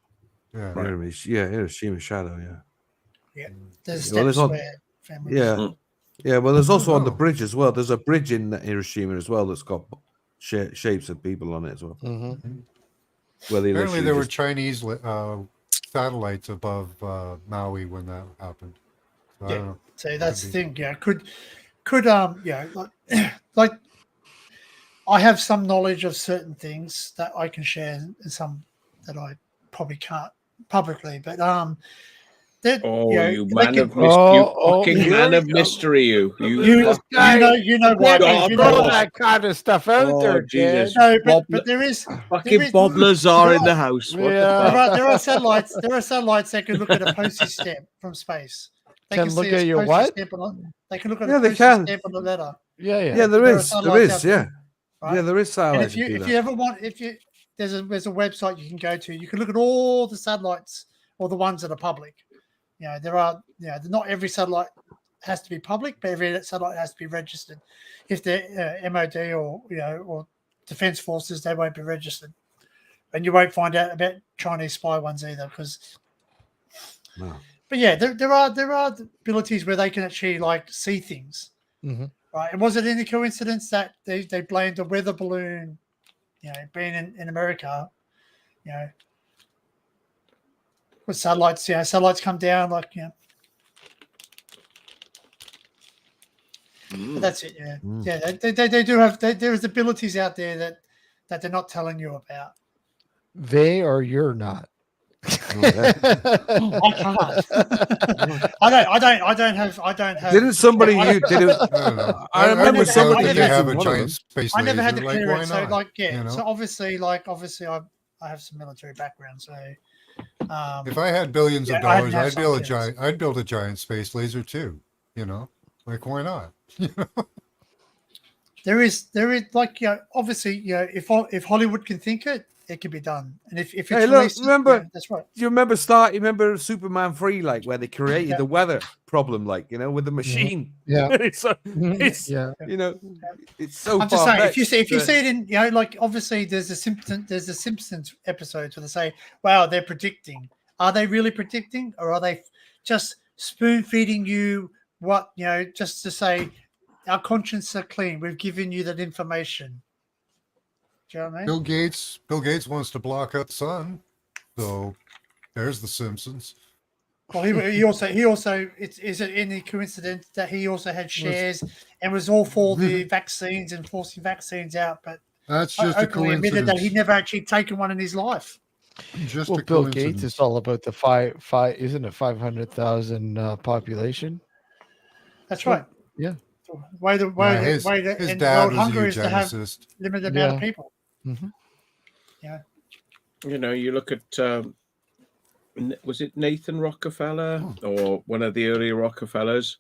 Yeah. Hiroshima shadow. Yeah. There's steps where families. Yeah. Well, there's also on the bridge as well. There's a bridge in Hiroshima as well that's got shapes of people on it as well. Mm-hmm. Apparently, there were Chinese satellites above Maui when that happened. So I don't know. So that's the thing. Yeah, could like I have some knowledge of certain things that I can share, and some that I probably can't publicly. But Oh, know, you they man can- of mystery, you fucking here man we of go. mystery, you This guy you know why, never but you God, know throw boy. why. that kind of stuff out Oh, there, Jesus. kid. No, Bob- but there is Fucking Bob Lazar in the house. What Yeah. the fuck? there are satellites that can look at a postage stamp from space. They Can look see a at your postage what? stamp on. They can look at Yeah, a they postage can. stamp on a letter. Yeah, yeah. Yeah, there There are is. There satellites is. out Yeah. there, right? Yeah, there is And satellites that do if that. you ever want, there's a website you can go to. You can look at all the satellites or the ones that are public. You know, there are, not every satellite has to be public, but every satellite has to be registered. If they're MOD or Defense Forces, they won't be registered, and you won't find out about Chinese spy ones either. Because, No. but yeah, there are abilities where they can actually see things, right? And was it any coincidence that they blamed a weather balloon, being in America, with satellites? Satellites come down But that's it. Yeah, they do have. There's abilities out there that they're not telling you about. They or you're not. I can't. I don't have. Didn't somebody I- you did it? I don't know. I remember never- somebody I they never- have a using one of them. giant space I never had the laser. Like, why clearance. So not? So obviously I have some military background. So If I had billions of I dollars, have I'd some build a clearance. I'd build a giant space laser too. Like, why not? there is obviously if Hollywood can think it, it can be done. And if it's Hey, look, released, remember- that's right. Do you remember You remember Superman 3, like where they created Yeah. the weather problem, with the machine? Yeah. it's so, it's Yeah. it's so I'm just saying, far-fetched if you that- see it in, obviously there's a Simpsons episodes where they say, "Wow, they're predicting." Are they really predicting, or are they just spoon feeding you what just to say, "Our conscience are clean. We've given you that information." Do you know what I mean? Bill Gates wants to block out the sun, so there's the Simpsons. Well, he also is it any coincidence that he also had shares and was all for the vaccines and forcing vaccines out, but That's just a openly admitted that he coincidence. never actually taken one in his life. Just Well, a Bill coincidence. Gates is all about the five isn't it 500,000 population? That's right. Yeah. Way the his end dad world was a hunger is to have eugenicist. limited amount of Yeah. people. You look at was it Nathan Rockefeller or one of the earlier Rockefellers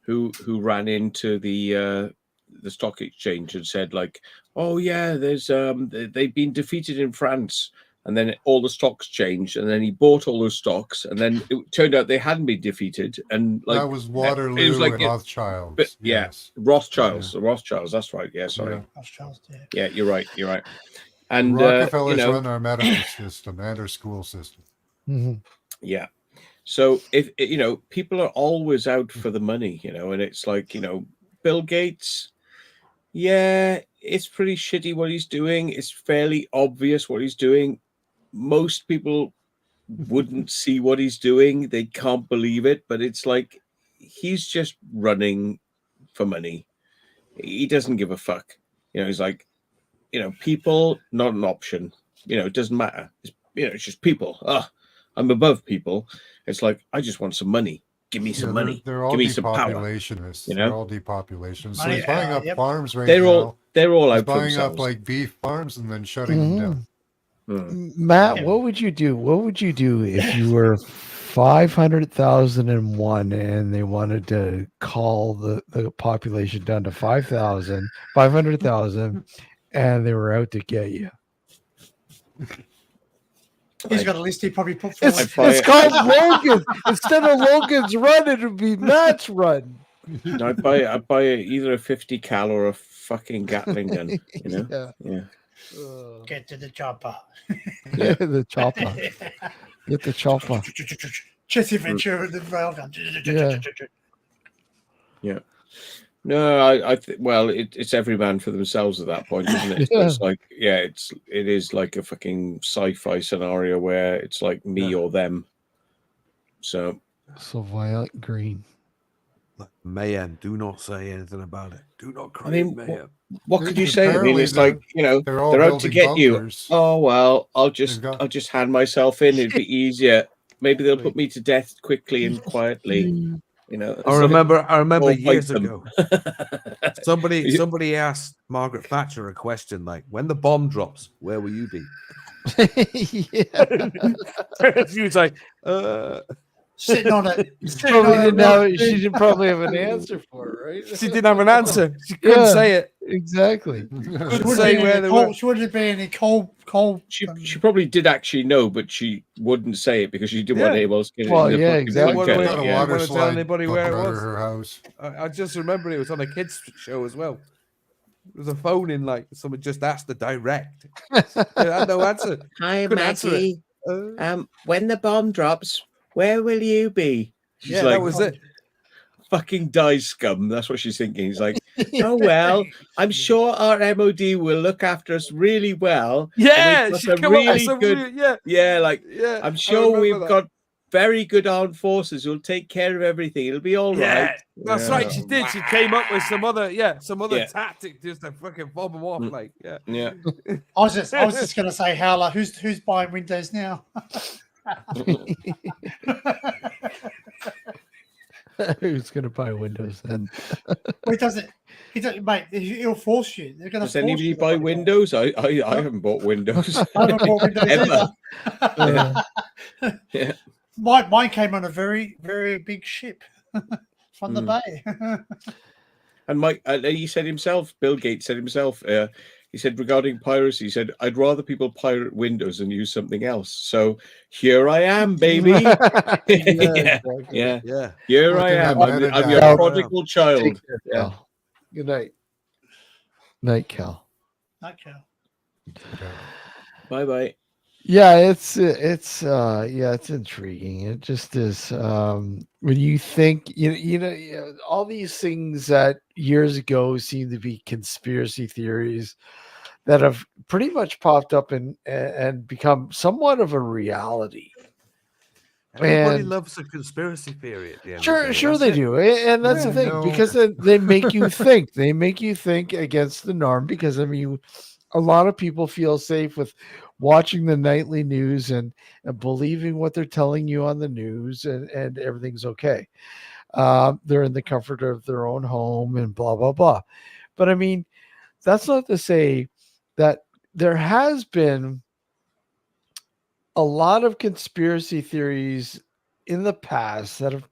who ran into the stock exchange and said oh yeah, there's they've been defeated in France, and then all the stocks changed, and then he bought all those stocks, and then it turned out they hadn't been defeated, and that was Waterloo it was and Rothschilds. but yes. Rothschilds, the Rothschilds. That's right. Yeah, sorry. Yeah, you're right. You're right. And Rockefellers run our medical system and our school system. Yeah. So if people are always out for the money, and it's Bill Gates, yeah, it's pretty shitty what he's doing. It's fairly obvious what he's doing. Most people wouldn't see what he's doing. They can't believe it, but it's he's just running for money. He doesn't give a fuck. He's people, not an option. It doesn't matter. It's just people. I'm above people. It's I just want some money. Give me some money. They're all Give me some power. depopulationists. They're all depopulationists. So Money, he's buying up yep. farms right They're now. all He's out for buying up themselves. beef farms and then shutting them down. Matt, what would you do? What would you do if you were 500,001 and they wanted to call the population down to 500,000, and they were out to get you? He's got a list he probably put forward. It's called Logan. Instead of Logan's run, it would be Matt's run. No, I'd buy either a 50 cal or a fucking Gatling gun. Yeah. Get to the chopper. The chopper. Get the chopper. Jesse Ventura with the railgun. Yeah. No, well, it's every man for themselves at that point, isn't it? Yeah. It's it is like a fucking sci-fi scenario where it's me or them. So Violet green. Mayhem. Do not say anything about it. Do not create mean, mayhem. what could you say? I mean, it's they're all they're out to building get you. bunkers. Oh well, I'll They've got- just hand myself in. It'd be easier. Maybe they'll put me to death quickly and quietly. You know, I remember years them. ago, somebody asked Margaret Thatcher a question like, "When the bomb drops, where will you be?" She was like, Sitting on it. She didn't probably have an answer for it, right? She didn't have an answer. She couldn't say it. Exactly. She wouldn't be any cold. She probably did actually know, but she wouldn't say it because she didn't want anyone else getting Well, in the yeah, fucking exactly. bunker. Got a Yeah, water want to tell slide anybody where it under was. her house. I just remember it was on a kids show as well. There was a phone in, like someone just asked the direct. I had no answer. Hi, Couldn't answer it. Maggie. When the bomb drops, where will you be? She's that was it. Fucking die scum. That's what she's thinking. He's like, oh well, I'm sure our MOD will look after us really well. Yeah, we've she got a come up with really some good. yeah, I'm I sure remember we've that. got very good armed forces who'll take care of everything. It'll be all right. That's right. She did. She came up with some other tactic just to fucking fob them off. Like, yeah. I was just gonna say, Howler, who's buying Windows now? Who's going to buy Windows then? Well, he doesn't, mate. He'll force you. They're going to Does anybody buy Windows? I haven't bought Windows. I haven't bought Windows either. Yeah. Mine came on a very, very big ship from the bay. And Mike, he said himself, Bill Gates said himself, he said regarding piracy, he said, I'd rather people pirate Windows than use something else. So here I am, baby. Yeah. Here I am. I'm your prodigal child. Yeah. Good night. Night, Cal. Night, Cal. Bye-bye. Yeah, it's intriguing. It just is. When you think, you know, all these things that years ago seemed to be conspiracy theories that have pretty much popped up and become somewhat of a reality. Everybody loves a conspiracy theory at the end. Sure they do, and that's the thing, because they make you think. They make you think against the norm, because I mean, a lot of people feel safe with watching the nightly news and believing what they're telling you on the news, and everything's okay. They're in the comfort of their own home and blah, blah, blah. But I mean, that's not to say that there has been a lot of conspiracy theories in the past that have,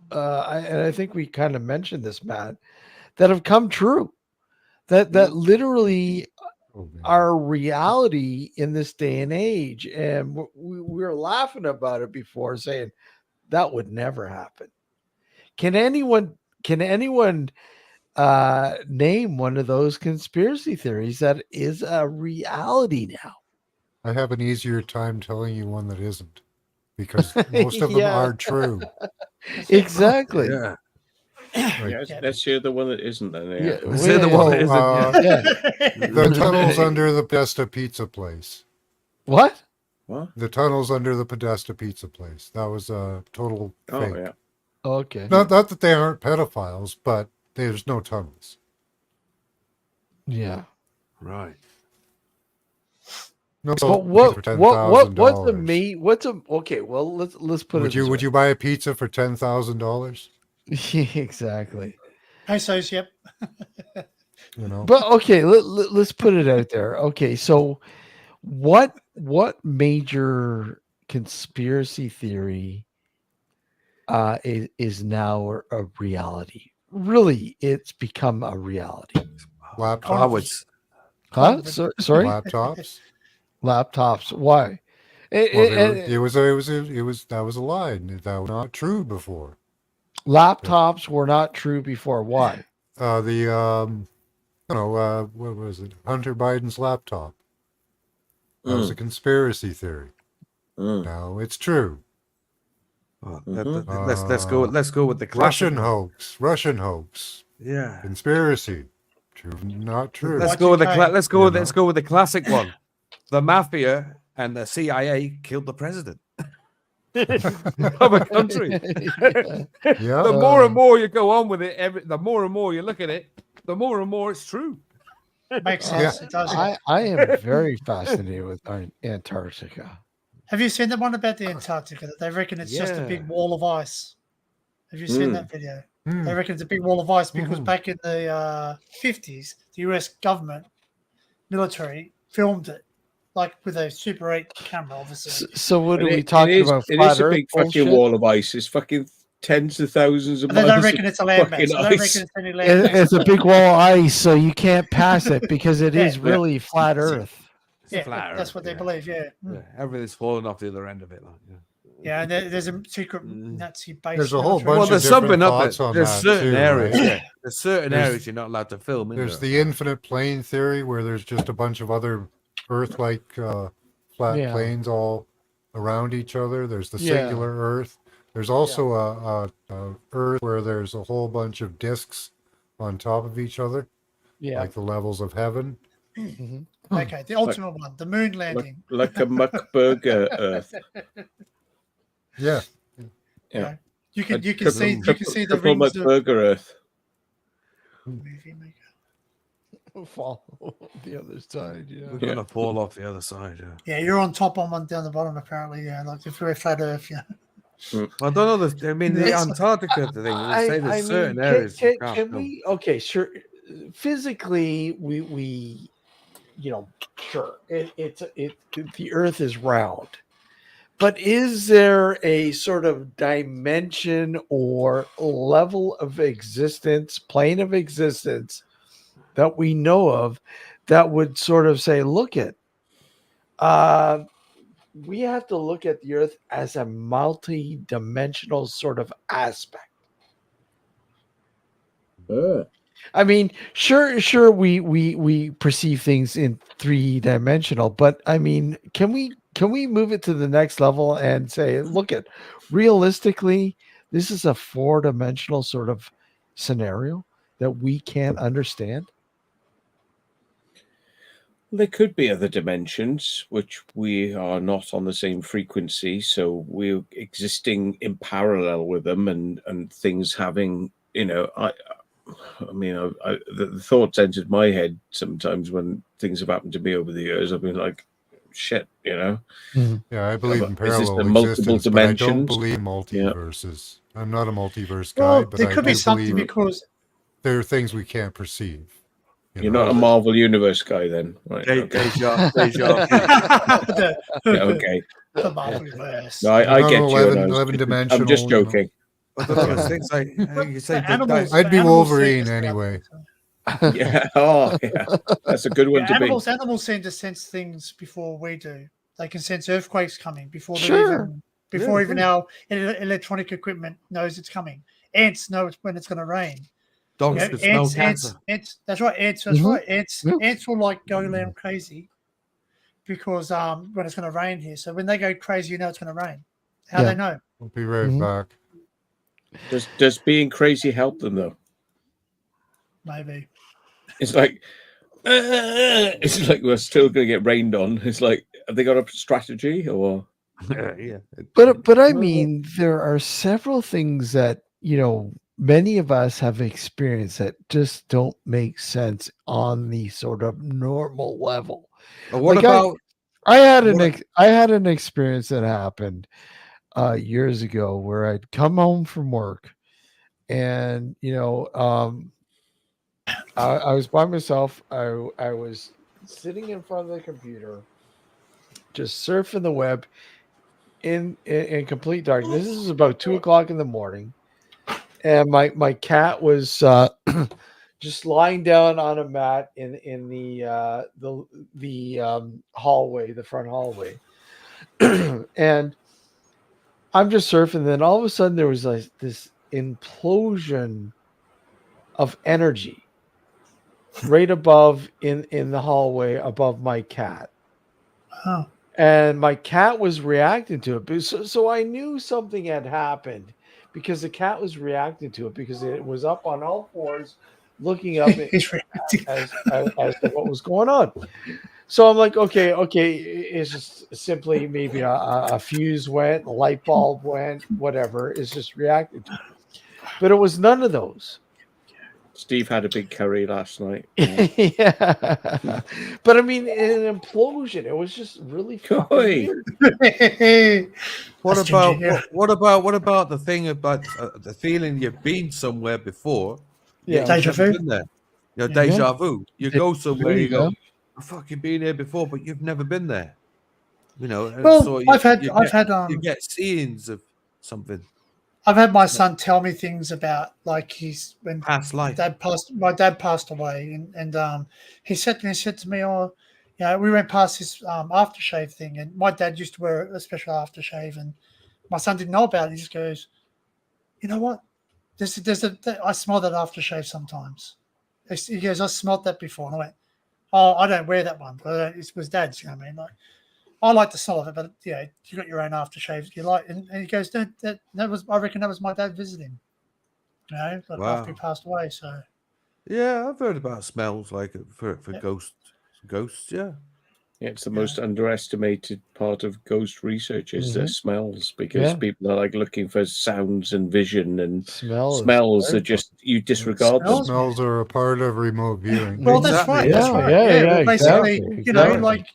and I think we kind of mentioned this, Matt, that have come true, that literally are reality in this day and age. And we were laughing about it before, saying that would never happen. Can anyone name one of those conspiracy theories that is a reality now? I have an easier time telling you one that isn't, because most of them are true. Exactly. Yeah. Let's hear the one that isn't then. Let's hear the one that isn't. The tunnels under the Podesta pizza place. What? The tunnels under the Podesta pizza place. That was a total fake. Yeah. Okay. Not that they aren't pedophiles, but there's no tunnels. Yeah. Right. No, but what's okay? Well, let's put it. Would you buy a pizza for $10,000? Exactly. Pesos, yep. You know. But okay, let's put it out there. Okay, so what major conspiracy theory is now a reality? Really, it's become a reality. Laptops. Huh? Sorry. Laptops. Laptops. Why? That was a lie. That was not true before. Laptops were not true before. Why? What was it? Hunter Biden's laptop. That was a conspiracy theory. Now it's true. Let's go with the classic. Russian hoax. Yeah. Conspiracy. True, not true. Let's go with the classic one. The mafia and the CIA killed the president of a country. Yeah. The more and more you go on with it, the more and more you look at it, the more and more it's true. Makes sense. It does. I am very fascinated with Antarctica. Have you seen the one about the Antarctica? That they reckon it's just a big wall of ice. Have you seen that video? They reckon it's a big wall of ice because back in the 50s, the US government military filmed it, like with a Super 8 camera, obviously. So what are we It talking is, about? it Flat is a Earth big fucking bullshit? wall of ice. It's fucking tens of thousands of And they miles. don't reckon it's a land mass. fucking They don't reckon ice. it's any land mass. It's a big wall of ice, so you can't pass it because it is really flat Earth. Yeah, flat that's Earth, what they yeah. believe. Yeah. Yeah, everything's falling off the other end of it. Like, Yeah, and there's a secret Nazi base. There's a whole military- bunch Well, of there's different something up thoughts there. on There's that certain too, areas. right? Yeah, there's certain There's- areas you're not allowed to film in. There's there. the infinite plane theory, where there's just a bunch of other Earth-like flat planes all around each other. There's the singular Earth. There's also a Earth where there's a whole bunch of disks on top of each other, like the levels of heaven. Okay, the ultimate one, the moon landing. Like a muckburger Earth. Yeah. Yeah. You can Triple- see the triple rings of muckburger Earth. movie maker. Fall the other side. We're gonna fall off the other side. Yeah. Yeah, you're on top, I'm on down the bottom. Apparently, yeah, like if we're flat Earth, yeah. I don't know. I mean, the Antarctica thing. They say there's certain areas. you can't Can film. we? Okay, sure. Physically, we sure. The Earth is round, but is there a sort of dimension or level of existence, plane of existence that we know of that would sort of say, look at, we have to look at the Earth as a multi-dimensional sort of aspect. I mean, sure, we perceive things in 3-dimensional, but I mean, can we move it to the next level and say, look at, realistically, this is a 4-dimensional sort of scenario that we can't understand? There could be other dimensions which we are not on the same frequency, so we're existing in parallel with them, and things having, the thoughts entered my head sometimes when things have happened to me over the years. I've been like, shit, Yeah, I believe in Is this parallel the multiple existence, but I don't dimensions? believe multiverses. I'm not a multiverse guy, Well, but there I could be do something believe because there are things we can't perceive. You're not a Marvel Universe guy then, right? Okay. Deja. the, Yeah, okay. the multiverse. No, I Not get an you. 11 and I was- 11 I'm dimensional, just joking. I don't know. There's things like you say. Animals- I'd be animals Wolverine seem to- anyway. Yeah. Oh, yeah. That's a good one to be. Animals seem to sense things before we do. They can sense earthquakes coming before Sure. even our electronic equipment knows it's coming. Ants know when it's going to rain. Dogs Yeah, could smell cancer. ants. That's right. Ants. That's right. Ants will like go around crazy because when it's going to rain here. So when they go crazy, you know it's going to rain. How they know? I'll be right back. Does being crazy help them though? Maybe. It's like we're still going to get rained on. It's like, have they got a strategy or? Yeah. But I mean, there are several things that many of us have experienced that just don't make sense on the sort of normal level. But what Like, about? I had an experience that happened years ago where I'd come home from work, and I was by myself. I was sitting in front of the computer, just surfing the web in complete darkness. This is about 2:00 in the morning, and my cat was just lying down on a mat in the hallway, the front hallway, and I'm just surfing. Then all of a sudden, there was this implosion of energy right above in the hallway above my cat. Oh. And my cat was reacting to it. So I knew something had happened because the cat was reacting to it because it was up on all fours looking up He's reacting. as to what was going on. So I'm like, okay, it's just simply maybe a fuse went, a light bulb went, whatever. It's just reacting to it. But it was none of those. Steve had a big curry last night. Yeah. But I mean, in an implosion, it was just really fucking Oi. weird. What That's about ginger, yeah. what about the thing about the feeling you've been somewhere before? Yeah. You've Deja never vu? been there. You know, Yeah. deja vu. You go somewhere, you yeah. go, I've fucking been here before, but you've never been there. You know, and Well, so I've had you get scenes of something I've had my son tell me things about like when past life. my dad passed away, and he said to me, "Oh, you know, we went past this aftershave thing, and my dad used to wear a special aftershave, and my son didn't know about it. He just goes, you know what? I smell that aftershave sometimes." He goes, "I smelled that before," and I went, "Oh, I don't wear that one, but it was dad's." You know what I mean? Like, I like the smell of it, but yeah, you got your own aftershave. You like, and he goes, "No, that was, I reckon that was my dad visiting." You know, like Wow. after he passed away. So Yeah, I've heard about smells like for Yeah. ghosts. Yeah, It's the most underestimated part of ghost research is the smells, because Yeah. people are like looking for sounds and vision, and Smell is smells are very just, you disregard them. Smells, Smells are a part of remote viewing. well, that's Exactly, right. yeah. That's right. Yeah, Well, basically, exactly, you know, exactly. like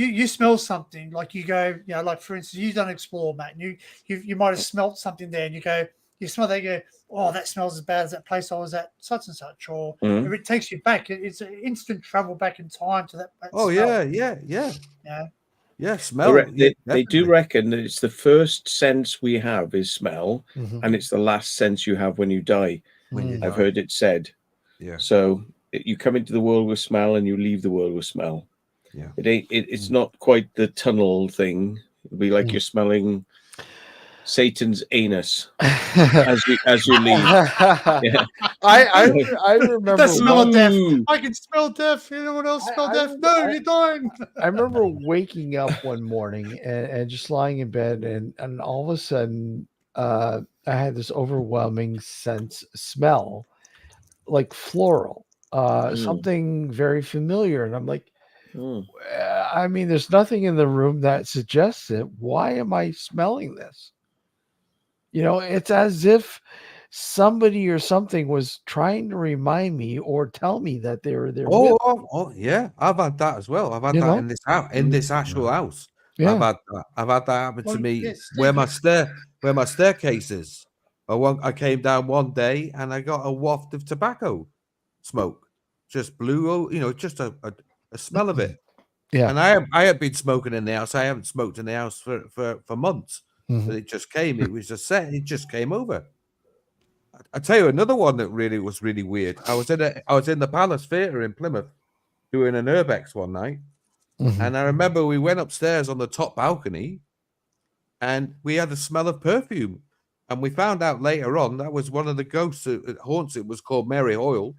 you smell something, like you go, you know, like for instance, you don't explore, Matt, and you might have smelt something there, and you go, you smell that, you go, "Oh, that smells as bad as that place I was at, such and such," or if it takes you back, it's an instant travel back in time to that Oh smell. yeah. Smell. They do reckon that it's the first sense we have is smell, Mhm. and it's the last sense you have when you die. When you I've die. heard it said. Yeah. So you come into the world with smell, and you leave the world with smell. Yeah. It's not quite the tunnel thing. It'll be like you're smelling Satan's anus as you leave. Yeah. I remember The smell of death. Ooh. I can smell death. Anyone else smell I death? was- No, I- you're dying. I remember waking up one morning and just lying in bed, and all of a sudden, I had this overwhelming smell, like floral, something very familiar, and I'm like, I mean, there's nothing in the room that suggests it. Why am I smelling this? You know, it's as if somebody or something was trying to remind me or tell me that they were there with. Oh, yeah. I've had that as well. I've had You that know? in this house, in this actual house. Yeah. I've had that happen Well, to me yeah, where Steve, my staircase is. I came down one day and I got a waft of tobacco smoke. Just blew, just a smell of it. Yeah. And I had been smoking in the house. I haven't smoked in the house for months. But it just came. It was it just came over. I tell you another one that really was really weird. I was in the Palace Theatre in Plymouth doing an urbex one night, and I remember we went upstairs on the top balcony, and we had a smell of perfume, and we found out later on that was one of the ghosts that haunts it was called Mary Hoyle,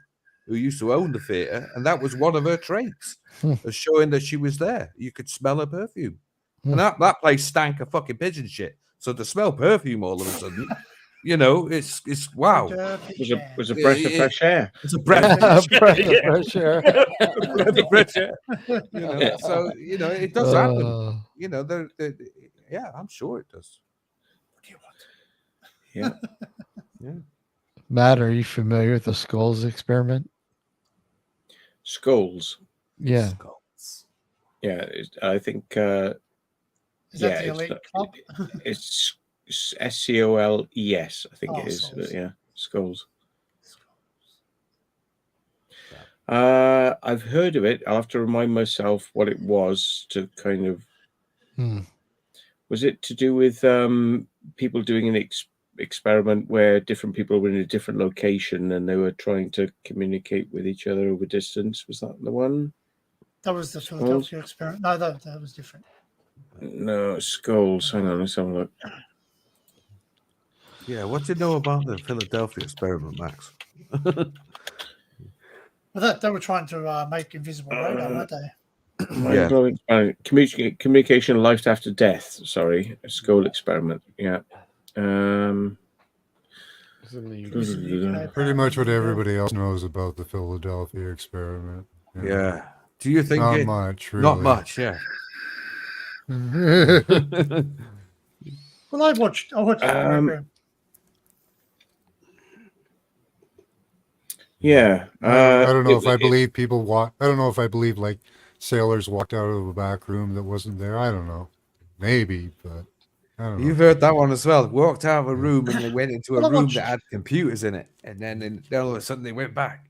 who used to own the theatre, and that was one of her traits, of showing that she was there. You could smell her perfume, and that place stank of fucking pigeon shit. So to smell perfume all of a sudden. It's wow. It was a breath of fresh air. It's a breath of Breath of fresh air. breath of fresh air. So it does happen. Yeah, I'm sure it does. Yeah. Matt, are you familiar with the skulls experiment? Skulls. Yeah. Skulls. Yeah, I think. Is that the elite club? It's SCOLES. I think it is. Skulls. Yeah, skulls. I've heard of it. I'll have to remind myself what it was to kind of. Was it to do with people doing an experiment where different people were in a different location and they were trying to communicate with each other over distance? Was that the one? That was the Philadelphia experiment. No, that was different. No, skulls. Hang on, let's have a look. Yeah, what do you know about the Philadelphia experiment, Max? Well, they were trying to make invisible radar, weren't they? Yeah. Communication life after death. Sorry, a skull experiment. Yeah. Pretty much what everybody else knows about the Philadelphia experiment. Yeah. Do you think not much? Really. Not much. Yeah. Well, I watched the program. Yeah. I don't know if I it- believe people walk. I don't know if I believe like sailors walked out of a back room that wasn't there. I don't know. Maybe, but I don't know. You've heard that one as well. Walked out of a room and they went into a Well, I room watched- that had computers in it, and then all of a sudden they went back.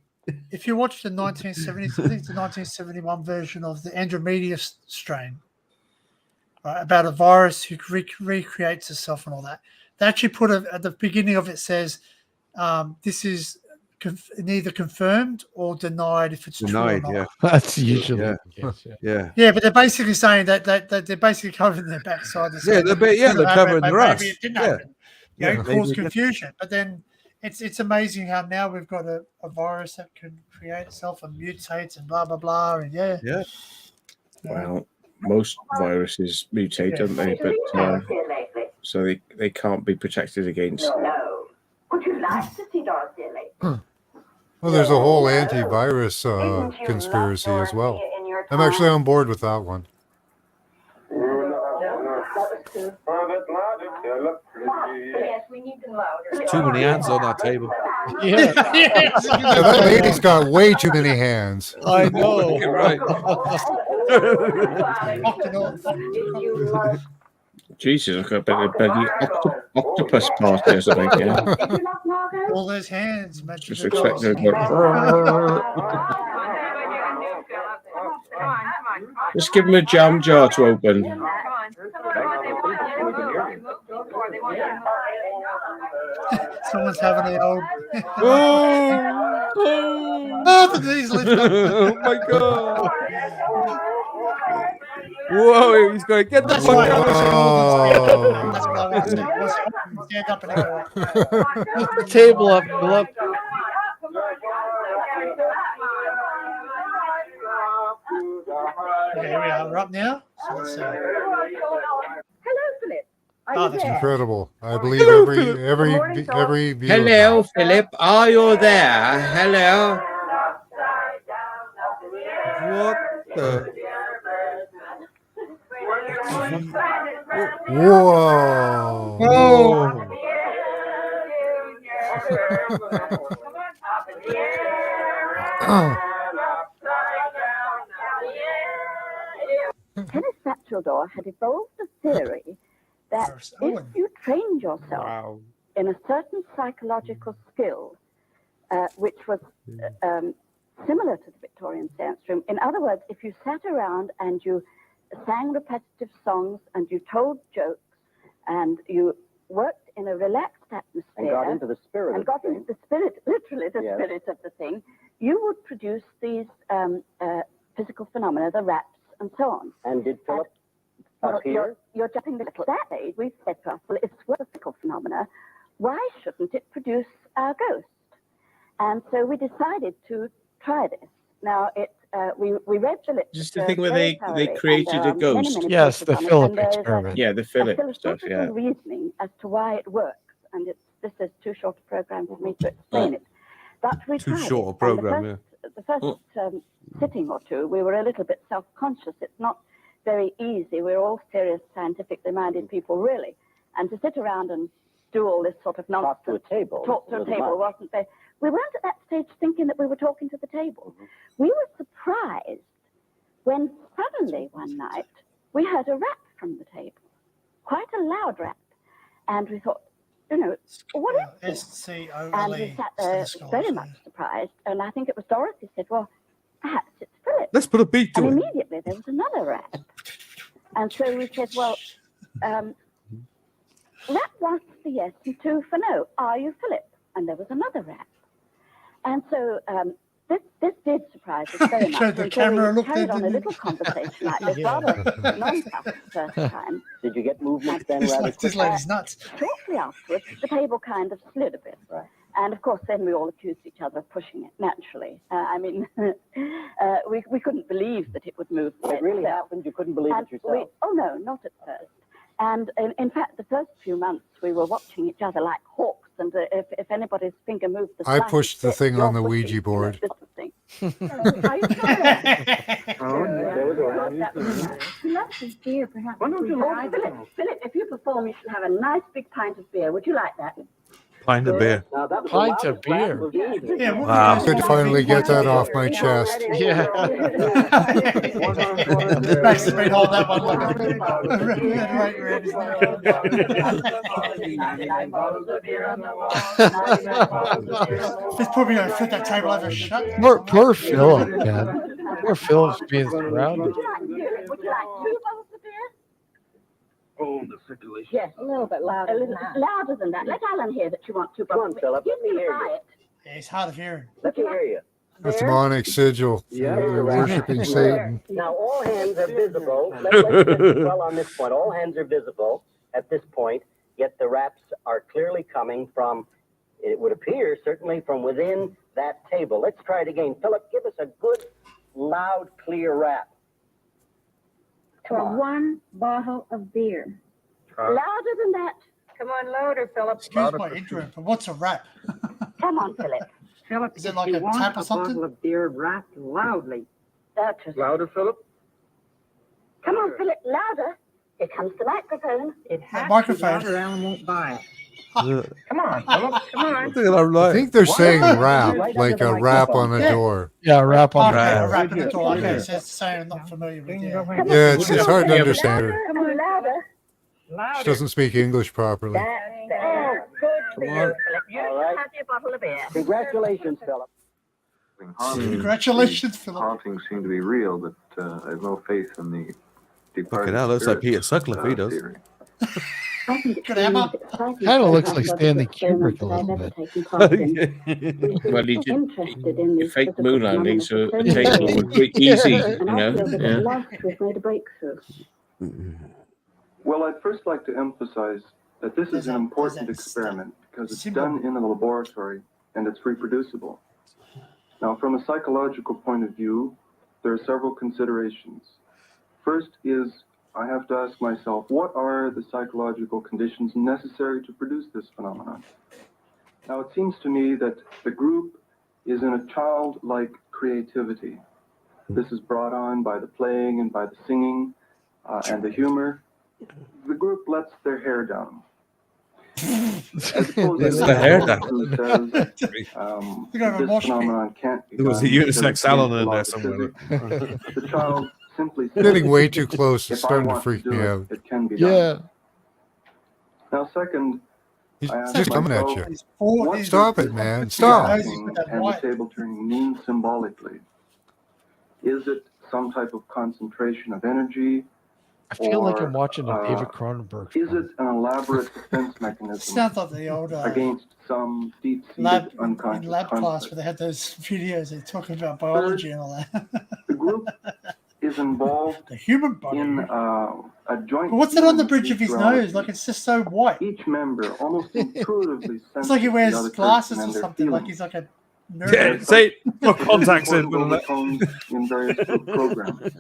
If you watch the 1970s, I think it's the 1971 version of the Andromeda strain, right, about a virus who recreates itself and all that, they actually put at the beginning of it says, this is neither confirmed or denied if it's Denied, true or yeah. not. That's usually Yeah. the case. Yeah. Yeah. Yeah, but they're basically saying that they're basically covering their backside. Yeah, they're covering their ass. Maybe it didn't Yeah. happen. You know, Yeah, it maybe caused it did. confusion. But then it's amazing how now we've got a virus that can create itself and mutates and blah blah blah. And yeah. Well, most viruses mutate, don't they? But so they can't be protected against. No. Would you like to see Dorothy lately? Well, there's a whole antivirus conspiracy as well. I'm actually on board with that one. Yes, we need them louder. Too many hands on that table. Yeah. Yeah, that lady's got way too many hands. I know. You're right. Jesus, I've got a bit of octopus party or something. Yeah. All those hands. Just expecting to go. Just give him a jam jar to open. Someone's having a old. Oh, the knees lift up. oh my god! Whoa, he's going to get the That's fuck why I out. That's what I want to stand up and go. Lift the table up. Go up. Okay, here we are. We're up now. So let's see. Hello, Philip. Oh, that's Incredible. I believe every view. Hello, Philip. Are you there? Hello. What the? Whoa. Oh. Kenneth Batcheldor had evolved a theory that if you trained yourself Wow. in a certain psychological skill, which was similar to the Victorian seance room. In other words, if you sat around and you sang repetitive songs and you told jokes and you worked in a relaxed atmosphere and got into the spirit literally the spirit of the thing, you would produce these physical phenomena, the raps and so on. And did Philip Well, appear? you're jumping a little. At that age, we said to us, well, it's a physical phenomena. Why shouldn't it produce our ghost? And so we decided to try this. Now, we read the literature. Just the thing where very they thoroughly, created and a there are ghost. many Yes, papers the on it, Philip and there is experiment. Yeah, the a Philip stuff. philosophical Yeah. reasoning as to why it works. And this is too short a program for me to explain it. But we Too tried short a it, and program, the first sitting or two, we were a little bit self-conscious. It's not very easy. We're all serious, scientifically minded people, really. And to sit around and do all this sort of nonsense, Talk to a table. talk to a table wasn't very... We weren't at that stage thinking that we were talking to the table. We were surprised when suddenly one night we heard a rap from the table, quite a loud rap. And we thought, what is this? SCOLE. And we sat there very much surprised. And I think it was Dorothy said, well, perhaps it's Philip. Let's put a beat to And it. immediately there was another rap. And so we said, well, rap once for yes and two for no. Are you Philip? And there was another rap. And so this did surprise us very much. The And camera so we looked carried at on a him. little conversation like this, rather non-tough the first time. Did you get movement then This rather lady's quickly? nuts. Shortly afterwards, the table kind of slid a bit. Right. And of course, then we all accused each other of pushing it, naturally. We couldn't believe that it would move. by It really itself. happened? You couldn't believe And it yourself? oh, no, not at first. And in fact, the first few months, we were watching each other like hawks. And if anybody's finger moved the I slightest pushed the bit, thing you're on the pushing, Ouija board. This sort of thing. Are you sure? There was a- That was nice. He loves his beer, perhaps. Philip, if you perform, you should have a nice big pint of beer. Would you like that? Pint of beer. Now, that was the Pint of loudest rap beer. of the evening. Yeah, what Wow. was Good to finally get that off my chest. Yeah. Max has been holding that one like It's probably going to flip that table over shut. Poor Philip, man. Poor Philip's being surrounded. Would you like 2 bottles of beer? Oh, the circulation. Yes, a little bit louder. Louder than that. Let Alan hear that you want 2 bottles. Come on, Philip, let me hear you. Yeah, it's hard of hearing. Let me hear you. That's demonic sigil. Yeah. They're worshiping Satan. Now, all hands are visible. Let's dwell on this point. All hands are visible at this point, yet the raps are clearly coming from, it would appear, certainly from within that table. Let's try it again. Philip, give us a good, loud, clear rap. For 1 bottle of beer. Louder than that. Come on, louder, Philip. Excuse my ignorance, but what's a rap? Come on, Philip. Philip, Is it like a tap or something? bottle of beer wrapped loudly. That's just... Louder, Philip? Come on, Philip, louder. Here comes the microphone. It has microphone. to be louder, Alan won't buy it. Come on, Philip. Come on. I think they're saying rap, like a rap on a door. Yeah, rap on Okay, the a rap in the door. Okay, so it's the same. I'm not familiar with it. Yeah, it's hard to understand her. Come on, louder. She doesn't speak English properly. That's there. Good for you, Philip. You All right. have your bottle of beer. Congratulations, Philip. Congratulations, Philip. Hauntings seem to be real, but I have no faith in the departed. Fucking hell, looks like spirits, Peter Sutcliffe, he does. theory. I think it's Good the Emma. most exciting Kind of looks like psychological Stanley experiment Kubrick a that I've little ever bit. taken part in. Well, he did Interested in these fake physical moon landing, phenomena so for it takes so a long. quick, easy, you And I know. feel that Yeah. at last we've made a breakthrough. Well, I'd first like to emphasize that this is an important experiment because it's done in a laboratory and it's reproducible. Now, from a psychological point of view, there are several considerations. First is I have to ask myself, what are the psychological conditions necessary to produce this phenomenon? Now, it seems to me that the group is in a childlike creativity. This is brought on by the playing and by the singing and the humor. The group lets their hair down. It's the hair down. Who says, this phenomenon can't be There was a done because unisex it's salon against in the there laws of somewhere. physics. The child simply says, Getting way too close. It's if I starting to want freak do me it, out. it can be done. Yeah. Now, second, He's I ask just coming at myself, you. what Stop does it, this man. Stop. rapping and the table turning mean symbolically? Is it some type of concentration of energy? I feel like Or, I'm watching a David Cronenberg Is film. it an elaborate defense mechanism Sounds like the old against some deep-seated lab unconscious in lab class conflict? where they had those videos they talking about biology and all that. The group is involved The human body. in a joint. But what's that on the human bridge of his sexuality. nose? Like it's just so white. Each member almost intuitively It's like he senses wears the other glasses person or and their something. Like feelings. he's like a nerd. Yeah, say, put contacts in. Important overtones in various group programs.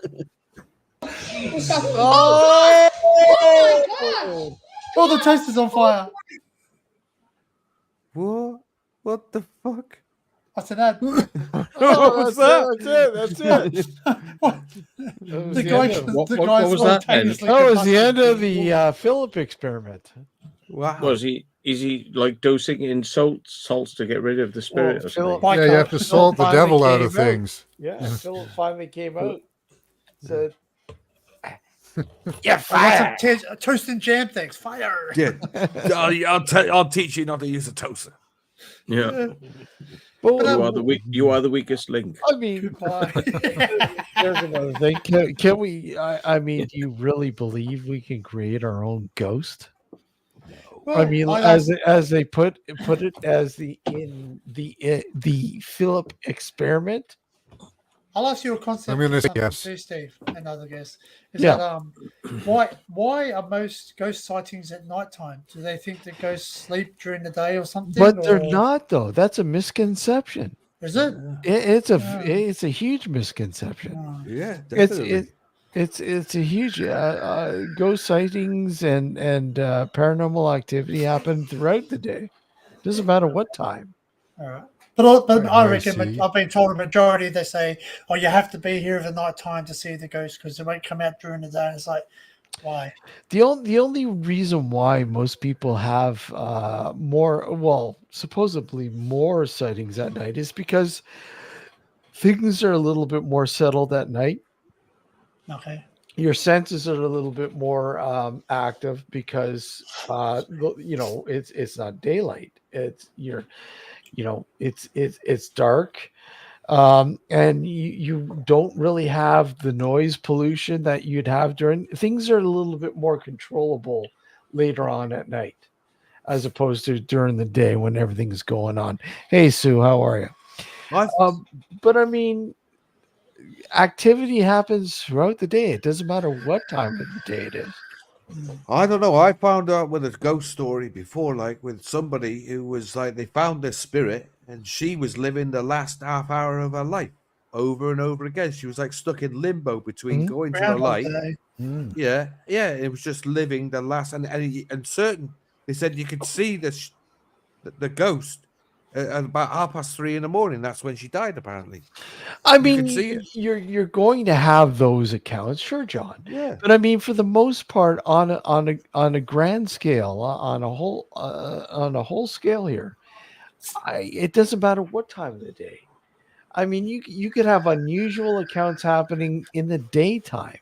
Oh, the toaster's on fire. What? What the fuck? What's an ad? Oh, that's it. What? That was The the guy, end of- What the was guy that then? spontaneously That was the combusted. end of the Philip experiment. Wow. Was he? Is he like dosing in salts to get rid of the spirit? Well, or something? Philip- Yeah, you have to salt the finally devil out came of things. Yeah, Philip finally came out. Said, Yeah, fire. Toast and jam things. Fire. Yeah. I'll teach you not to use a toaster. Yeah, Well, you are the weakest link. I mean, Goodbye. there's another thing. Can we? I mean, do you really believe we can create our own ghost? I mean, as they put it as the Philip experiment. I'll ask you a concept. I'm gonna say too, yes. Steve, another guess. Is Yeah. that why are most ghost sightings at nighttime? Do they think that ghosts sleep during the day or something? But they're or- not, though. That's a misconception. Is it? It's a huge misconception. Oh. Yeah, definitely. It's a huge ghost sightings and paranormal activity happen throughout the day. Doesn't matter what time. All right. But I I reckon see. I've been told a majority they say, "Oh, you have to be here at the night time to see the ghost because they won't come out during the day." It's like, Why? The only reason why most people have supposedly more sightings at night is because things are a little bit more settled at night. Okay. Your senses are a little bit more active because it's not daylight. It's dark. And you don't really have the noise pollution that you'd have during. Things are a little bit more controllable later on at night as opposed to during the day when everything's going on. Hey Sue, how are you? But I mean, activity happens throughout the day. It doesn't matter what time of the day it is. I don't know. I found out with a ghost story before, like with somebody who was like, they found their spirit and she was living the last half hour of her life over and over again. She was like stuck in limbo between going to the Groundhog light. Day. Yeah. It was just living the last, and certain, they said you could see the ghost at about 3:30 in the morning. That's when she died, apparently. I You mean, could see it. you're going to have those accounts, sure, John. Yeah. But I mean, for the most part, on a grand scale, on a whole scale here, it doesn't matter what time of the day. I mean, you could have unusual accounts happening in the daytime,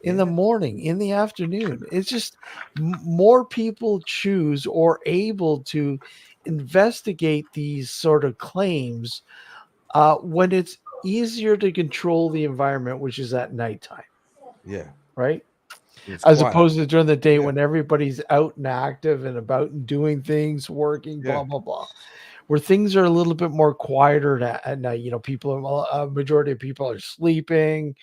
in the morning, in the afternoon. It's just more people choose or able to investigate these sort of claims when it's easier to control the environment, which is at nighttime. Yeah. Right. It's As quiet. opposed to during the day Yeah. when everybody's out and active and about and doing things, working, blah, blah, blah. Where things are a little bit more quieter at night. People, majority of people are sleeping.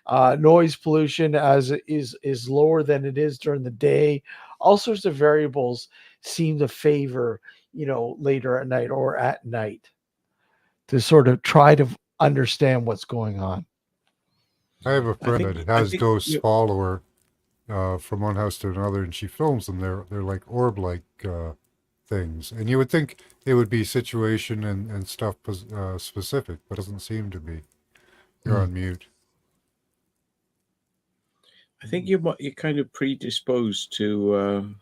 Noise pollution is lower than it is during the day. All sorts of variables seem to favor, later at night or at night to sort of try to understand what's going on. I have a friend that has ghosts follow her from one house to another, and she films them. They're like orb-like things, and you would think it would be situation and stuff specific, but it doesn't seem to be. You're on mute. I think you're kind of predisposed to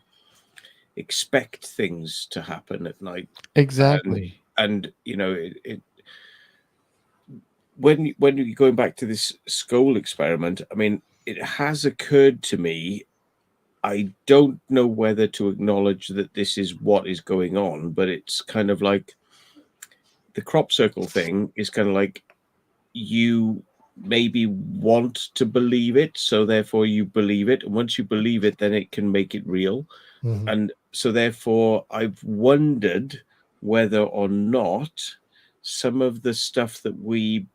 expect things to happen at night. Exactly. And it when you're going back to this skull experiment, I mean, it has occurred to me. I don't know whether to acknowledge that this is what is going on, but it's kind of like the crop circle thing is kind of like you maybe want to believe it, so therefore you believe it. And once you believe it, then it can make it real. Mm-hmm. And so therefore I've wondered whether or not some of the stuff that we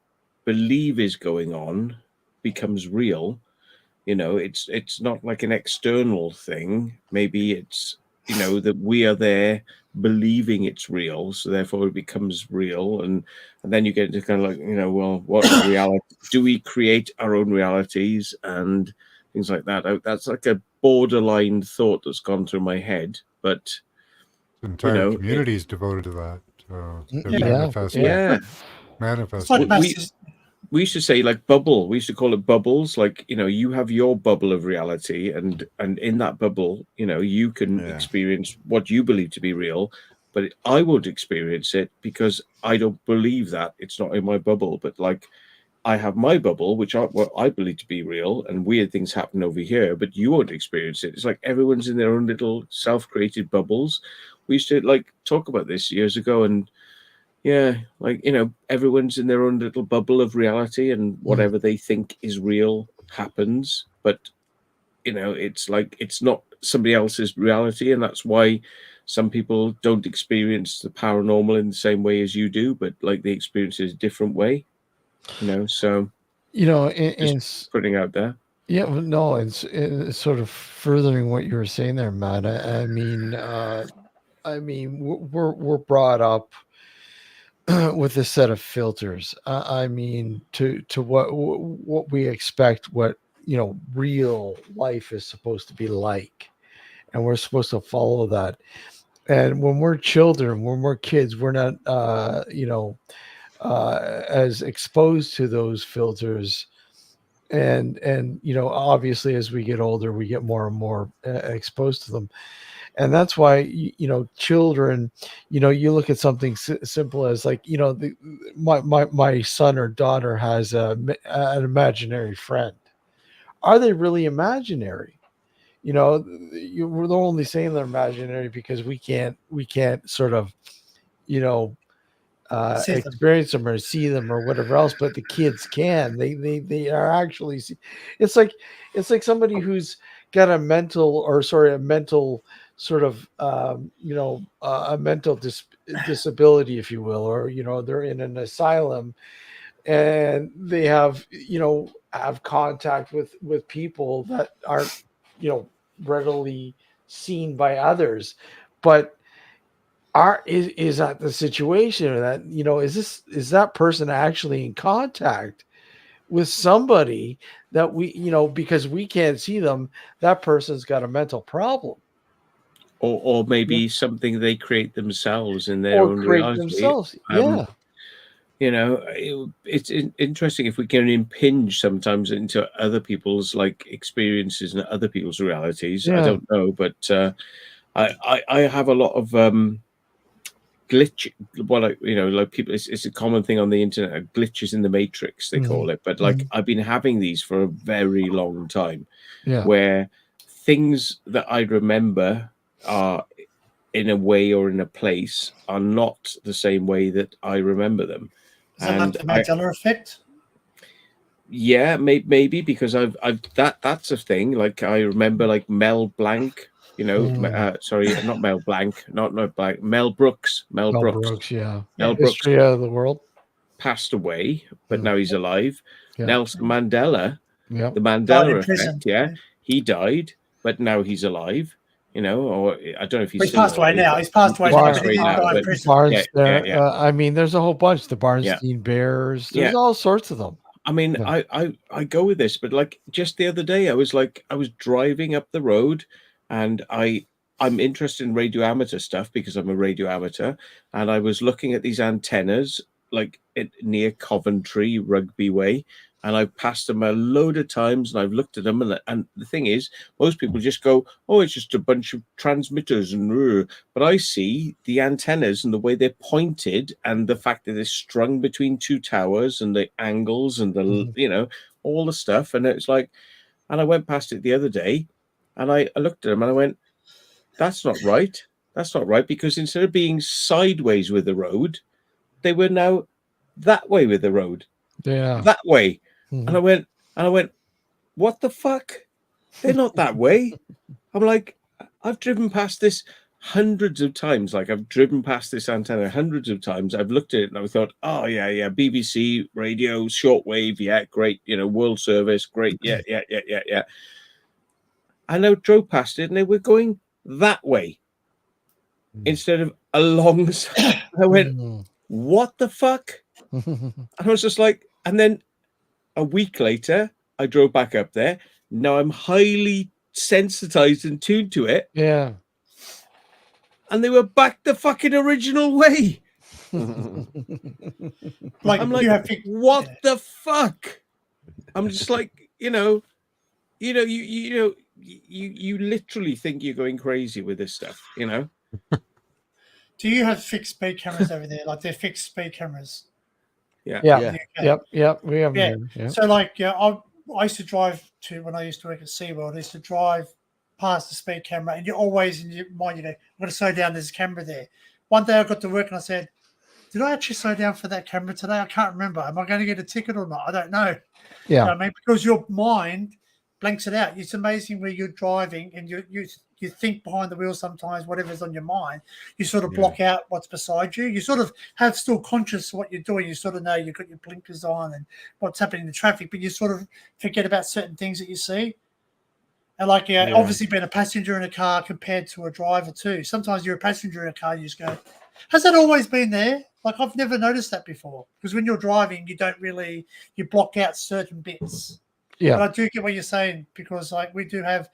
believe is going on becomes real. It's not like an external thing. Maybe it's that we are there believing it's real, so therefore it becomes real. And then you get into kind of like, well, what is reality? Do we create our own realities and things like that? That's like a borderline thought that's gone through my head, but entire communities devoted to that. Manifest. We used to say like bubble. We used to call it bubbles. Like, you have your bubble of reality, and in that bubble, you can experience what you believe to be real, but I won't experience it because I don't believe that. It's not in my bubble. But like, I have my bubble, which what I believe to be real, and weird things happen over here, but you won't experience it. It's like everyone's in their own little self-created bubbles. We used to like talk about this years ago, and yeah, like, everyone's in their own little bubble of reality, and whatever they think is real happens. But, it's like, it's not somebody else's reality. And that's why some people don't experience the paranormal in the same way as you do, but like they experience it a different way, so, it's putting out there. Yeah, well, no, it's sort of furthering what you were saying there, Matt. I mean, we're brought up with a set of filters. I mean, to what we expect, what real life is supposed to be like, and we're supposed to follow that. And when we're children, when we're kids, we're not, as exposed to those filters and you know, obviously as we get older, we get more and more exposed to them. And that's why, you know, children, you know, you look at something simple as like, you know, my son or daughter has an imaginary friend. Are they really imaginary? You know, we're only saying they're imaginary because we can't sort of, you know, See them. experience them or see them or whatever else, but the kids can. They are actually it's like somebody who's got a mental sort of you know, a mental disability, if you will, or you know, they're in an asylum and they have, you know, have contact with people that aren't, you know, readily seen by others. But is that the situation, or that, you know, is that person actually in contact with somebody that we, you know, because we can't see them, that person's got a mental problem Or maybe something they create themselves in their or own create reality. themselves. Yeah. You know, it's interesting if we can impinge sometimes into other people's like experiences and other people's realities. I Yeah. don't know, but I have a lot of glitch. Well, like, you know, like people, it's a common thing on the internet. Glitches in the matrix, they call it. But like I've been having these for a very long time, Yeah. where things that I remember are in a way or in a place are not the same way that I remember them. Is that like the Mandela effect? Yeah, maybe because I've that's a thing. Like I remember like Mel Blanc, you know, sorry, not Mel Blanc, not Blanc, Mel Brooks. Mel Brooks, yeah. Mel Brooks History of the World. passed away, but now he's alive. Yeah. Nelson Mandela, Yeah. the Died in Mandela prison. effect, yeah, he died, but now he's alive. You know, or I don't know if he's He's still passed away alive, now. but He's passed away he's now, passed but he away didn't now, die in but prison. Barnes yeah, there. I mean, there's a whole bunch. The yeah. Barnstein Bears. There's Yeah. all sorts of them. I mean, Yeah. I go with this, but like just the other day, I was driving up the road, and I'm interested in radio amateur stuff because I'm a radio amateur, and I was looking at these antennas like near Coventry Rugby Way, and I passed them a load of times, and I've looked at them, and the thing is, most people just go, "Oh, it's just a bunch of transmitters," but I see the antennas and the way they're pointed, and the fact that they're strung between two towers, and the angles, and the you know, all the stuff, and it's like, and I went past it the other day, and I looked at them and I went, "That's not right. That's not right," because instead of being sideways with the road, they were now that way with the road, Yeah. that way, and I went, "What the fuck? They're not that way." I'm like, I've driven past this hundreds of times. Like I've driven past this antenna hundreds of times. I've looked at it and I thought, oh yeah, BBC radio, shortwave, yeah, great, you know, world service, great, yeah. And I drove past it and they were going that way instead of alongside. I went, what the fuck? And I was just like, and then a week later, I drove back up there. Now I'm highly sensitized and tuned to it. Yeah. And they were back the fucking original way. Like, I'm like, what the fuck? I'm just like, you literally think you're going crazy with this stuff, you know? Do you have fixed speed cameras over there? Like they're fixed speed cameras? Yeah. Yep. We have Yeah. them here. So like, I used to drive when I used to work at SeaWorld, I used to drive past the speed camera, and you're always in your mind, you know, I'm going to slow down, there's a camera there. One day I got to work and I said, did I actually slow down for that camera today? I can't remember. Am I going to get a ticket or not? I don't know. Yeah. You know what I mean, because your mind blanks it out. It's amazing where you're driving and you think behind the wheel sometimes, whatever's on your mind, you sort of block out what's beside you. You sort of have still conscious of what you're doing. You sort of know you've got your blinkers on and what's happening in the traffic, but you sort of forget about certain things that you see. And like, obviously being a passenger in a car compared to a driver too. Sometimes you're a passenger in a car, you just go, has that always been there? Like, I've never noticed that before. Because when you're driving, you block out certain bits. Yeah. But I do get what you're saying, because like we do have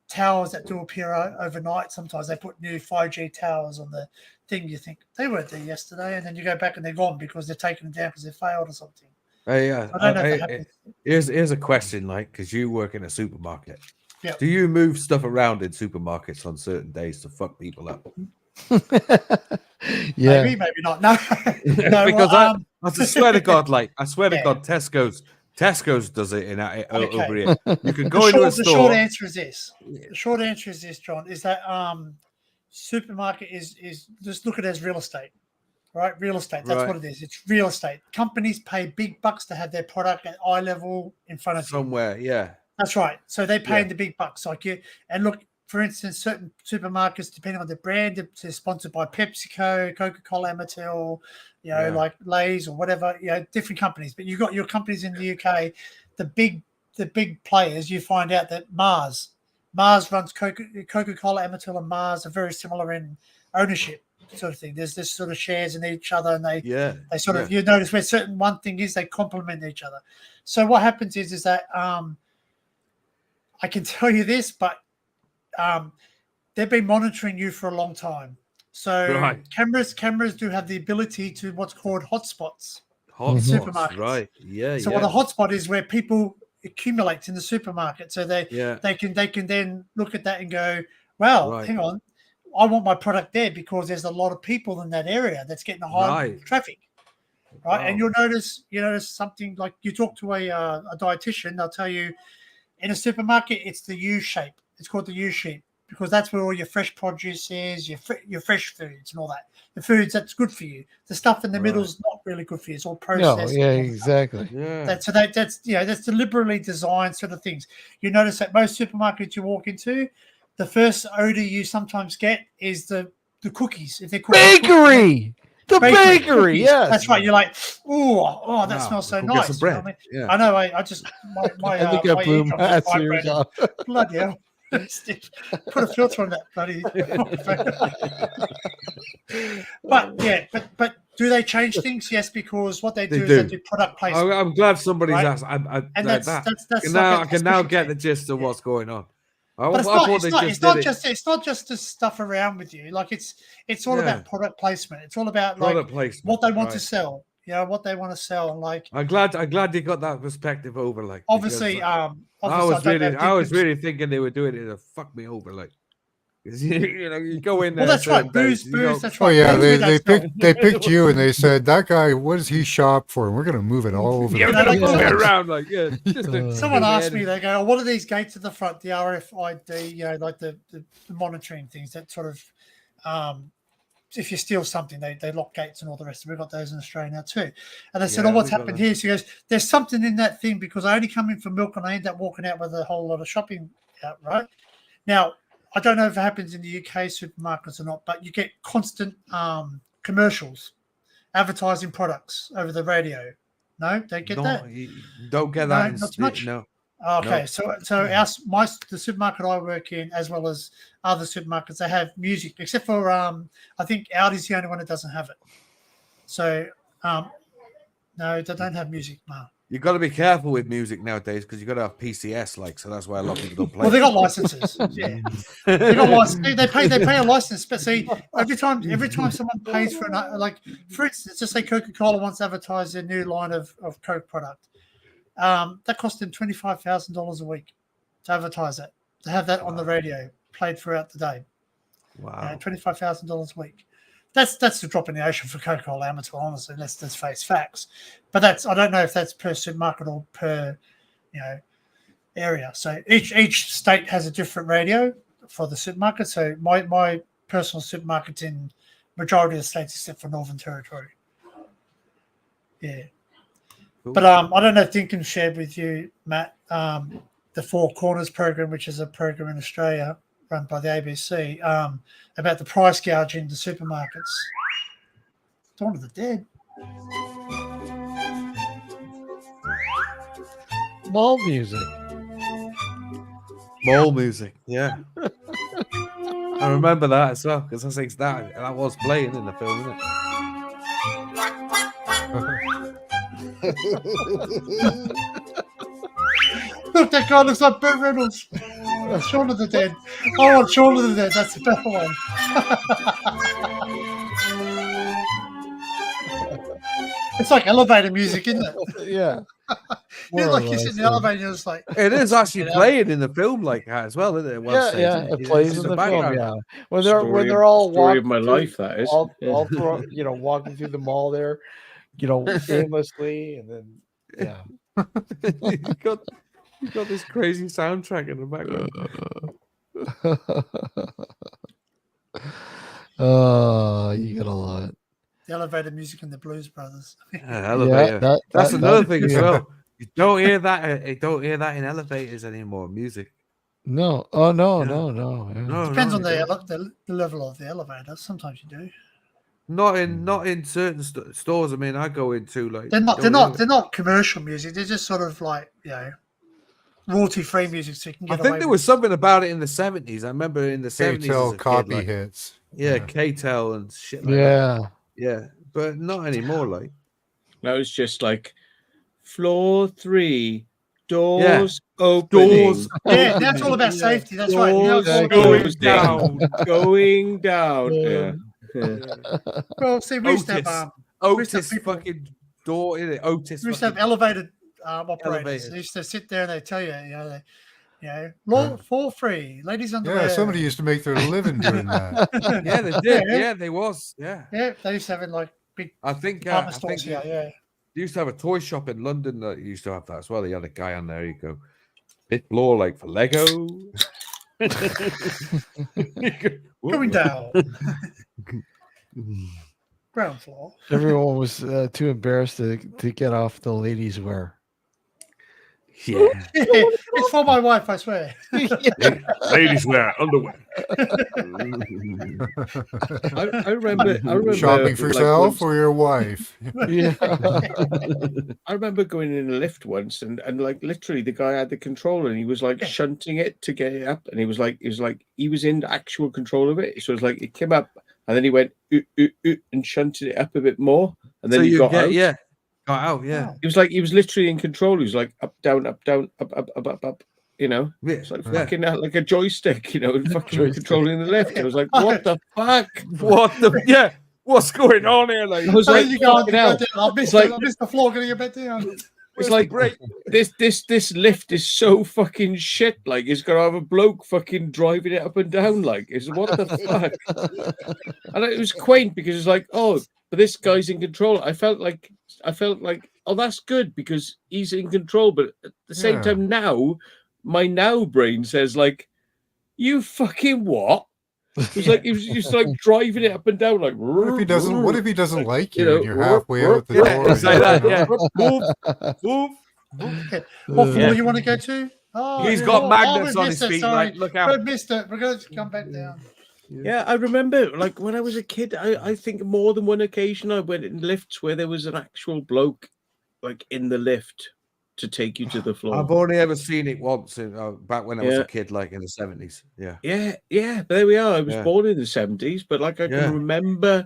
towers that do appear overnight. Sometimes they put new 5G towers on the thing. You think they weren't there yesterday, and then you go back and they're gone because they're taking them down because they failed or something. I don't know if that happens. Here's a question, like, because you work in a supermarket. Yeah. Do you move stuff around in supermarkets on certain days to fuck people up? Yeah. Maybe not. No, no. Because well, I swear to God, like, I swear to Yeah. God, Tesco's does it in over Okay. here. You can go into a the store. short answer is this. The short answer is this, John, is that supermarket is just look at it as real estate. Right? Real estate. That's Right. what it is. It's real estate. Companies pay big bucks to have their product at eye level in front of you. Somewhere, yeah. That's right. So they pay Yeah. the big bucks. Like you, and look, for instance, certain supermarkets, depending on the brand, they're sponsored by PepsiCo, Coca-Cola, Amatil, Yeah. like Lay's or whatever, different companies. But you've got your companies in the UK, the big players. You find out that Mars runs Coca-Cola, Amatil, and Mars are very similar in ownership, sort of thing. There's this sort of shares in each other, and they sort of, you notice where certain one thing is they complement each other. So what happens is that I can tell you this, but they've been monitoring you for a long time. So cameras do have the ability to what's called hotspots. Supermarkets. Right. Yeah. So what a hotspot is where people accumulate in the supermarket. So they can then look at that and go, well, hang on, I want my product there because there's a lot of people in that area that's getting a high traffic. Right. Wow. And you notice something like you talk to a dietitian, they'll tell you in a supermarket, it's the U shape. It's called the U shape because that's where all your fresh produce is, your fresh foods and all that. The foods that's good for you. The stuff in the middle is not really good for you. It's all processed. No, yeah, exactly. Yeah. That's deliberately designed sort of things. You notice that most supermarkets you walk into, the first odor you sometimes get is the cookies. If they're bakery. The bakery, yes. That's right. You're like, oh, that smells so nice. Some bread. You know what I mean? Yeah. I know. I just my I think I blew my ears off. Bloody hell. Put a filter on that bloody. but do they change things? Yes, because what they do is they do product placement. I'm glad somebody's asked. And that's I can now get the gist of what's going on. But it's not just the stuff around with you. Like it's all about product placement. It's all about product placement, what they want to sell. What they want to sell. Like I'm glad you got that perspective over. Like obviously, I was really thinking they were doing it to fuck me over. Like you go in there. Well, that's right. Booze. That's right. Oh yeah, they picked you and they said that guy. What does he shop for? And we're gonna move it all over. Move it around like Someone asked me. They go, "What are these gates at the front? The RFID, like the monitoring things that sort of, if you steal something, they lock gates and all the rest. We've got those in Australia now too." And they said, "Oh, what's happened here?" So he goes, "There's something in that thing because I only come in for milk and I end up walking out with a whole lot of shopping out, right?" Now, I don't know if it happens in the UK supermarkets or not, but you get constant commercials advertising products over the radio. No, don't get that. Don't get that. No, not so much. No. Okay, No. so the supermarket I work in, as well as other supermarkets, they have music, except for I think Aldi's the only one that doesn't have it. So no, they don't have music. No. You've got to be careful with music nowadays because you've got to have PCS, like, so that's why a lot of people don't play. Well, they got licenses. Yeah, they got licenses. They pay a license. But see, every time someone pays for like, for instance, just say Coca-Cola wants to advertise their new line of Coke product. That cost them $25,000 a week to advertise it, to have that on the radio played throughout the day. Wow, $25,000 a week. That's a drop in the ocean for Coca-Cola, Amatil, honestly. Let's face facts. But I don't know if that's per supermarket or per area. So each state has a different radio for the supermarket. So my personal supermarket's in majority of the states except for Northern Territory. Yeah. Cool. But I don't know if Dinkin shared with you, Matt, the Four Corners program, which is a program in Australia run by the ABC, about the price gouging in the supermarkets. Dawn of the Dead. Mall music. Mall music, yeah. I remember that as well, because I think that was playing in the film, isn't it? Look, that guy looks like Burt Reynolds. Shaun of the Dead. I want Shaun of the Dead. That's the better one. It's like elevator music, isn't it? Yeah. You're like you're sitting in the elevator and you're just like It is actually you know? playing in the film like that as well, isn't it? At one Yeah, stage, yeah, isn't it It's plays in in the the film. background. Yeah, when they're all Story of walking my through, life, that is. all through, walking through the mall there, aimlessly, and then yeah. you got this crazy soundtrack in the background. Oh, you got a lot. The elevator music and the Blues Brothers. Elevator. Yeah, That's another thing as yeah. well. You don't hear that. You don't hear that in elevators anymore. Music. No. Oh no, Yeah. no, no. Yeah. No, Depends no, on you don't. the level of the elevator. Sometimes you do. Not in certain stores. I mean, I go into like They're not commercial music. They're just sort of like royalty free music, so you can I get think away there with. was something about it in the 70s. I remember in the 70s. K-Tel as a copy kid, like, hits. yeah, K-Tel and shit like that. Yeah. Yeah, but not anymore. Like That was just like floor 3, doors opening. Doors. Yeah, that's all about safety. That's right. Now it's all Doors about going down. Yeah. Well, see, we used to have Otis fucking door in it. Otis. we used to have elevated operators. Elevators. They used to sit there and they tell you, law for free, ladies underwear. Yeah, somebody used to make their living doing that. Yeah, they did. Yeah, they was. Yeah. Yeah, they used to have it like big. I think stores here. Yeah. They used to have a toy shop in London that used to have that as well. They had a guy on there. You go, bit floor like for Lego. Going down. Ground floor. Everyone was too embarrassed to get off the ladies' wear. Yeah. It's for my wife, I swear. Ladies wear underwear. I remember Shopping for yourself or your wife. Yeah. I remember going in a lift once and like literally the guy had the controller and he was like shunting it to get it up, and he was in actual control of it. So it was like it came up and then he went and shunted it up a bit more, and then he got out. Yeah. Got out, yeah. He was literally in control. He was like up, down, up, up. Yeah. It's like fucking like a joystick, fucking controlling the lift. I was like, what the fuck? What's going on here? Like, I was like, you go down. I missed the floor getting a bit down. It's like this lift is so fucking shit. Like it's gonna have a bloke fucking driving it up and down. Like, it's what the fuck? And it was quaint because it's like, oh, but this guy's in control. I felt like, oh, that's good because he's in control. But at the same time, now my brain says like, you fucking what? He was just like driving it up and down. Like, what if he doesn't like you and you're halfway out the door? It's like that. Move. What floor you want to go to? Oh, he's got magnets on his feet. Sorry. Like, look out. We missed it. We're going to come back down. Yeah, I remember like when I was a kid, I think more than one occasion I went in lifts where there was an actual bloke like in the lift to take you to the floor. I've only ever seen it once back when I was a kid, like in the 70s. Yeah. There we are. I was born in the 70s, but like I can remember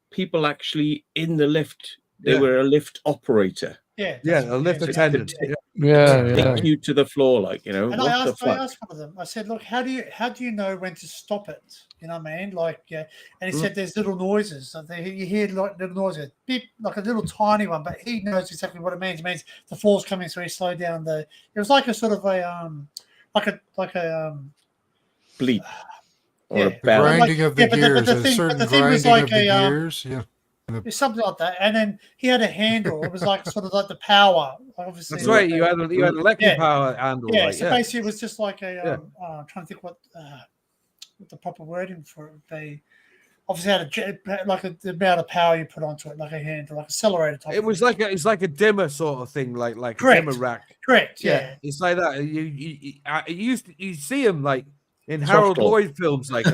people actually in the lift. They were a lift operator. Yeah, a lift attendant. Take you to the floor, like And I asked one of them. I said, "Look, how do you know when to stop it? You know what I mean? Like, and he said, "There's little noises. So you hear like little noises, beep, like a little tiny one, but he knows exactly what it means. It means the floor's coming, so he slowed down the. It was like a sort of a like a bleep or a bell. Grinding of the gears. But the thing was like gears. It's something like that, and then he had a handle. It was like sort of like the power. Obviously, that's right. You had electric power handle. Yeah, like, so basically, it was just like a. I'm trying to think what the proper wording for it would be. Obviously, had the amount of power you put onto it, like a handle, like accelerator type. It was it's like a dimmer sort of thing, like Correct. a dimmer rack. Correct. Yeah. It's like that. You see him like in Harold Lloyd films, like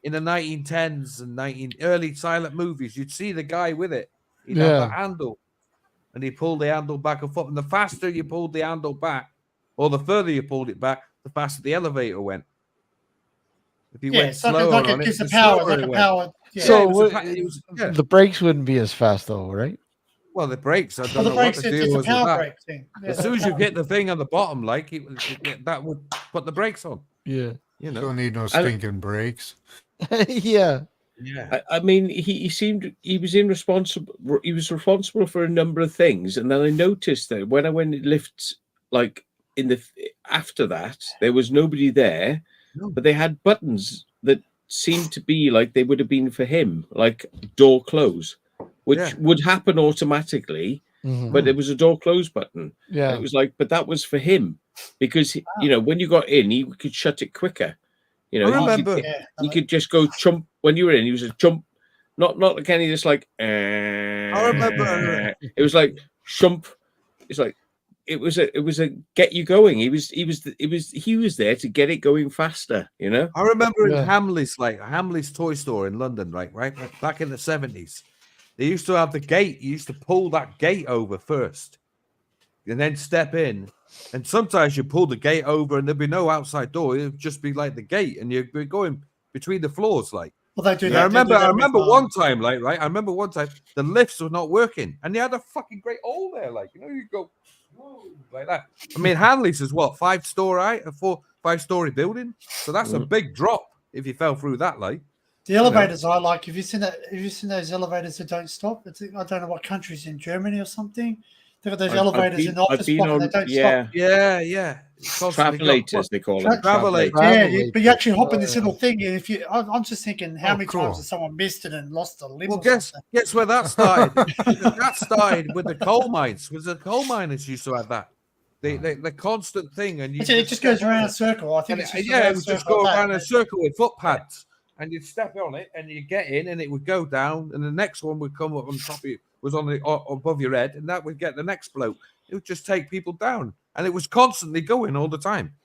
in the 1910s and early silent movies, you'd see the guy with it. He'd have the handle, and he pulled the handle back and forth. And the faster you pulled the handle back, or the further you pulled it back, the faster the elevator went. If you went slower like on it, the power, like a power. Yeah. So the brakes wouldn't be as fast, though, right? Well, the brakes, I don't know what the deal was with that. As soon as you hit the thing on the bottom, like that would put the brakes on. Yeah. Don't need no stinking brakes. Yeah. Yeah. I mean, he seemed he was irresponsible. He was responsible for a number of things, and then I noticed that when I went in lifts, like in the after that, there was nobody there, No. but they had buttons that seemed to be like they would have been for him, like door close, which Yeah. would happen automatically, but there was a door close button. And Yeah. it was like, but that was for him because you know when you got in, he could shut it quicker. You know, I remember. he could just go chump when you were in. He was a chump, not like any just like. I remember. It was like shump. It's like it was a get you going. He was there to get it going faster. You know. I remember in Yeah. Hamley's toy store in London, right back in the 70s. They used to have the gate. You used to pull that gate over first, and then step in. And sometimes you pull the gate over, and there'd be no outside door. It'd just be like the gate, and you'd be going between the floors, like. Well, they do And that. I they do that remember with, one time, like, right. I remember one time the lifts were not working, and they had a fucking great hole there, like, you know, you go whoa, like that. I mean, Hanley's is what 5-story building, so that's a big drop if you fell through that, like. the elevators I like. Have you seen those elevators that don't stop? I don't know what country's in Germany or something. They've got those elevators in the office block and they don't stop. Yeah. Travelators, they call them. Travelators. Yeah, but you actually hop in this little thing, and I'm just thinking, how many cool. times has someone missed it and lost a limb? Well, or guess something? where that started? That started with the coal mines. Because the coal miners used to have that. The constant thing, and It just goes around a circle. I think it's just it would just go around a a circle with footpads, and you'd step on it, and you get in, and it would go down, and the next one would come up on top of you, was on the above your head, and that would get the next bloke. It would just take people down, and it was constantly going all the time.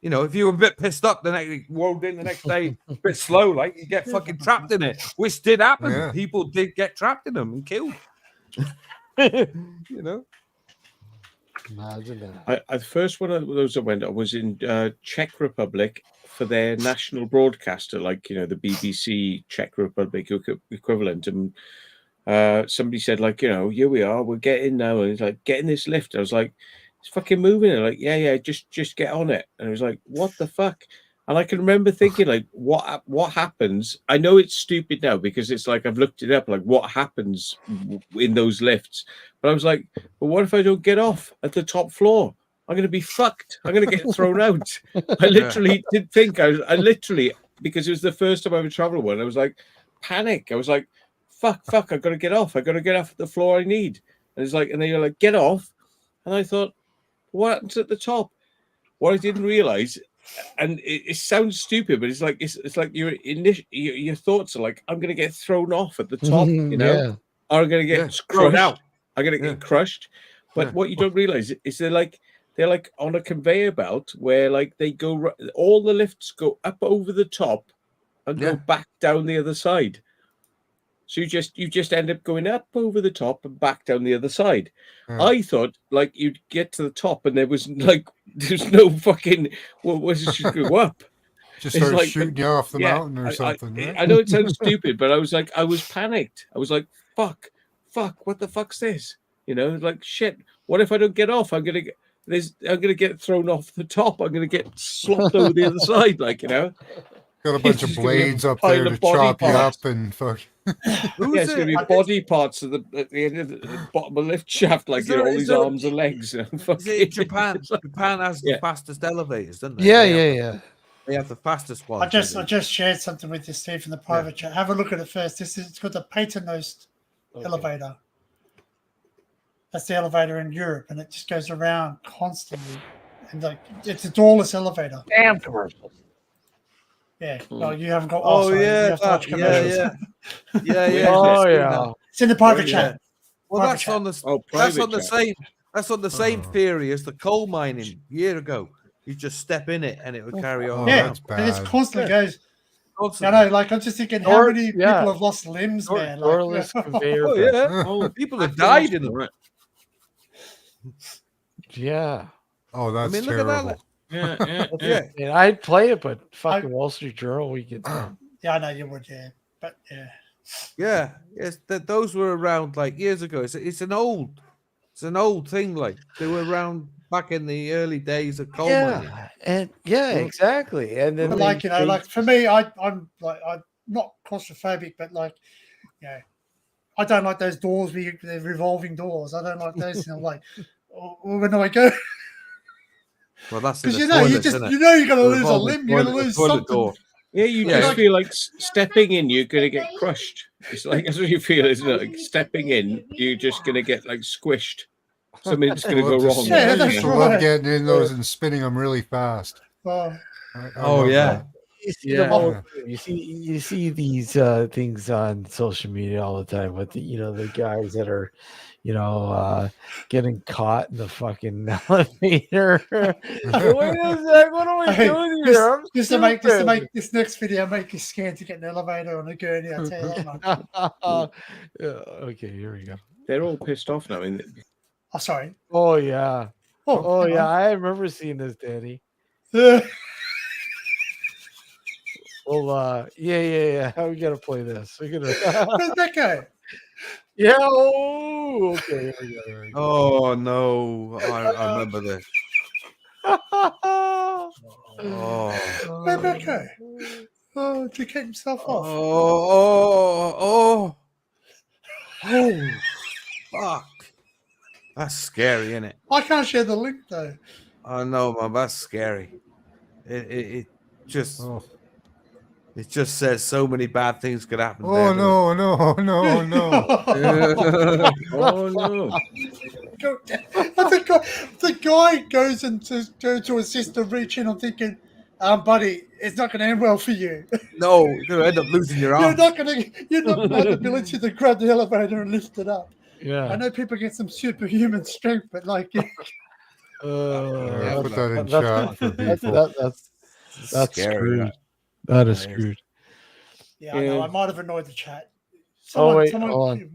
You know, if you were a bit pissed up, rolled in the next day, a bit slow, like you get fucking trapped in it, which did happen. Yeah. People did get trapped in them and killed. You know. Imagine that. The first one of those I went on was in Czech Republic for their national broadcaster, like, you know, the BBC Czech Republic equivalent. And somebody said, like, you know, here we are, we're getting now. And it's like, get in this lift. I was like, it's fucking moving. And like, yeah, just get on it. And I was like, what the fuck? And I can remember thinking, like, what happens? I know it's stupid now because it's like I've looked it up, like what happens in those lifts. But I was like, but what if I don't get off at the top floor? I'm going to be fucked. I'm going to get thrown out. I literally did think I literally, because it was the first time I ever traveled one, I was like, panic. I was like, fuck, I've got to get off. I've got to get off at the floor I need. And it's like, and then you're like, get off. And I thought, what happens at the top? What I didn't realize, and it sounds stupid, but it's like your thoughts are like, I'm going to get thrown off at the top, you know, Yeah. or I'm going to get crushed out. I'm going to get crushed. But what you don't realize is they're like on a conveyor belt where like they go, all the lifts go up over the top and go back down the other side. So you just end up going up over the top and back down the other side. I thought like you'd get to the top and there's no fucking was it just go up. Just start like, shooting you off the mountain or something. Right? I know it sounds stupid, but I was panicked. I was like, fuck, what the fuck's this? You know, like shit. What if I don't get off? I'm gonna get thrown off the top. I'm gonna get slopped over the other side, like, you know. Got a bunch of blades up there to chop you up and fuck. It's going to be body parts at the end of the bottom of the lift shaft, like all these arms and legs. Japan has the fastest elevators, doesn't they? Yeah. They have the fastest one. I just shared something with you, Steve, from the private chat. Have a look at it first. It's called the Paternost elevator. That's the elevator in Europe, and it just goes around constantly. And like it's a doorless elevator. Damn commercials. Yeah. Well, you haven't got. Oh, sorry, yeah. You have to watch commercials. Yeah. Oh, yeah. It's in the private chat. Well, that's on the same theory as the coal mining year ago. You just step in it and it would carry on. Yeah, and it's constantly goes. I know, like I'm just thinking, how many people have lost limbs, man? Doorless conveyor. People have died in them. Yeah. Oh, that's terrible. Look at that. Yeah. I'd play it, but fucking Wall Street Journal, we could. Yeah, I know you would, but yes, those were around like years ago. It's an old thing. Like they were around back in the early days of coal mining. And exactly. And then like for me, I'm like not claustrophobic, but like, you know, I don't like those doors with the revolving doors. I don't like those. And I'm like, when do I go? Well, that's because you're going to lose a limb. You're going to lose something. Door. Yeah, you just feel like stepping in, you're going to get crushed. It's like that's what you feel, isn't it? Like stepping in, you're just going to get like squished. Something's going to go wrong. Yeah, I used to love getting in those and spinning them really fast. Well, I love that. You see these things on social media all the time with the guys that are getting caught in the fucking elevator. Wait a sec, what am I doing here? Just to make this next video make you scared to get in an elevator on a gurney. I'll tell you that much. Okay, here we go. They're all pissed off now. Oh, sorry. Oh yeah. Oh yeah. I remember seeing this, Danny. Well, yeah. How we gotta play this? We're gonna. Where's that guy? Yeah. Oh, okay. Here we go. Oh no! I remember this. Where'd that go? Oh, to kick himself off. Oh! Fuck! That's scary, isn't it? I can't share the link though. I know, man. That's scary. It just. It just says so many bad things could happen. Oh no! Oh no! The guy goes to assist to reach in. I'm thinking, buddy, it's not going to end well for you. No, you're going to end up losing your arm. You're not going to have the ability to grab the elevator and lift it up. Yeah, I know people get some superhuman strength, but like, put that in chat for people. That's scary. Screwed. That is screwed. Yeah, I know. I might have annoyed the chat. Someone,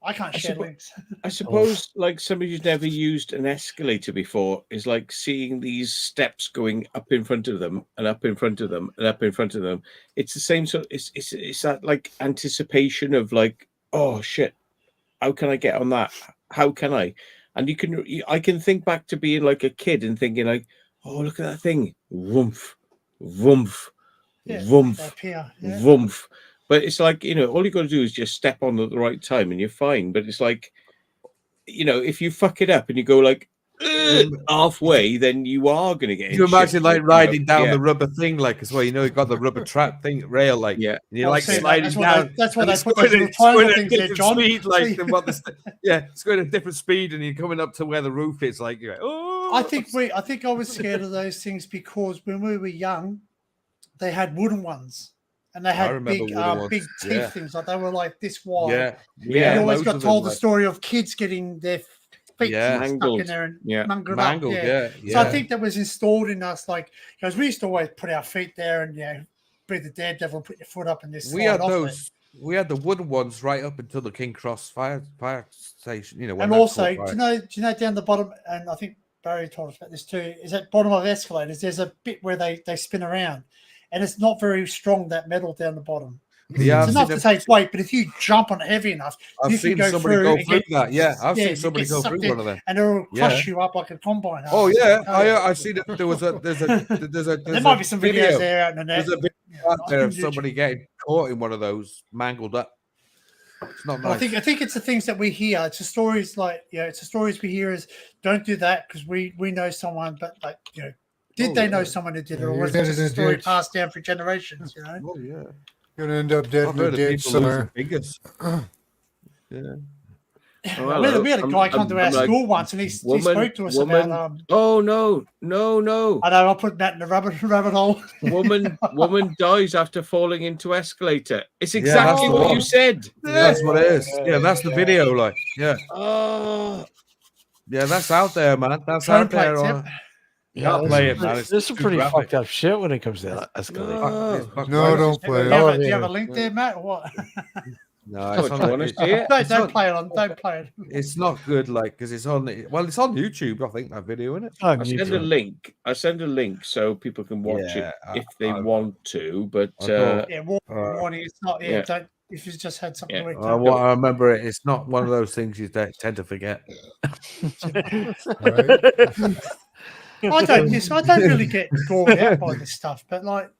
I can't share links. I suppose, like somebody who's never used an escalator before is like seeing these steps going up in front of them and up in front of them and up in front of them. It's the same sort. It's that like anticipation of like, oh shit, how can I get on that? How can I? And I can think back to being like a kid and thinking like, oh look at that thing, woomph, woomph. Woomph, woomph. But it's like, all you got to do is just step on at the right time and you're fine. But it's like, if you fuck it up and you go like halfway, then you are going to get. You imagine like riding down the rubber thing, like as well. You got the rubber trap thing rail, like and you're like sliding down. That's why they put those little triangle things there, John. Speed, like it's going at a different speed, and you're coming up to where the roof is. Like, oh. I think I was scared of those things because when we were young, they had wooden ones, and they had big teeth things. Like they were like this wide. Yeah. You always got told the story of kids getting their feet stuck in there and mangled up. So I think that was installed in us, like because we used to always put our feet there and be the daredevil, put your foot up in this. We had those. We had the wooden ones right up until the King Cross fire station. And also, do you know down the bottom? And I think Barry told us about this too. Is at bottom of escalators. There's a bit where they spin around. And it's not very strong, that metal down the bottom. It's enough to take weight, but if you jump on it heavy enough, I've seen somebody go through that. Yeah, I've seen somebody go through one of them, and it'll crush you up like a combine. Oh yeah, I see that there's a there might be some videos there out in the net. There's a video out there of somebody getting caught in one of those, mangled up. It's not nice. I think it's the things that we hear. It's the stories it's the stories we hear is don't do that because we know someone, but did they know someone who did it, or was it just a story passed down for generations? Oh yeah, gonna end up dead in a ditch somewhere. We had a guy come to our school once, and he spoke to us about. Oh no! I know. I'll put that in the rabbit hole. Woman dies after falling into escalator. It's exactly what you said. Yeah, that's what it is. Yeah, that's the video. Like, yeah, that's out there, man. That's out there. Play it, man. There's some pretty fucked up shit when it comes to escalator. No, don't play it. Do you have a link there, Matt, or what? No, don't play it. Don't play it. It's not good, like because it's on. It's on YouTube. I think that video, isn't it? I send a link so people can watch it if they want to. But warning, it's not. Don't. If you've just had something. I remember it. It's not one of those things you tend to forget. I don't really get drawn out by this stuff, but like,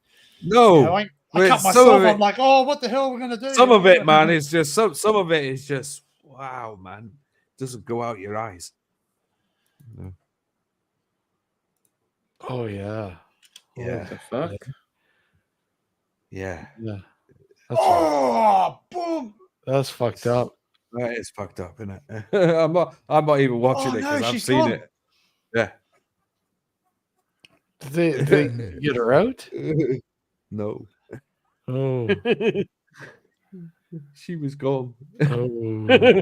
no, I cut myself. I'm like, oh, what the hell are we gonna do? Some of it, man, is just some of it is just wow, man. Doesn't go out your eyes. No. Oh yeah. What the fuck? Yeah. Yeah. Boom. That's fucked up. That is fucked up, isn't it? I'm not even watching it because I've seen it. Yeah. Did they get her out? No. Oh. She was gone. Oh.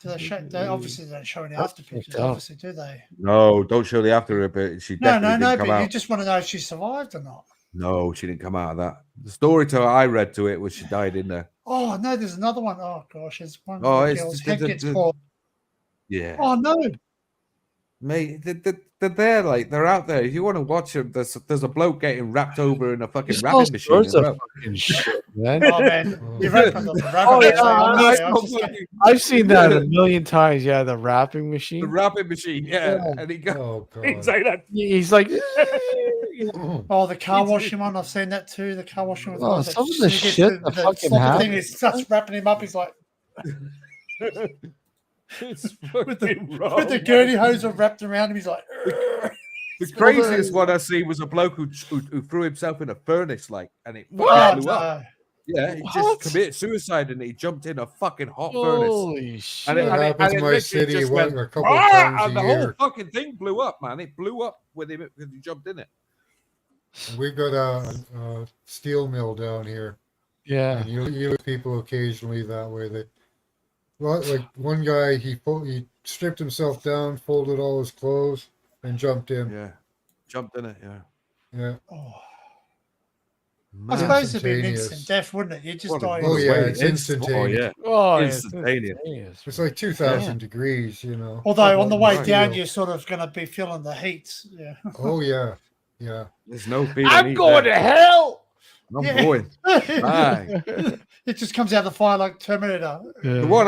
They obviously don't show any after pictures, obviously, do they? No, don't show the after bit. She definitely didn't come but out. you just want to know if she survived or not. No, she didn't come out of that. The story I read to it was she died in there. Oh no, there's another one. Oh gosh, there's one. Oh, where the it's girl's head gets caught. Yeah. Oh no. Mate, they're there, like they're out there. If you want to watch them, there's a bloke getting wrapped over in a fucking wrapping machine as well. Fucking shit, man. Oh man, you've read the wrapping machine. I've seen that a million times. Yeah, the wrapping machine. The wrapping machine, yeah. And he goes, he's like that. He's like, oh, the car washing one. I've seen that too. The car washing with oh, some of the shit that fucking thing is starts wrapping him up. He's like. with the gurney hose wrapped around him, he's like. The craziest one I see was a bloke who threw himself in a furnace, like, and it fucking blew up. Yeah, he just committed suicide and he jumped in a fucking hot furnace. Holy shit! And it happens in my city just went, a couple of times and a the year. whole fucking thing blew up, man. It blew up with him because he jumped in it. We've got a steel mill down here. Yeah, and you lose people occasionally that way. Like one guy, he stripped himself down, folded all his clothes, and jumped in. Yeah, jumped in it. Yeah. Yeah. Oh. I suppose it'd be an instant death, wouldn't it? You just die. Oh yeah, it's instantaneous. Oh, instantaneous. It's like 2,000 degrees, you know. Although on the way down, you're sort of going to be feeling the heat. Yeah. Oh yeah, yeah. There's no feeling. I'm going to hell. I'm going. It just comes out of the fire like Terminator. The one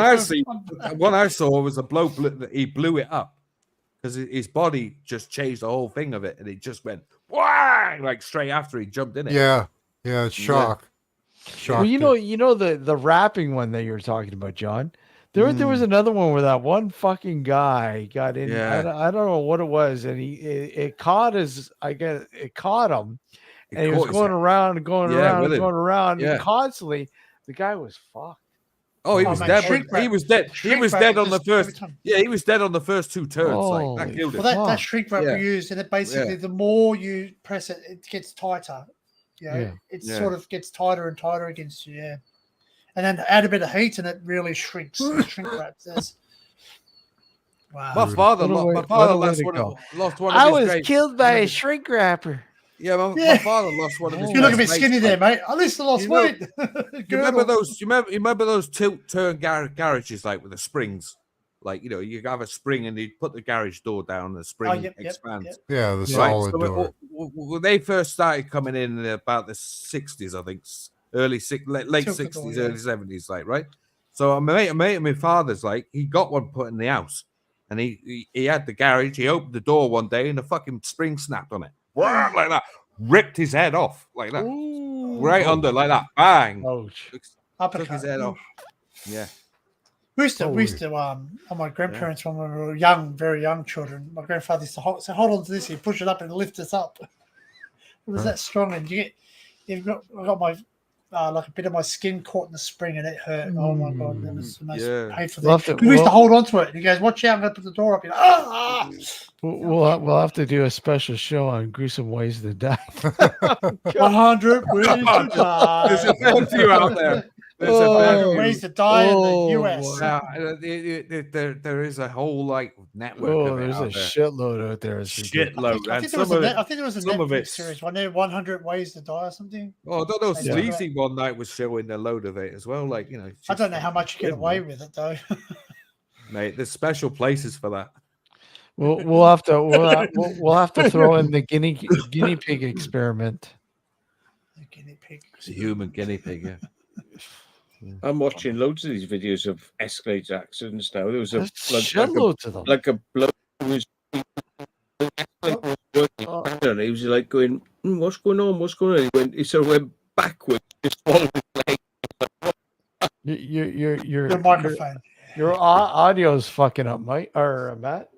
I saw was a bloke that he blew it up because his body just changed the whole thing of it, and it just went whang, like straight after he jumped in it. Yeah, yeah, it's shock. Well, you know the rapping one that you were talking about, John. There was another one where that one fucking guy got in. Yeah. I don't know what it was, and it caught it caught him. And he was going around and going around and going around, and constantly the guy was fucked. Oh, he was dead. He was dead. He was dead on the first. Yeah, he was dead on the first two turns. Like that killed him. Well, that shrink wrap we used, and it basically the more you press it, it gets tighter. It sort of gets tighter and tighter against you. Yeah, and then add a bit of heat, and it really shrinks. The shrink wrap says. Wow. My father lost one. I was killed by a shrink wrapper. Yeah, my father lost one of his. You look a bit skinny there, mate. At least I lost weight. You remember those? You remember those tilt-turn garages, like with the springs? Like, you know, you have a spring and you put the garage door down and the spring expands. Yeah, the solid door. When they first started coming in about the 60s, I think, late 60s, early 70s, like, right? So a mate of my father's, like, he got one put in the house, and he had the garage. He opened the door one day and the fucking spring snapped on it. Like that, ripped his head off like that. Ooh. Right under like that, bang. Ouch. Took his head off. Yeah. We used to on my grandparents when we were young, very young children. My grandfather used to say, "Hold on to this." He'd push it up and lift us up. It was that strong, and I got my like a bit of my skin caught in the spring, and it hurt. Oh my god, that was the most painful thing. We used to hold on to it, and he goes, "Watch out! I'm going to put the door up." We'll have to do a special show on gruesome ways to die. 100 ways to die. There's a fair few out there. There's 100 ways to die in the US. There is a whole like network. Oh, there's a shitload out there. Shitload. I think there was a Netflix series. One there, 100 Ways to Die or something. Oh, I don't know. Sleazy one night was showing a load of it as well. Like, you know, I don't know how much you get away with it though. Mate, there's special places for that. We'll have to throw in the guinea pig experiment. The guinea pig. It's a human guinea pig, yeah. I'm watching loads of these videos of escalator accidents now. There was a like a bloke who was he was like going, "What's going on? What's going on?" He sort of went backwards, just swallowed his leg. Your microphone. Your audio's fucking up, Mike or Matt.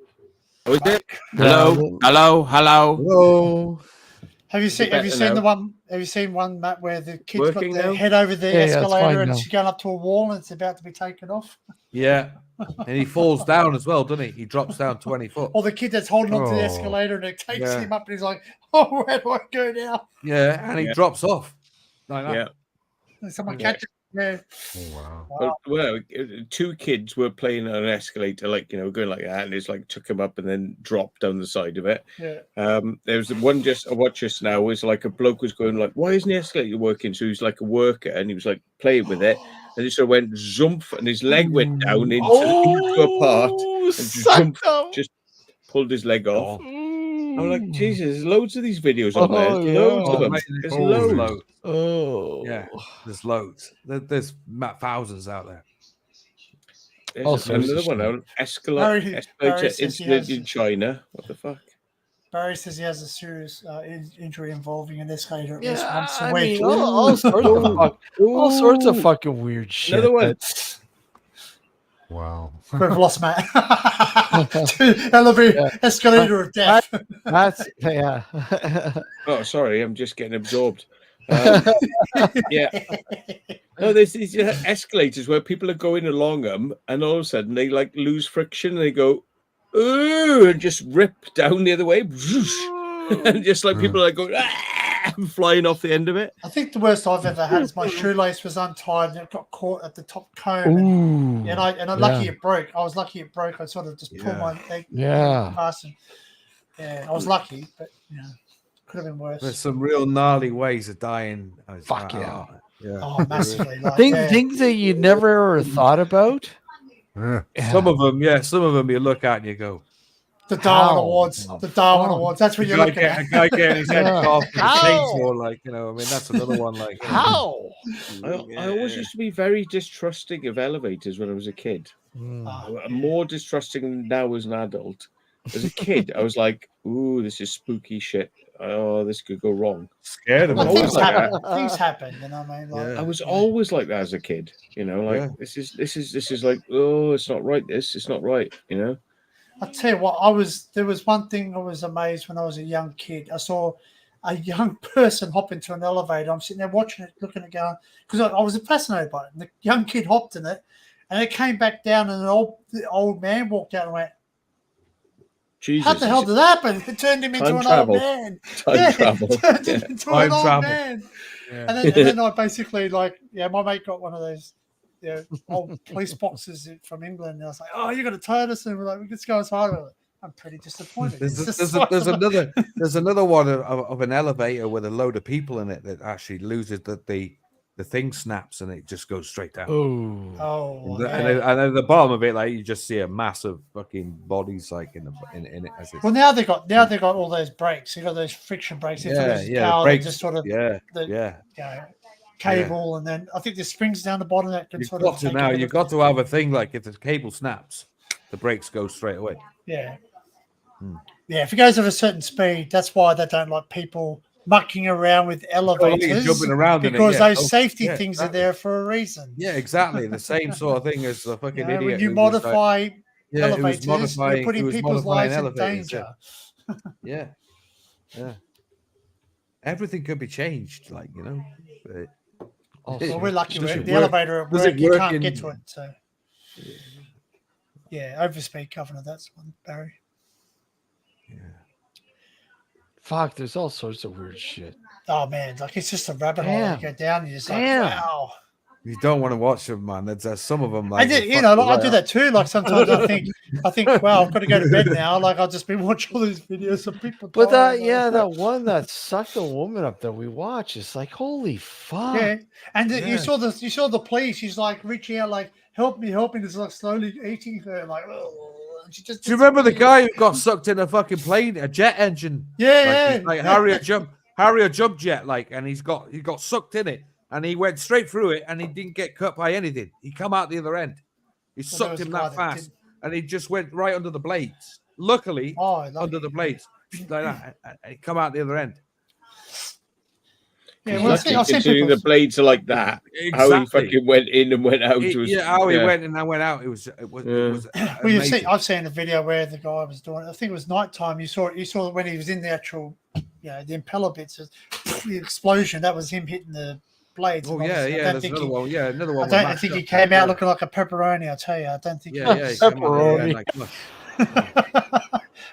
Oh, is it? Yeah, Hello. Have you seen better the now? one? Have you seen one, Matt, where the kid's Working got their now? head over the Yeah, it's escalator fine and now. she's going up to a wall and it's about to be taken off? Yeah. And he falls down as well, doesn't he? He drops down 20 foot. Or the kid that's holding onto the Oh. escalator and it takes Yeah. him up and he's like, "Oh, where do I go now?" Yeah, and he Yeah. drops off. Like that. Yeah. And someone Yeah. catches him. Yeah. Oh, wow. Well, two kids were playing on an escalator, like, going like that, and it's like took him up and then dropped down the side of it. Yeah. There was one I watched just now was like a bloke was going like, "Why isn't the escalator working?" So he's like a worker, and he was like playing with it, and he sort of went zoomp, and his leg went down into a part, and sucked zoomp, just pulled his leg off. I'm like, Jesus, there's loads of these videos on there. Oh, There's yeah. loads of Oh, them. mate, There's there's loads. Oh, Yeah, there's loads. There's thousands out there. All There's sorts of another one shit. now. Barry Escalator says he incident has- in China. What the fuck? Barry says he has a serious injury involving an escalator at least once a I week. mean, all sorts of fucking weird shit. Another one. Wow. We've lost Matt. To elevator, escalator of death. That's yeah. Oh, sorry, I'm just getting absorbed. Yeah. No, there's these escalators where people are going along them, and all of a sudden they like lose friction, and they go, ooh, and just rip down the other way, and just like people are like going, flying off the end of it. I think the worst I've ever had is my shoelace was untied and it got caught at the top cone. And I lucky it broke. I was lucky it broke. I sort of just pulled my leg past it. Yeah, I was lucky, but could have been worse. There's some real gnarly ways of dying. Fuck yeah. Oh, massively. Like, Things that you never ever thought about. Yeah. Some of them you look at and you go, the Darwin How? Awards. The Darwin Awards. That's what you're looking at. a guy getting his head Yeah. off with a How? chainsaw, like, I mean, that's another one. Like, How? I always used to be very distrusting of elevators when I was a kid. I'm more distrusting now as an adult. As a kid, I was like, ooh, this is spooky shit. Oh, this could go wrong. Scared of Well, it. things like happen. that. Things happen. You know what I mean? Like, I was always like that as a kid. Like this is like, oh, it's not right. It's not right. I'll tell you what, there was one thing I was amazed when I was a young kid. I saw a young person hop into an elevator. I'm sitting there watching it, looking at it, going, because I was fascinated by it. And the young kid hopped in it, and it came back down, and the old man walked out and went, Jesus, how the hell did that happen? It turned him into an travel. old man. Time travel. It turned him into Time an old travel. man. Yeah. And then I basically, my mate got one of those old police boxes from England. And I was like, oh, you're going to turn us? And we're like, let's go as hard with it. I'm pretty disappointed. There's another one of an elevator with a load of people in it that actually loses the thing snaps and it just goes straight down. Oh, and at the bottom of it, like, you just see a massive fucking bodies like in it. As it's, well, now they got all those brakes. They got those friction brakes. If there is a car, brakes, they just sort of cable, and then I think the springs down the bottom that can sort of. You've got to have a thing like if the cable snaps, the brakes go straight away. Yeah. Yeah, if it goes at a certain speed, that's why they don't like people mucking around with elevators, jumping around because in it, those safety things are there for a reason. Yeah, exactly. The same sort of thing as the fucking idiot. When you modify elevators, you're he putting was people's modifying lives in elevators, danger. Yeah. Everything could be changed, like, But Well, we're lucky. Does The it work? elevator at Does work, it you work can't in- get to it. So, overspeed covenant. That's one, Barry. Fuck, there's all sorts of weird shit. Oh man, like it's just a rabbit hole. Damn. You go down, you're just like, Damn. wow. you don't want to watch them, man. There's some of them. I Like, did, will fuck I you do right that too. Like sometimes I think, wow, I've got to go to bed now. Like I'll just be watching all these videos of people. But dying, that one that sucked a woman up that we watch is like, holy fuck. yeah. And you saw the police. She's like reaching out, like help me. It's like slowly eating her, like. Oh. She just Do you remember the guy who got sucked in a fucking plane, a jet engine? Yeah, like Harrier jump jet, like, and he got sucked in it, and he went straight through it, and he didn't get cut by anything. He come out the other end. He sucked him that fast, and he just went right under the blades. Luckily, under the blades, like that, and he come out the other end. Yeah, He's well, lucky I've seen considering people. the blades are like that. How he fucking went in and went out. How he went in and went out. It was Well, amazing. I've seen a video where the guy was doing it. I think it was nighttime. You saw it when he was in the actual, the impeller bits, the explosion. That was him hitting the blades. Oh and yeah, obviously, there's another one. Yeah, another one. I don't think he came out looking like a pepperoni. I tell you, I don't think. Yeah, he came out there, yeah, like,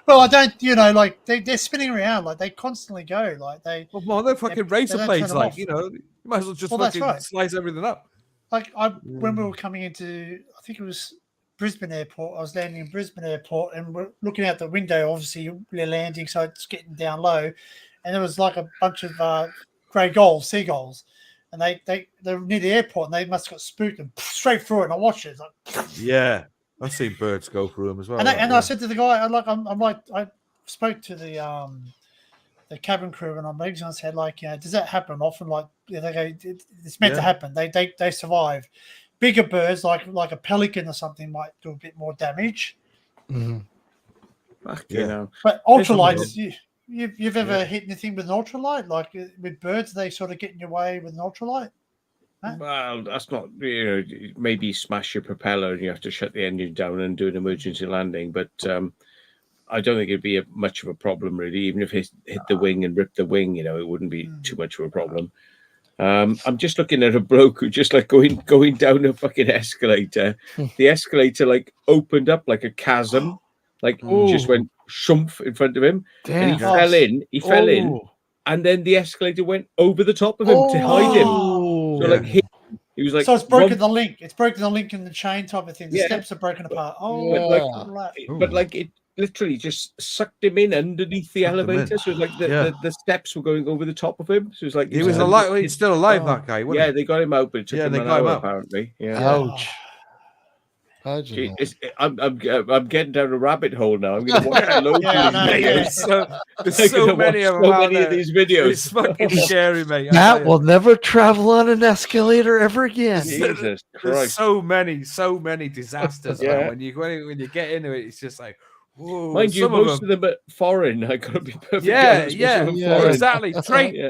well, I don't. Like they're spinning around, like they constantly go, like they. Well, they're fucking razor don't blades, turn them like off. you might as well just That's fucking right. slice everything up. Like when we were coming into, I think it was Brisbane Airport. I was landing in Brisbane Airport, and we're looking out the window. Obviously, we're landing, so it's getting down low, and there was like a bunch of grey seagulls, and they were near the airport, and they must have got spooked and straight through it. And I watched it. Like, yeah, I've seen birds go through them as well. and I said to the guy, I spoke to the cabin crew, and I said, like, does that happen often? Like, they go, it's meant to happen. They survive. Bigger birds, like a pelican or something, might do a bit more damage. Mm-hmm. But ultralights, you've ever hit anything with an ultralight? Like with birds, they sort of get in your way with an ultralight? Huh? Well, that's not, maybe smash your propeller and you have to shut the engine down and do an emergency landing. But I don't think it'd be much of a problem, really. Even if it hit the wing and ripped the wing, it wouldn't be too much of a problem. I'm just looking at a bloke who just like going down a fucking escalator. The escalator like opened up like a chasm, like just went shump in front of him. Damn. And he fell in, and then the escalator went over the top of him to hide him. So like he was like, so it's broken the link. It's broken the link in the chain type of thing. The steps are broken apart. But like it literally just sucked him in underneath the elevator. So it was like the steps were going over the top of him. So it was like he was alive. He's still alive, that guy. Yeah, they got him out, but it took him an hour, apparently. Yeah. Ouch. I'm getting down a rabbit hole now. I'm going to watch loads of There's so many of these videos. It's fucking scary, mate. Matt will never travel on an escalator ever again. Jesus Christ! There's so many disasters. Man. When you get into it, it's just like. Whoa, mind you, most of them are foreign. I gotta be perfectly honest. Exactly.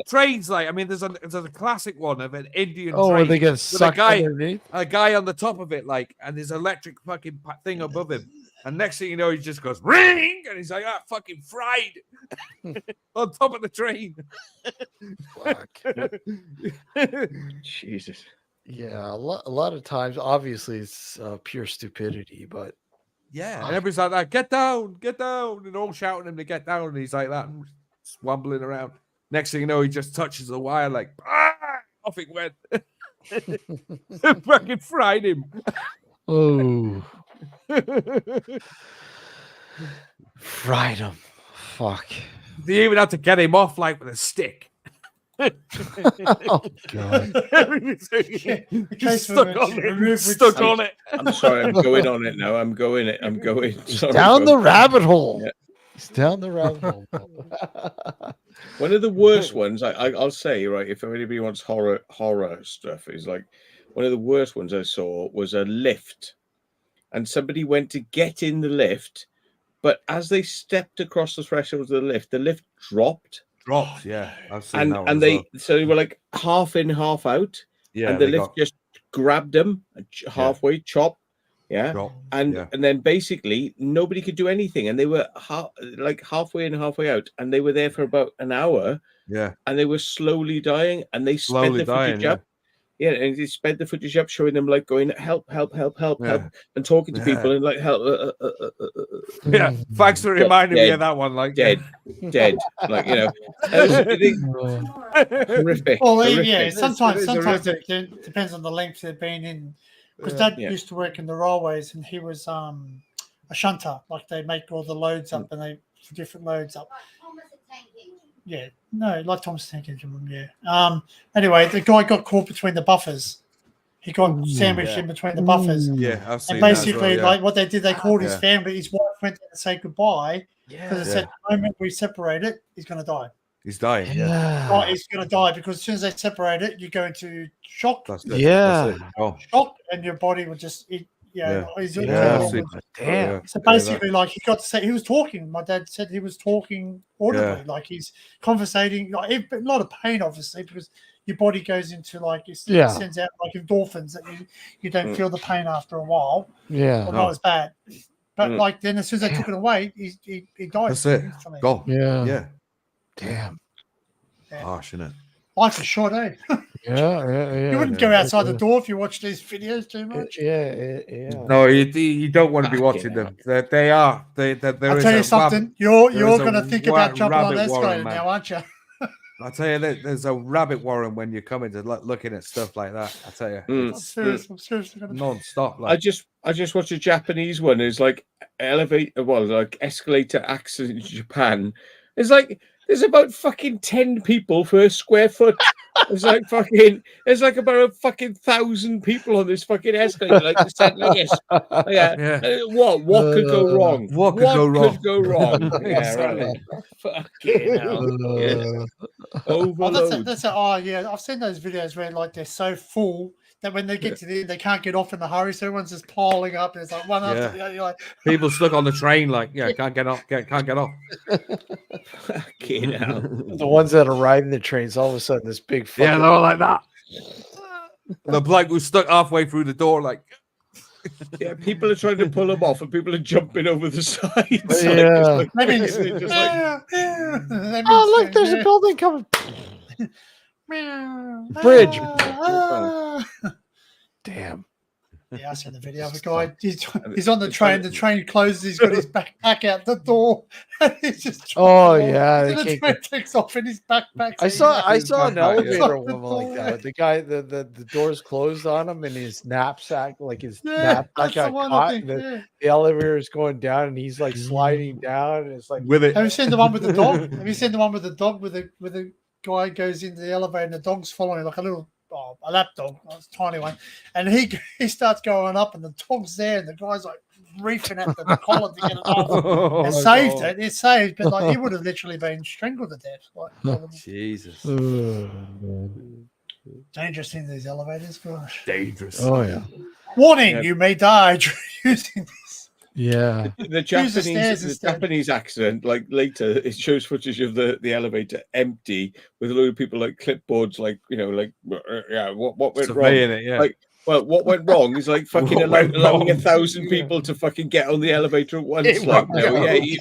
Trains, like, I mean, there's a classic one of an Indian train. Where they get sucked underneath. A guy on the top of it, like, and there's electric fucking thing above him. And next thing you know, he just goes ring, and he's like, fucking fried on top of the train. Fuck. Jesus. Yeah, a lot of times, obviously, it's pure stupidity, but. Yeah, and everybody's like that, get down, and they're all shouting him to get down, and he's like that, swambling around. Next thing you know, he just touches the wire, like, off it went. Fucking fried him. Oh. Fried him. Fuck. They even had to get him off, like, with a stick. Oh, God. Stuck on it. I'm sorry, I'm going on it now. I'm going. Sorry, down the rabbit hole. Yeah. It's down the rabbit hole. One of the worst ones, I'll say, right, if anybody wants horror stuff, is like one of the worst ones I saw was a lift. And somebody went to get in the lift, but as they stepped across the threshold of the lift dropped. Yeah, I've seen that one. And they were like half in, half out. Yeah, and the lift just grabbed them halfway, chop. Yeah, and then basically nobody could do anything, and they were halfway in, halfway out, and they were there for about an hour. Yeah, and they were slowly dying, and they sped the footage up. Yeah, and they sped the footage up, showing them like going help, and talking to people and like help. Yeah, thanks for reminding me of that one. Like dead, like horrific. Well, horrific. Yeah, sometimes it depends on the length they've been in. Because Dad used to work in the railways, and he was a shunter. Like they make all the loads up, and they different loads up. Yeah, no, like Thomas Tank Engine. Yeah. Anyway, the guy got caught between the buffers. He got sandwiched in between the buffers. Yeah, I've seen and basically, that as well, like what they did, they called his family. His wife went there to say goodbye because they said the moment we separate it, he's going to die. He's dying. He's going to die because as soon as they separate it, you go into shock. That's it. Shock, and your body will just He's damn. So basically, like he got to say he was talking. My dad said he was talking audibly, like he's conversating, like a lot of pain, obviously, because your body goes into like it sends out like endorphins that you don't feel the pain after a while. Well, not as bad. But like then, as soon as they took it away, he died. That's it. Go. Yeah. Damn. Harsh, isn't it? Life is short, eh? Yeah. You wouldn't go outside the door if you watch these videos too much. Yeah. No, you don't want to be watching them. They are. I'll tell you something. You're going to think about jumping on that escalator now, aren't you? I tell you, there's a rabbit warren when you come into looking at stuff like that. I tell you, I'm seriously gonna non-stop. Like. I just watched a Japanese one. It's like escalator accident in Japan. It's like there's about fucking 10 people per square foot. It's like fucking. There's like about 1,000 people on this fucking escalator. Like this. What could go wrong? What could go wrong? Yeah, right. Fucking hell. Overload. I've seen those videos where like they're so full that when they get to the end, they can't get off in a hurry, so everyone's just piling up. And it's like one after the other. You're like, people stuck on the train, like can't get off. Fucking hell. The ones that are riding the trains, all of a sudden, this big they're all like that. The bloke was stuck halfway through the door, like. Yeah, people are trying to pull them off, and people are jumping over the sides. Oh, look, there's a building coming. Bridge. Damn. Yeah, I saw the video of a guy. He's on the train. The train closes. He's got his backpack out the door. And he's just the train takes off in his backpack. I saw an elevator one like that. The guy, the doors closed on him, and his knapsack, like his knapsack got caught. The elevator is going down, and he's like sliding down. And it's like with it. Have you seen the one with the dog? Have you seen the one with the dog with the guy goes into the elevator and the dog's following like a lap dog, a tiny one, and he starts going up and the dog's there and the guy's like reefing at the collar to get it off. It saved, but like he would have literally been strangled to death. Like, Jesus. Dangerous in these elevators, gosh. Dangerous. Oh yeah. Warning, you may die using this. Yeah. The Japanese accident, like later, it shows footage of the elevator empty with a load of people like clipboards, like what went wrong? It, what went wrong is like fucking allowing 1,000 people to fucking get on the elevator at once.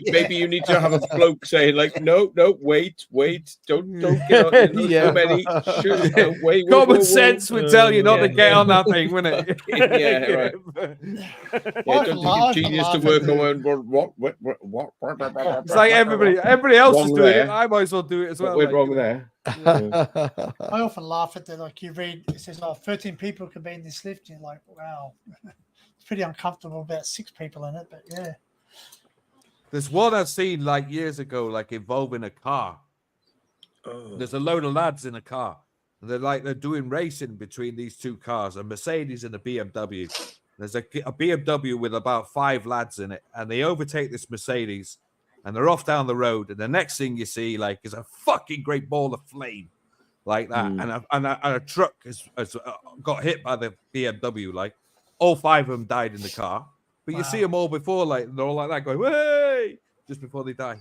Maybe you need to have a bloke saying like, no, wait, don't get on. So many. Wait, common sense would tell you not to get on that thing, wouldn't it? Right. Don't think genius to work on what. It's like everybody else is doing it. I might as well do it as well. What went wrong there? I often laugh at that. Like you read, it says, 13 people could be in this lift. And you're like, wow, it's pretty uncomfortable. About 6 people in it, but yeah. There's one I've seen like years ago, like involving a car. There's a load of lads in a car. And they're doing racing between these two cars, a Mercedes and a BMW. There's a BMW with about 5 lads in it, and they overtake this Mercedes. And they're off down the road, and the next thing you see, like, is a fucking great ball of flame, like that, and a truck has got hit by the BMW. Like, all 5 of them died in the car, but you see them all before, like they're all like that, going "Hey!" just before they die.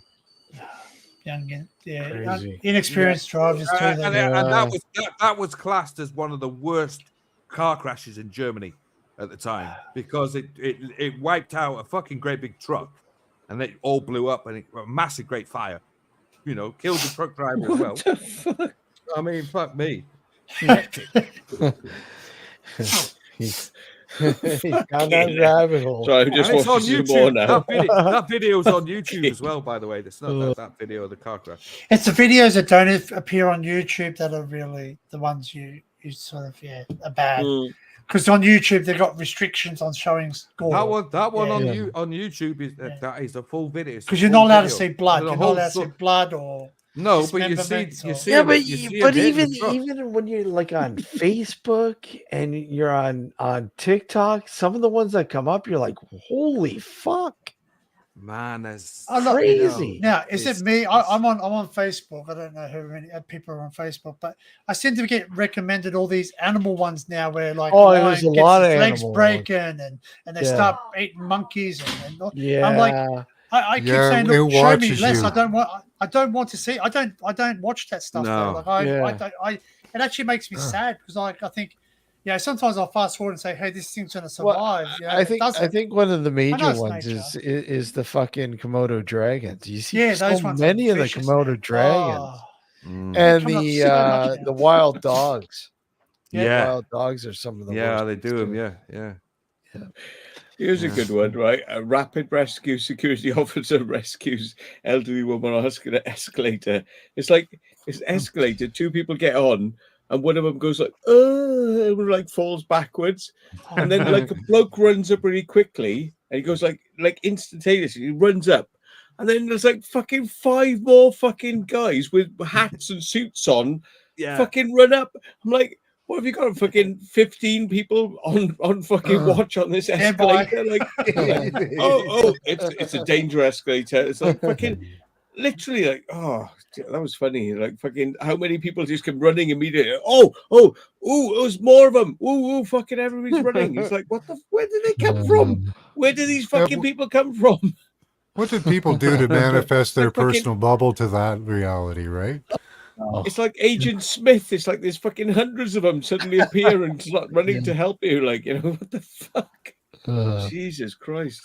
Inexperienced drivers too. And that was classed as one of the worst car crashes in Germany at the time because it wiped out a fucking great big truck. And they all blew up, and a massive, great fire. Killed the truck driver as well. The fuck? I mean, fuck me. He's down that rabbit hole. So I'm just it's on watching YouTube. more now. That video's on YouTube as well, by the way. That's not that video of the car crash. It's the videos that don't appear on YouTube that are really the ones you sort of are bad. Because on YouTube they've got restrictions on showing gore. That one on YouTube is that is a full video. Because you're not allowed to see blood. You're not allowed to see blood or no, but you see. Yeah, but even when you're like on Facebook and you're on TikTok, some of the ones that come up, you're like, holy fuck. Man, that's I'm not- Crazy. Now, is it It's- me? I'm on Facebook. I don't know how many people are on Facebook, but I seem to get recommended all these animal ones now, where like Oh, lion there's a gets lot his of legs animal breaking, and they Yeah. start eating monkeys, and I'm Yeah. like, I keep Yeah, saying, it look, show me watches less. you. I don't want to see. I don't watch that stuff. No. Though. Like Yeah. it actually makes me sad because I think. Yeah, sometimes I'll fast forward and say, "Hey, this thing's going to Well, survive." You know, I it think doesn't. one of the know major it's ones nature. is the fucking Komodo dragons. You see Yeah, so those ones are many of the vicious, Komodo man. dragons. Oh, Mm. And coming up so much now. the wild dogs. Yeah. Wild dogs are some of the Yeah, worst. they ones, do them. too. Yeah. Here's a Yeah. good one, right? A rapid rescue security officer rescues elderly woman on escalator. It's like it's escalator. Two people get on, and one of them goes like, "Oh," and like falls backwards, and then like a bloke runs up really quickly, and he goes like instantaneously. He runs up, and then there's like fucking 5 more fucking guys with hats and suits on, Yeah. fucking run up. I'm like, what have you got? Fucking 15 people on fucking watch on this escalator? Like, it's a danger escalator. It's like fucking literally like, oh, that was funny. Like fucking how many people just come running immediately? There's more of them. Ooh, fucking everybody's running. It's like, where did they come from? Where did these fucking people come from? What did people do to manifest their Like fucking- personal bubble to that reality, right? It's like Agent Smith. It's like there's fucking hundreds of them suddenly appear and start running to help you. Like, what the fuck? Jesus Christ.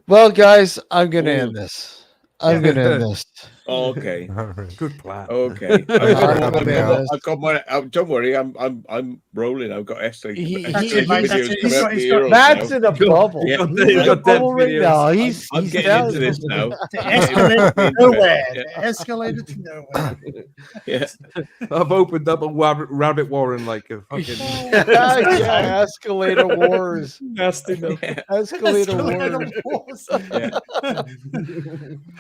Well, guys, I'm gonna Ooh. end this. I'm gonna end this. Okay. All right. Good plan. Okay. Don't Don't worry. I'm rolling. I've got escalated. That's it, mate. That's it. Matt's in a bubble. Yeah. He's in a bubble right now. He's getting down into this now. The escalator to nowhere. Yeah. The escalator to nowhere. Yeah. I've opened up a rabbit warren like a fucking yeah, escalator wars. nasty. Escalator wars.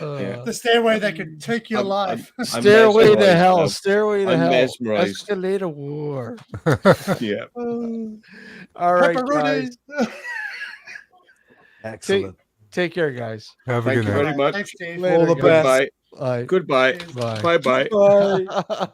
Yeah. The stairway that could take your life. Stairway to mesmerized hell. now. Stairway to I'm hell. mesmerized. Escalator war. Yeah. All right, Pepperoni. guys. Excellent. Take care, guys. Have a Thank good you night. very much. Thanks, Steve. Later, All the guys. best. Goodbye. Bye. Bye bye. Bye.